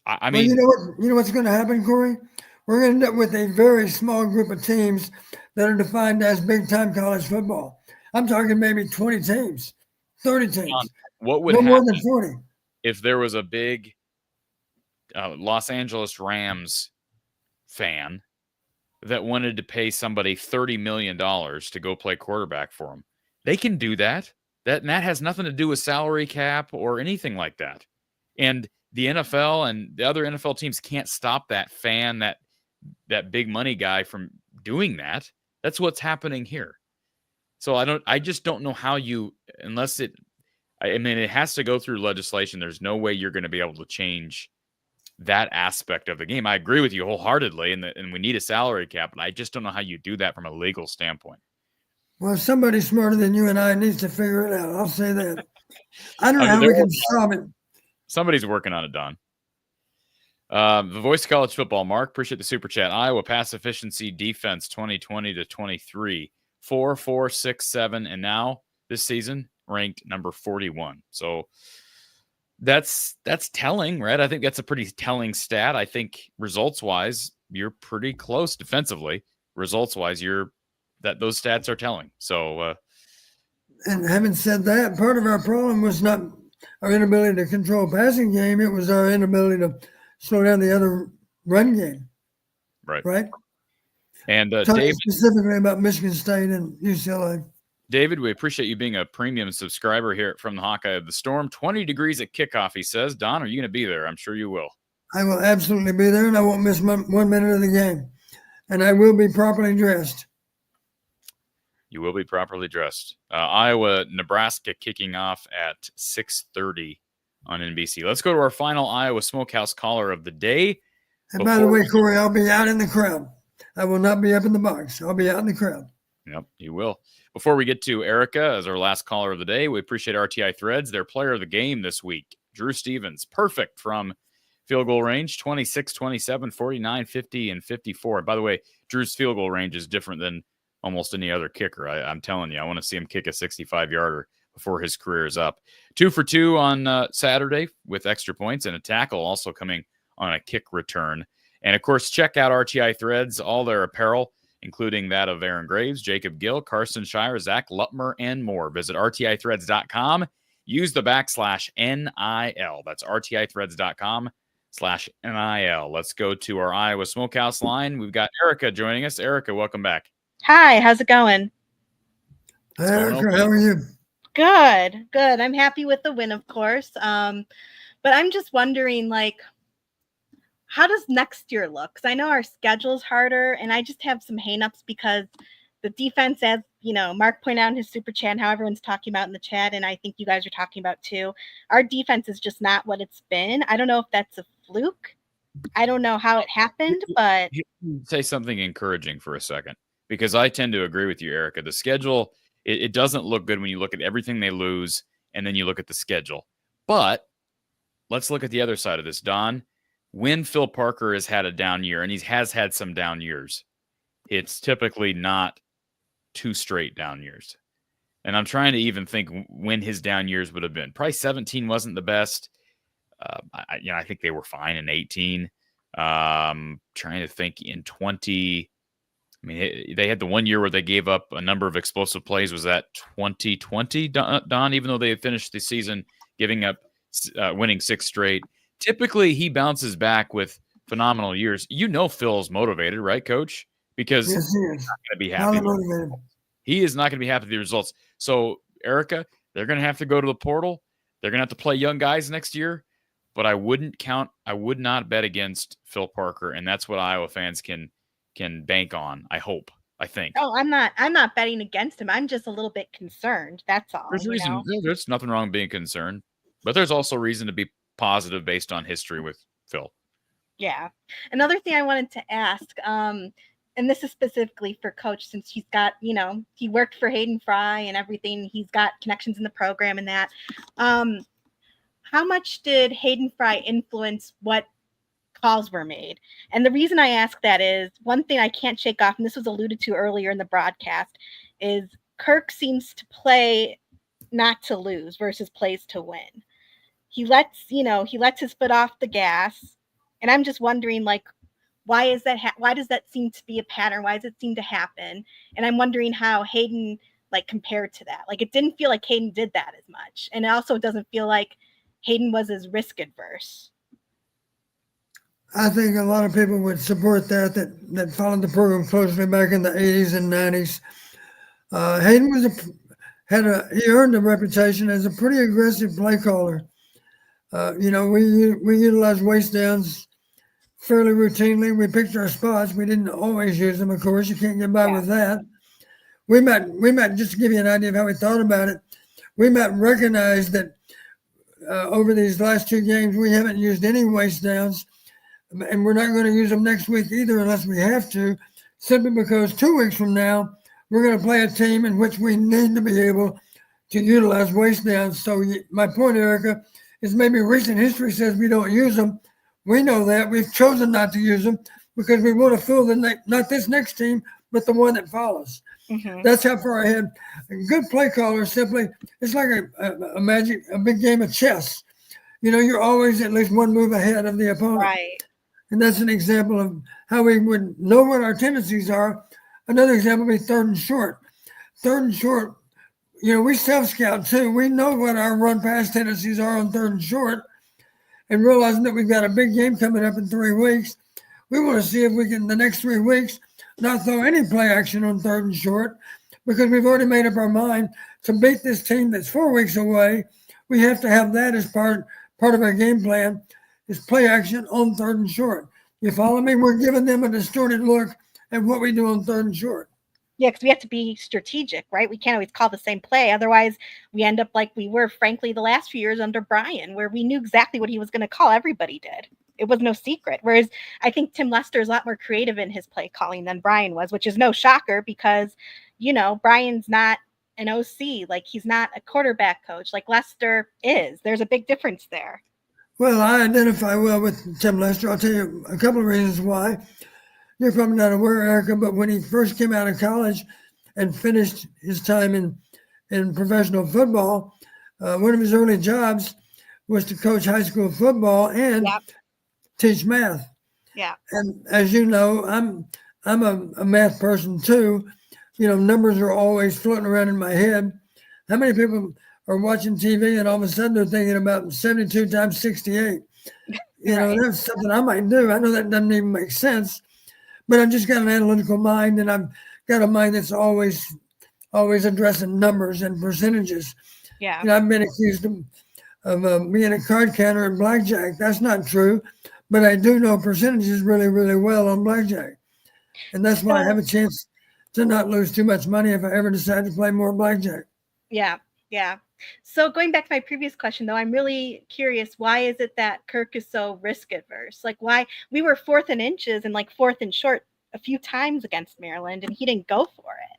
I mean, you know what's going to happen, Corey? We're going to end up with a very small group of teams that are defined as big-time college football. I'm talking maybe 20 teams, 30 teams. What would happen more than 40 if there was a big Los Angeles Rams fan that wanted to pay somebody $30 million to go play quarterback for them? They can do that. That has nothing to do with salary cap or anything like that. And the NFL and the other NFL teams can't stop that fan, that big money guy from doing that. That's what's happening here. So I just don't know how it has to go through legislation. There's no way you're going to be able to change that aspect of the game. I agree with you wholeheartedly, and we need a salary cap, but I just don't know how you do that from a legal standpoint. Well, somebody smarter than you and I needs to figure it out. I'll say that. I don't know how we can stop it. Somebody's working on it, Don. The voice of college football, Mark, appreciate the super chat. Iowa pass efficiency defense 2020 to 23, 4, 4, 6, 7, and now this season ranked number 41. So that's telling, right? I think that's a pretty telling stat. I think results wise, you're pretty close defensively. Results wise, those stats are telling. So, and having said that, part of our problem was not our inability to control passing game. It was our inability to slow down the other run game. Right. And David, specifically about Michigan State and UCLA. David, we appreciate you being a premium subscriber here from the Hawkeye of the Storm. 20 degrees at kickoff, he says. Don, are you going to be there? I'm sure you will. I will absolutely be there, and I won't miss 1 minute of the game. And I will be properly dressed. You will be properly dressed. Iowa, Nebraska kicking off at 6:30 on NBC. Let's go to our final Iowa Smokehouse caller of the day. And by the way, Corey, I'll be out in the crowd. I will not be up in the box. I'll be out in the crowd. Yep, you will. Before we get to Erica as our last caller of the day, we appreciate RTI Threads, their player of the game this week. Drew Stevens, perfect from field goal range, 26, 27, 49, 50, and 54. By the way, Drew's field goal range is different than almost any other kicker. I'm telling you, I want to see him kick a 65-yarder before his career is up. 2 for 2 on Saturday with extra points and a tackle also coming on a kick return. And, of course, check out RTI Threads, all their apparel, including that of Aaron Graves, Jacob Gill, Carson Shire, Zach Lutmer, and more. Visit rtithreads.com. Use the /NIL. That's rtithreads.com/NIL. Let's go to our Iowa Smokehouse line. We've got Erica joining us. Erica, welcome back. Hi, how's it going? Hi, Erica, how are you? Good. I'm happy with the win, of course. But I'm just wondering, how does next year look? Because I know our schedule's harder, and I just have some hangups because the defense, as Mark pointed out in his super chat, and how everyone's talking about in the chat, and I think you guys are talking about too, our defense is just not what it's been. I don't know if that's a fluke. I don't know how it happened, but say something encouraging for a second, because I tend to agree with you, Erica. The schedule, it doesn't look good when you look at everything they lose, and then you look at the schedule. But let's look at the other side of this, Don. When Phil Parker has had a down year, and he has had some down years, it's typically not 2 straight down years. And I'm trying to even think when his down years would have been. Probably 17 wasn't the best. I think they were fine in 18. Trying to think in 20. I mean, they had the 1 year where they gave up a number of explosive plays. Was that 2020, Don? Even though they had finished the season winning 6 straight. typically he bounces back with phenomenal years. Phil's motivated, right, Coach? Because Yes, he is. he's not going to be Highly happy. motivated. He is not going to be happy with the results. So, Erica, they're going to have to go to the portal. They're going to have to play young guys next year. But I would not bet against Phil Parker, and that's what Iowa fans can bank on. I think. Oh, I'm not betting against him. I'm just a little bit concerned. That's all. There's reason. There's nothing wrong with being concerned, but there's also reason to be positive based on history with Phil. Yeah. Another thing I wanted to ask, and this is specifically for Coach, since he's got, he worked for Hayden Fry and everything. He's got connections in the program and that. How much did Hayden Fry influence what calls were made? And the reason I ask that is one thing I can't shake off, and this was alluded to earlier in the broadcast, is Kirk seems to play not to lose versus plays to win. He lets his foot off the gas. And I'm just wondering, why is that? Why does that seem to be a pattern? Why does it seem to happen? And I'm wondering how Hayden, compared to that. It didn't feel like Hayden did that as much. And it also doesn't feel like Hayden was as risk adverse. I think a lot of people would support that followed the program closely back in the 80s and 90s. Hayden he earned a reputation as a pretty aggressive play caller. We utilized waste downs fairly routinely. We picked our spots. We didn't always use them, of course. You can't get by with that. We might just to give you an idea of how we thought about it. We might recognize that over these last 2 games, we haven't used any waste downs, and we're not going to use them next week either unless we have to, simply because 2 weeks from now, we're going to play a team in which we need to be able to utilize waste downs. So my point, Erica, is maybe recent history says we don't use them. We know that. We've chosen not to use them because we want to fool not this next team, but the one that follows. Mm-hmm. That's how far ahead. A good play caller simply, it's like a big game of chess. You're always at least one move ahead of the opponent. Right. And that's an example of how we would know what our tendencies are. Another example would be 3rd and short. 3rd and short, we self-scout too. We know what our run-pass tendencies are on 3rd and short. And realizing that we've got a big game coming up in 3 weeks, we want to see if we can, the next 3 weeks, not throw any play action on 3rd and short, because we've already made up our mind to beat this team that's 4 weeks away. We have to have that as part of our game plan, is play action on 3rd and short. You follow me? We're giving them a distorted look at what we do on 3rd and short. Yeah, because we have to be strategic, right? We can't always call the same play. Otherwise, we end up like we were, frankly, the last few years under Brian, where we knew exactly what he was going to call. Everybody did. It was no secret. Whereas I think Tim Lester is a lot more creative in his play calling than Brian was, which is no shocker because, Brian's not an OC. He's not a quarterback coach like Lester is. There's a big difference there. Well, I identify well with Tim Lester. I'll tell you a couple of reasons why. You're probably not aware, Erica, but when he first came out of college and finished his time in professional football, one of his early jobs was to coach high school football and teach math. Yeah. And as you know, I'm a math person too. Numbers are always floating around in my head. How many people are watching TV and all of a sudden they're thinking about 72 times 68? That's something I might do. I know that doesn't even make sense. But I've just got an analytical mind, and I've got a mind that's always addressing numbers and percentages. Yeah. I've been accused of being a card counter in blackjack. That's not true, but I do know percentages really, really well on blackjack. And that's why I have a chance to not lose too much money if I ever decide to play more blackjack. Yeah. Yeah. So going back to my previous question, though, I'm really curious, why is it that Kirk is so risk adverse? Why we were 4th and inches and 4th and short a few times against Maryland and he didn't go for it.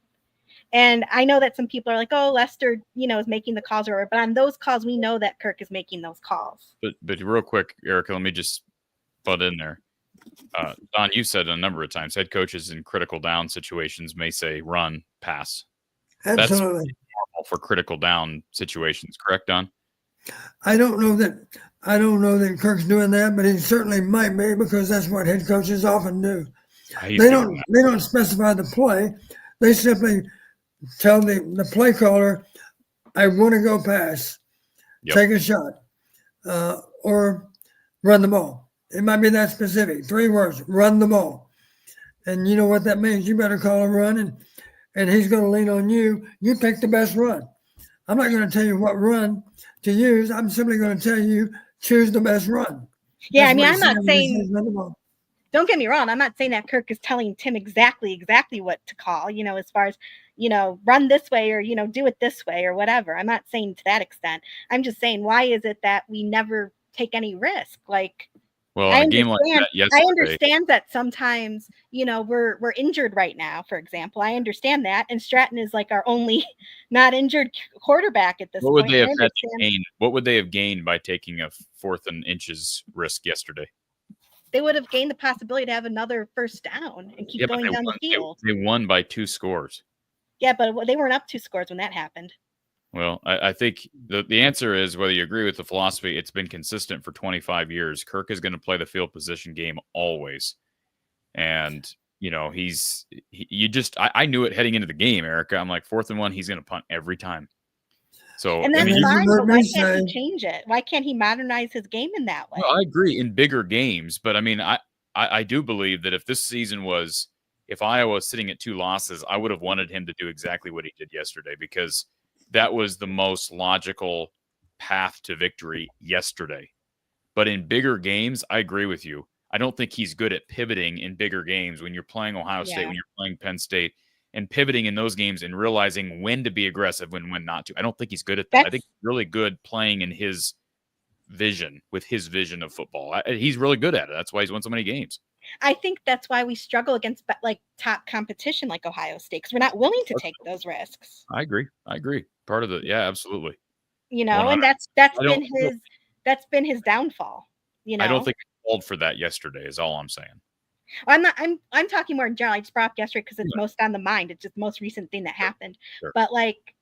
And I know that some people are like, oh, Lester, is making the calls, but on those calls, we know that Kirk is making those calls. But real quick, Erica, let me just butt in there. Don, you said a number of times, head coaches in critical down situations may say run, pass. Absolutely. That's normal for critical down situations, correct, Don? I don't know that Kirk's doing that, but he certainly might be, because that's what head coaches often do. They don't specify the play. They simply tell the play caller, I want to go pass, take a shot, or run the ball. It might be that specific. 3 words, run the ball. And you know what that means. You better call a run, and he's going to lean on you. You pick the best run. I'm not going to tell you what run to use. I'm simply going to tell you, choose the best run. Yeah, That's I mean, what I'm not saying, run the ball. don't get me wrong, I'm not saying that Kirk is telling Tim exactly what to call, as far as, run this way or, do it this way or whatever. I'm not saying to that extent. I'm just saying, why is it that we never take any risk? Like, Well, I in a game like understand. that I yesterday, understand that sometimes, we're injured right now, for example. I understand that. And Stratton is like our only not injured quarterback at this what would point. they I have had to understand gain? What would they have gained by taking a 4th and inches risk yesterday? they would have gained the possibility to have another first down and keep going down the field. They won by 2 scores. Yeah, but they weren't up 2 scores when that happened. Well, I think the answer is, whether you agree with the philosophy, it's been consistent for 25 years. Kirk is going to play the field position game always. And, I knew it heading into the game, Erica. I'm like, 4th and 1, he's going to punt every time. So, And that's I mean, fine, you but why heard me can't he say- change it? Why can't he modernize his game in that way? well, I agree in bigger games, but I mean, I do believe that if Iowa was sitting at 2 losses, I would have wanted him to do exactly what he did yesterday, because that was the most logical path to victory yesterday. But in bigger games, I agree with you. I don't think he's good at pivoting in bigger games when you're playing Ohio State, Yeah. when you're playing Penn State, and pivoting in those games and realizing when to be aggressive and when not to. I don't think he's good at that. I think he's really good playing in his vision, with his vision of football. He's really good at it. That's why he's won so many games. I think that's why we struggle against like top competition like Ohio State, because we're not willing to take those risks. I agree. Part of yeah, absolutely. And that's been his downfall. I don't think he called for that yesterday, is all I'm saying. I'm talking more in general. I just brought up yesterday because it's most on the mind. It's just the most recent thing that happened. Sure. But like,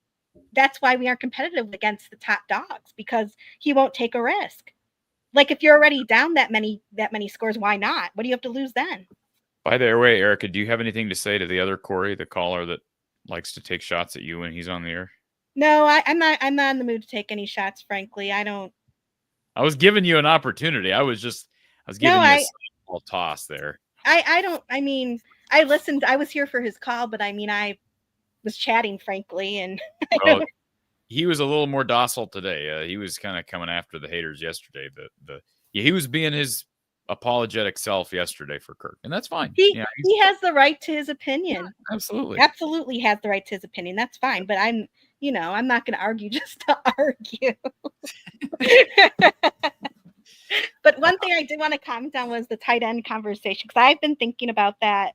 that's why we aren't competitive against the top dogs, because he won't take a risk. Like, if you're already down that many scores, why not? What do you have to lose then? By the way, Erica, do you have anything to say to the other Corey, the caller that likes to take shots at you when he's on the air? No, I'm not in the mood to take any shots, frankly. I don't. I was giving you an opportunity. I was giving you a small toss there. I don't. I mean, I listened. I was here for his call, but I mean, I was chatting, frankly, and well, he was a little more docile today. He was kind of coming after the haters yesterday. He was being his apologetic self yesterday for Kirk, and that's fine. He has the right to his opinion. Yeah, absolutely has the right to his opinion. That's fine. But I'm not going to argue just to argue. But one thing I did want to comment on was the tight end conversation, because I've been thinking about that,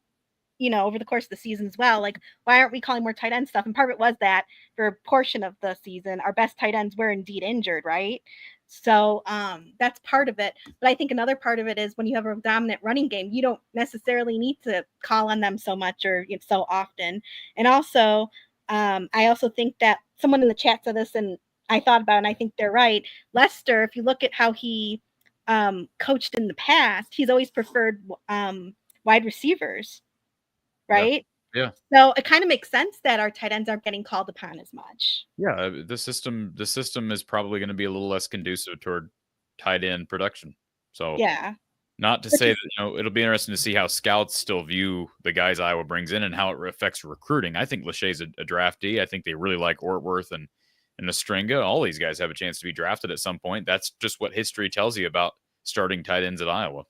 over the course of the season as well. Like, why aren't we calling more tight end stuff? And part of it was that for a portion of the season, our best tight ends were indeed injured, right? So that's part of it. But I think another part of it is when you have a dominant running game, you don't necessarily need to call on them so much or so often. And also, I also think that someone in the chat said this, and I thought about it, and I think they're right. Lester, if you look at how he coached in the past, he's always preferred wide receivers, right? Yeah. So it kind of makes sense that our tight ends aren't getting called upon as much. Yeah, the system is probably going to be a little less conducive toward tight end production. So yeah, not to say that it'll be interesting to see how scouts still view the guys Iowa brings in and how it affects recruiting. I think Lachey's a draftee. I think they really like Ortworth and Nostringa. All these guys have a chance to be drafted at some point. That's just what history tells you about starting tight ends at Iowa.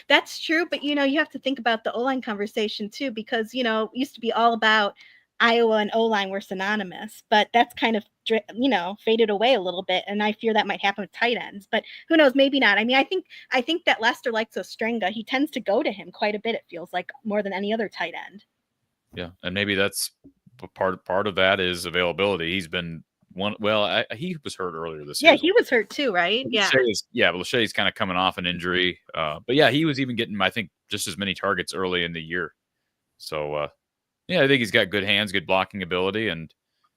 That's true, but you have to think about the O-line conversation too, because it used to be all about Iowa and O-line were synonymous, but that's kind of faded away a little bit, and I fear that might happen with tight ends. But who knows? Maybe not. I mean, I think that Lester likes Ostrenga. He tends to go to him quite a bit. It feels like more than any other tight end. Yeah, and maybe that's part of that is availability. He's been one. Well, he was hurt earlier this year. Yeah, he was hurt too, right? Yeah. But Lachey's kind of coming off an injury. But yeah, he was even getting, I think, just as many targets early in the year. So yeah, I think he's got good hands, good blocking ability, and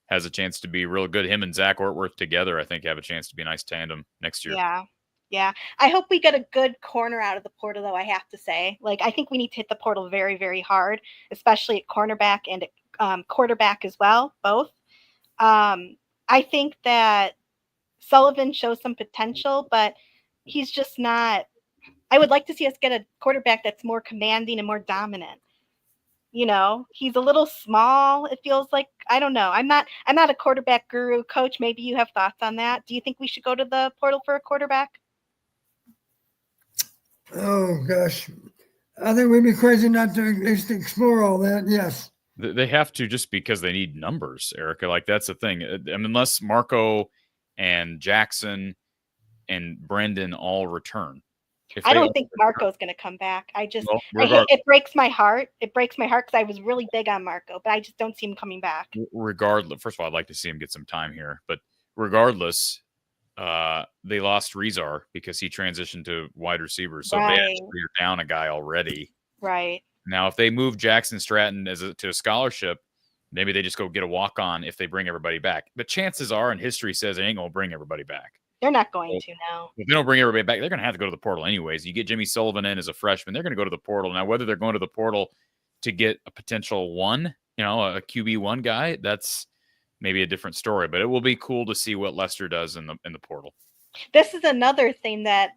has a chance to be real good. Him and Zach Ortworth together, I think, have a chance to be a nice tandem next year. Yeah. I hope we get a good corner out of the portal, though, I have to say. Like, I think we need to hit the portal very, very hard, especially at cornerback and at quarterback as well, both. I think that Sullivan shows some potential, but he's just not. I would like to see us get a quarterback that's more commanding and more dominant. He's a little small. It feels like, I don't know. I'm not a quarterback guru. Coach, maybe you have thoughts on that. Do you think we should go to the portal for a quarterback? Oh gosh, I think we'd be crazy not to at least explore all that. Yes, they have to, just because they need numbers, Erica. Like, that's the thing. I mean, unless Marco and Jackson and Brendan all return. I don't think Marco's going to come back. Well, it breaks my heart. It breaks my heart because I was really big on Marco, but I just don't see him coming back. Regardless, first of all, I'd like to see him get some time here, but regardless, they lost Rezar because he transitioned to wide receiver, so they actually are down a guy already. Right. Now, if they move Jackson Stratton to a scholarship, maybe they just go get a walk-on if they bring everybody back. But chances are, and history says, they ain't going to bring everybody back. They're not going to now. If they don't bring everybody back, they're going to have to go to the portal anyways. You get Jimmy Sullivan in as a freshman, they're going to go to the portal. Now, whether they're going to the portal to get a potential a QB1 guy, that's maybe a different story. But it will be cool to see what Lester does in the portal. This is another thing that,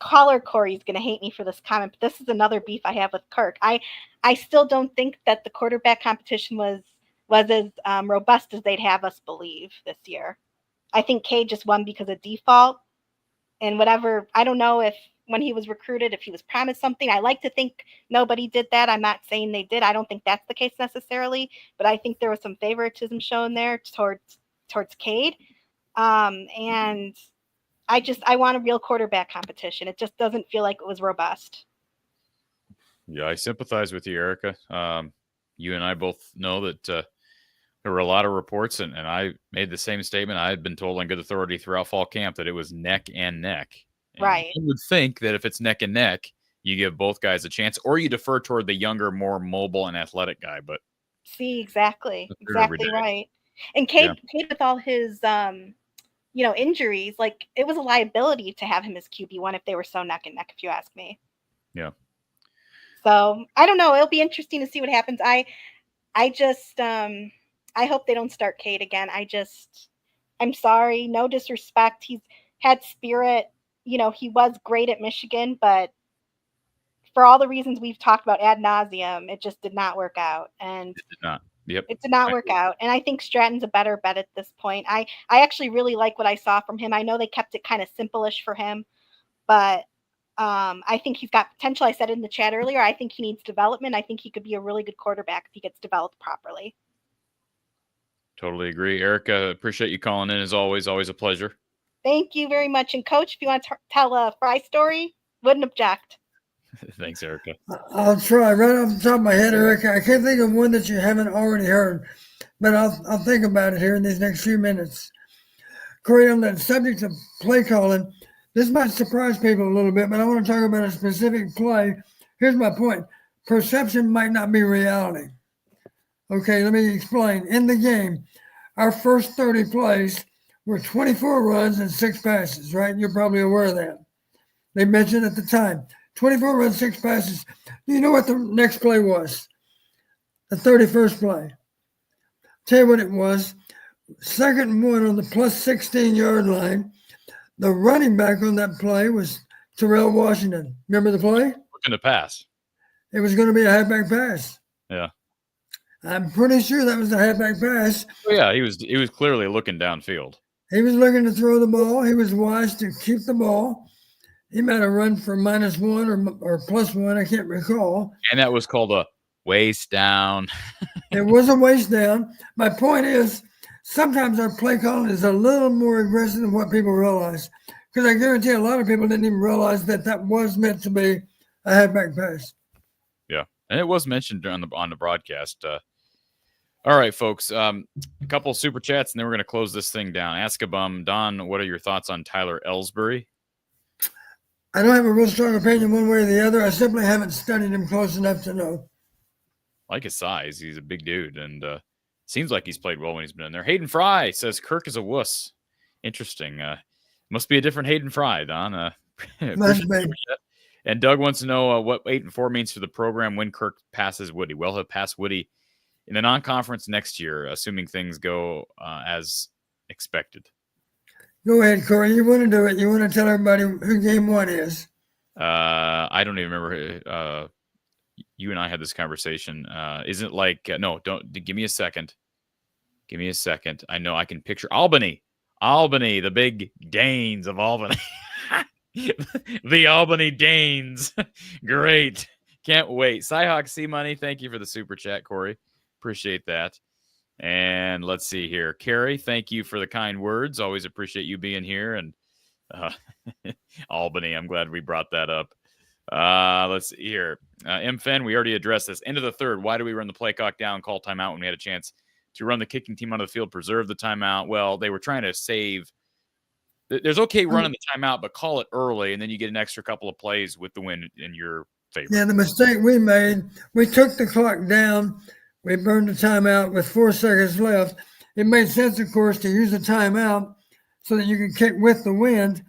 caller Corey's going to hate me for this comment, but this is another beef I have with Kirk. I still don't think that the quarterback competition was as robust as they'd have us believe this year. I think Cade just won because of default and whatever. I don't know if when he was recruited, if he was promised something. I like to think nobody did that. I'm not saying they did. I don't think that's the case necessarily, but I think there was some favoritism shown there towards Cade. And I want a real quarterback competition. It just doesn't feel like it was robust. Yeah, I sympathize with you, Erica. You and I both know that there were a lot of reports, and I made the same statement. I had been told on good authority throughout fall camp that it was neck and neck. And right. I would think that if it's neck and neck, you give both guys a chance, or you defer toward the younger, more mobile and athletic guy. But see, exactly right. And Cade with all his injuries, like, it was a liability to have him as QB1 if they were so neck and neck, if you ask me. Yeah. So I don't know. It'll be interesting to see what happens. I just I hope they don't start Cade again. I'm sorry. No disrespect. He's had spirit. He was great at Michigan, but for all the reasons we've talked about ad nauseum, it just did not work out. And it did not. Yep. It did not work out. And I think Stratton's a better bet at this point. I actually really like what I saw from him. I know they kept it kind of simple-ish for him, but I think he's got potential. I said it in the chat earlier. I think he needs development. I think he could be a really good quarterback if he gets developed properly. Totally agree. Erica, appreciate you calling in as always. Always a pleasure. Thank you very much. And Coach, if you want to tell a Fry story, wouldn't object. Thanks, Erica. I'll try. Right off the top of my head, Erica, I can't think of one that you haven't already heard, but I'll think about it here in these next few minutes. Corey, on the subject of play calling, this might surprise people a little bit, but I want to talk about a specific play. Here's my point. Perception might not be reality. Okay, let me explain. In the game, our first 30 plays were 24 runs and 6 passes, right? You're probably aware of that. They mentioned at the time, 24 runs, 6 passes. Do you know what the next play was? The 31st play. Tell you what it was. 2nd and 1 on the plus 16-yard line. The running back on that play was Terrell Washington. Remember the play? Looking to pass. It was going to be a halfback pass. Yeah. I'm pretty sure that was a halfback pass. Oh, yeah, he was clearly looking downfield. He was looking to throw the ball. He was wise to keep the ball. He might have run for -1 or +1. I can't recall. And that was called a waist down. It was a waist down. My point is, sometimes our play calling is a little more aggressive than what people realize. Because I guarantee a lot of people didn't even realize that was meant to be a halfback pass. Yeah, and it was mentioned on the broadcast. All right, folks. A couple super chats, and then we're going to close this thing down. Ask a Bum. Don, what are your thoughts on Tyler Ellsbury? I don't have a real strong opinion one way or the other. I simply haven't studied him close enough to know. I like his size. He's a big dude, and seems like he's played well when he's been in there. Hayden Fry says Kirk is a wuss. Interesting. Must be a different Hayden Fry, Don. Must be. And Doug wants to know what 8-4 means for the program when Kirk passes Woody. Well, he'll pass Woody in the non-conference next year, assuming things go as expected. Go ahead, Corey. You want to do it. You want to tell everybody who game 1 is. I don't even remember. You and I had this conversation. Isn't it like no? Don't give me a second. Give me a second. I know I can picture Albany, the big Danes of Albany, the Albany Danes. Great, can't wait. Cyhawk C Money, thank you for the super chat, Corey. Appreciate that. And let's see here, Carrie. Thank you for the kind words. Always appreciate you being here. And Albany, I'm glad we brought that up. Let's see here. M-Fen, we already addressed this. End of the third. Why do we run the play clock down, call timeout when we had a chance to run the kicking team out of the field, preserve the timeout? Well, they were trying to save. There's okay running the timeout, but call it early, and then you get an extra couple of plays with the win in your favor. Yeah, the mistake we made, we took the clock down. We burned the timeout with 4 seconds left. It made sense, of course, to use the timeout so that you can kick with the wind.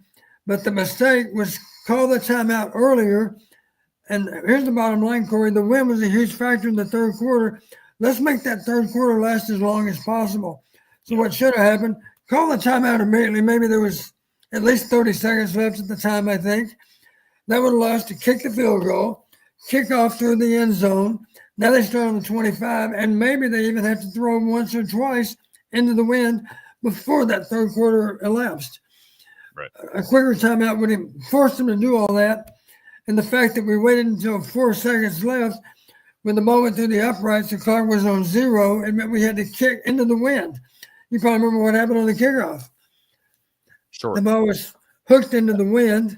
But the mistake was call the timeout earlier. And here's the bottom line, Corey. The wind was a huge factor in the third quarter. Let's make that third quarter last as long as possible. So what should have happened, call the timeout immediately. Maybe there was at least 30 seconds left at the time, I think. That would allow us to kick the field goal, kick off through the end zone. Now they start on the 25, and maybe they even have to throw once or twice into the wind before that third quarter elapsed. Right. A quicker timeout would have forced them to do all that. And the fact that we waited until 4 seconds left, when the ball went through the uprights, the clock was on 0, it meant we had to kick into the wind. You probably remember what happened on the kickoff. Sure. The ball was hooked into the wind.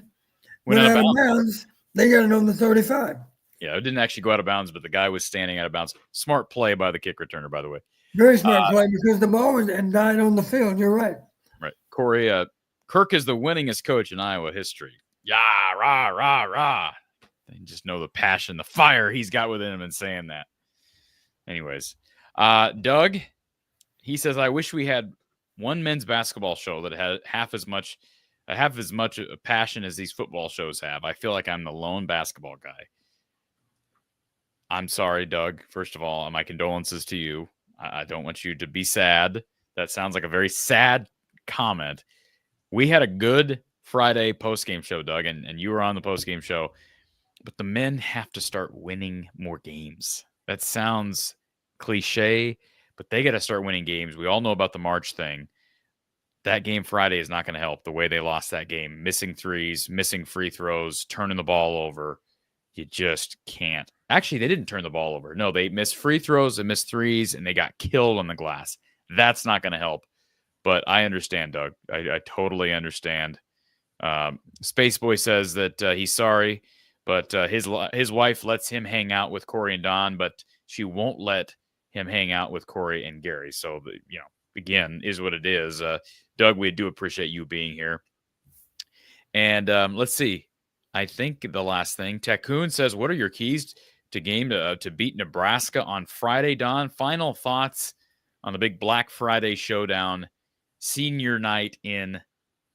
Went out of bounds. They got it on the 35. Yeah, it didn't actually go out of bounds, but the guy was standing out of bounds. Smart play by the kick returner, by the way. Very smart play because the ball was and died on the field. You're right. Right. Corey, Kirk is the winningest coach in Iowa history. Yeah, rah, rah, rah. They just know the passion, the fire he's got within him in saying that. Anyways, Doug, he says, I wish we had one men's basketball show that had half as much passion as these football shows have. I feel like I'm the lone basketball guy. I'm sorry, Doug. First of all, my condolences to you. I don't want you to be sad. That sounds like a very sad comment. We had a good Friday postgame show, Doug, and you were on the postgame show. But the men have to start winning more games. That sounds cliche, but they got to start winning games. We all know about the March thing. That game Friday is not going to help the way they lost that game. Missing threes, missing free throws, turning the ball over. You just can't. Actually, they didn't turn the ball over. No, they missed free throws and missed threes, and they got killed on the glass. That's not going to help. But I understand, Doug. I totally understand. Space Boy says that he's sorry, but his wife lets him hang out with Corey and Don, but she won't let him hang out with Corey and Gary. So, again, is what it is. Doug, we do appreciate you being here. And let's see. I think the last thing, Tekun says, what are your keys to game to beat Nebraska on Friday, Don? Final thoughts on the big Black Friday showdown, senior night in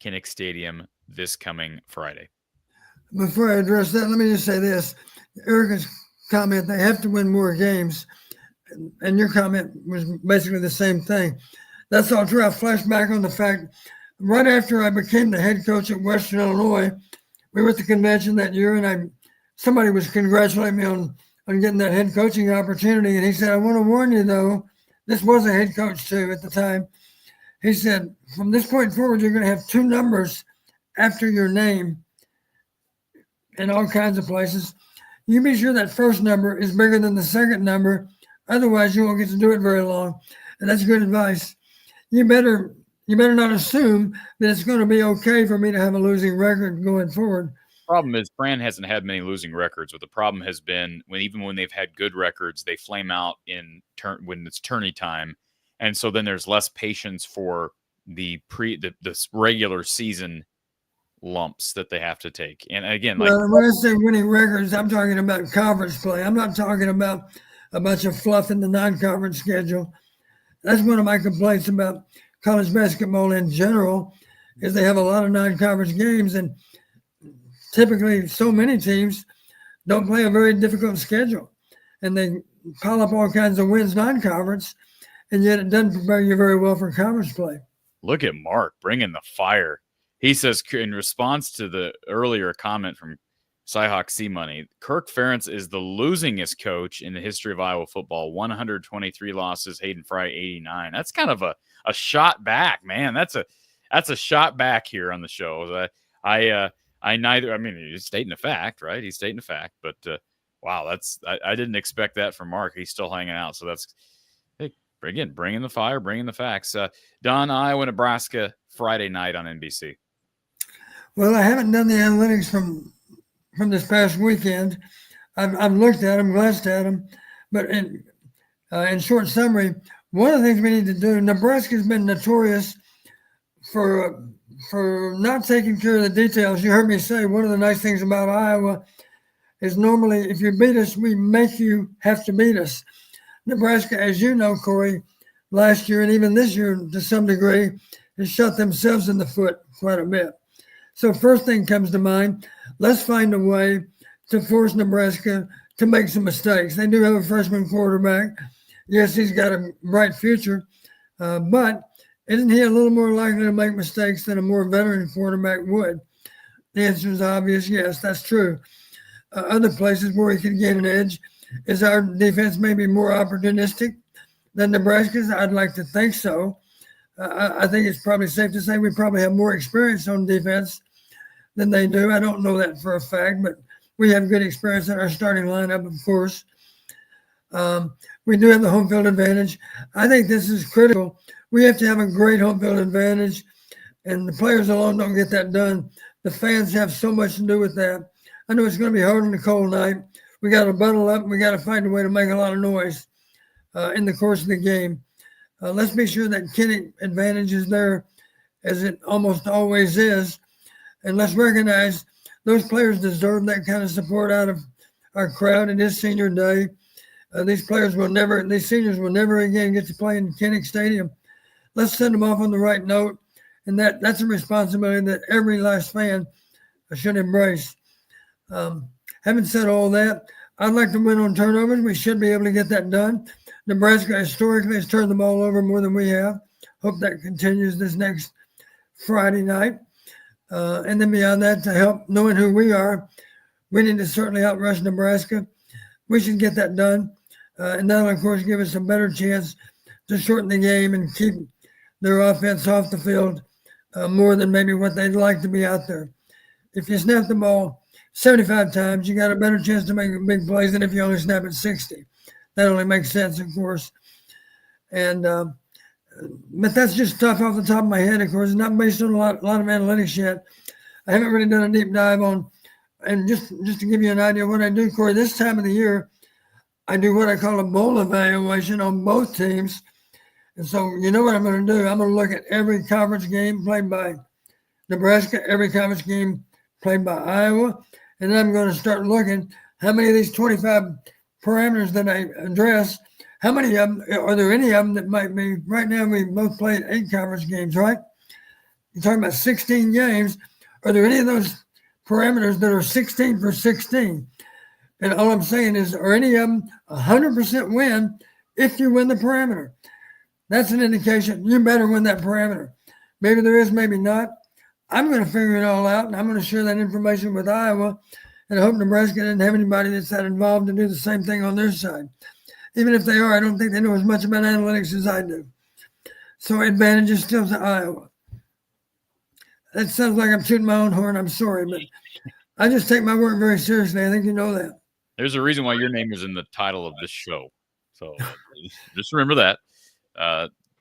Kinnick Stadium this coming Friday. Before I address that, let me just say this. Erica's comment, they have to win more games. And your comment was basically the same thing. That's all true. I flash back on the fact, right after I became the head coach at Western Illinois, we were at the convention that year, and somebody was congratulating me on getting that head coaching opportunity. And he said, I want to warn you, though, this was a head coach, too, at the time. He said, from this point forward, you're going to have 2 numbers after your name in all kinds of places. You be sure that first number is bigger than the second number. Otherwise, you won't get to do it very long. And that's good advice. You better not assume that it's going to be okay for me to have a losing record going forward. Problem is, Fran hasn't had many losing records, but the problem has been even when they've had good records, they flame out when it's tourney time, and so then there's less patience for the regular season lumps that they have to take. And again, when I say winning records, I'm talking about conference play. I'm not talking about a bunch of fluff in the non-conference schedule. That's one of my complaints about college basketball in general, is they have a lot of non-conference games, and typically so many teams don't play a very difficult schedule, and they pile up all kinds of wins non-conference, and yet it doesn't prepare you very well for conference play. Look at Mark bringing the fire. He says, in response to the earlier comment from Cyhawk C Money, Kirk Ferentz is the losingest coach in the history of Iowa football. 123 losses, Hayden Fry 89. That's kind of a shot back, man. That's a shot back here on the show. He's stating a fact, right? He's stating a fact, but wow, I didn't expect that from Mark. He's still hanging out, so that's again bringing the fire, bringing the facts. Don, Iowa, Nebraska Friday night on NBC. Well, I haven't done the analytics from this past weekend. I've looked at them, glanced at them, but in short summary, one of the things we need to do. Nebraska's been notorious for not taking care of the details. You heard me say one of the nice things about Iowa is normally if you beat us, we make you have to beat us. Nebraska, as you know, Corey, last year and even this year to some degree, has shot themselves in the foot quite a bit. So first thing comes to mind, let's find a way to force Nebraska to make some mistakes. They do have a freshman quarterback. Yes, he's got a bright future, but isn't he a little more likely to make mistakes than a more veteran quarterback would? The answer is obvious, yes, that's true. Other places where he could gain an edge is our defense maybe more opportunistic than Nebraska's. I'd like to think so. I think it's probably safe to say we probably have more experience on defense than they do. I don't know that for a fact, but we have good experience in our starting lineup, of course. We do have the home field advantage. I think this is critical. We have to have a great home field advantage, and the players alone don't get that done. The fans have so much to do with that. I know it's going to be hard on a cold night. We got to bundle up. We got to find a way to make a lot of noise in the course of the game. Let's be sure that Kinnick advantage is there, as it almost always is, and let's recognize those players deserve that kind of support out of our crowd. It is senior day. These seniors will never again get to play in Kinnick Stadium. Let's send them off on the right note, and that's a responsibility that every last fan should embrace. Having said all that, I'd like to win on turnovers. We should be able to get that done. Nebraska historically has turned the ball over more than we have. Hope that continues this next Friday night. And then beyond that, to help knowing who we are, we need to certainly outrush Nebraska. We should get that done. And that'll, of course, give us a better chance to shorten the game and keep their offense off the field more than maybe what they'd like to be out there. If you snap the ball 75 times, you got a better chance to make big plays than if you only snap it 60. That only makes sense, of course. And but that's just tough off the top of my head, of course. It's not based on a lot of analytics yet. I haven't really done a deep dive on, and just to give you an idea of what I do, Corey, this time of the year, I do what I call a bowl evaluation on both teams. And so you know what I'm going to do? I'm going to look at every conference game played by Nebraska, every conference game played by Iowa, and then I'm going to start looking how many of these 25 parameters that I address, how many of them, are there any of them that might be, right now we both played 8 conference games, right? You're talking about 16 games. Are there any of those parameters that are 16 for 16? And all I'm saying is, are any of them 100% win if you win the parameter? That's an indication you better win that parameter. Maybe there is, maybe not. I'm going to figure it all out, and I'm going to share that information with Iowa, and I hope Nebraska doesn't have anybody that's that involved to do the same thing on their side. Even if they are, I don't think they know as much about analytics as I do. So advantage is still to Iowa. That sounds like I'm shooting my own horn. I'm sorry, but I just take my work very seriously. I think you know that. There's a reason why your name is in the title of this show. So just remember that.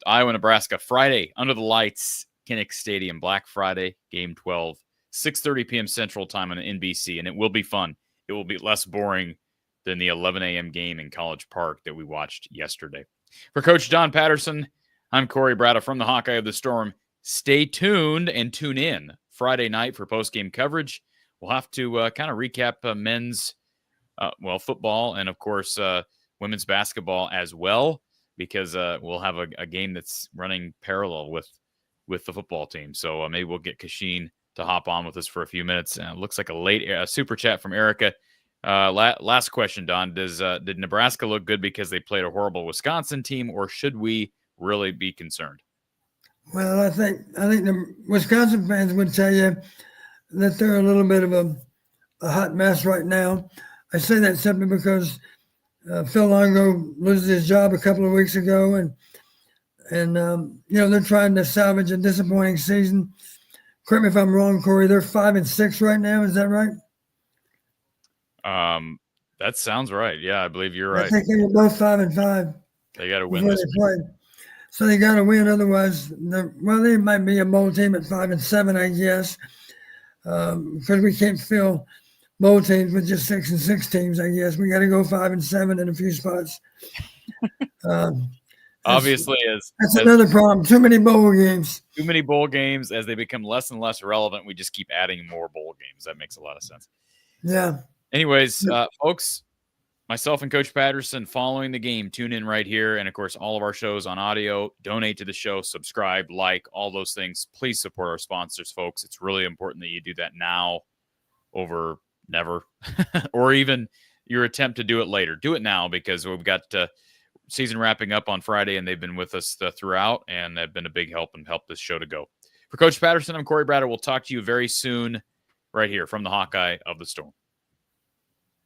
Iowa, Nebraska, Friday, under the lights, Kinnick Stadium, Black Friday, Game 12, 6:30 p.m. Central Time on NBC, and it will be fun. It will be less boring than the 11 a.m. game in College Park that we watched yesterday. For Coach Don Patterson, I'm Corey Brada from the Hawkeye of the Storm. Stay tuned and tune in Friday night for postgame coverage. We'll have to kind of recap men's football and, of course, women's basketball as well, because we'll have a game that's running parallel with the football team. So maybe we'll get Kashin to hop on with us for a few minutes. Looks like a late super chat from Erica. Last question, Don. Did Nebraska look good because they played a horrible Wisconsin team, or should we really be concerned? Well, I think the Wisconsin fans would tell you that they're a little bit of a hot mess right now. I say that simply because Phil Longo loses his job a couple of weeks ago, and they're trying to salvage a disappointing season. Correct me if I'm wrong, Corey. They're 5-6 right now. Is that right? That sounds right. Yeah, I believe you're I right. think they were both 5-5. They got to win before this. they played. So they got to win. Otherwise, they might be a bowl team at 5-7, I guess, because we can't fill bowl teams with just 6-6 teams. I guess we got to go 5-7 in a few spots. Obviously, that's another problem. Too many bowl games. Too many bowl games. As they become less and less relevant, we just keep adding more bowl games. That makes a lot of sense. Yeah. Anyways, folks, myself and Coach Patterson following the game. Tune in right here. And, of course, all of our shows on audio. Donate to the show. Subscribe, like, all those things. Please support our sponsors, folks. It's really important that you do that now over never or even your attempt to do it later. Do it now because we've got season wrapping up on Friday, and they've been with us throughout, and they've been a big help and helped this show to go. For Coach Patterson, I'm Corey Bratter. We'll talk to you very soon right here from the Hawkeye of the Storm.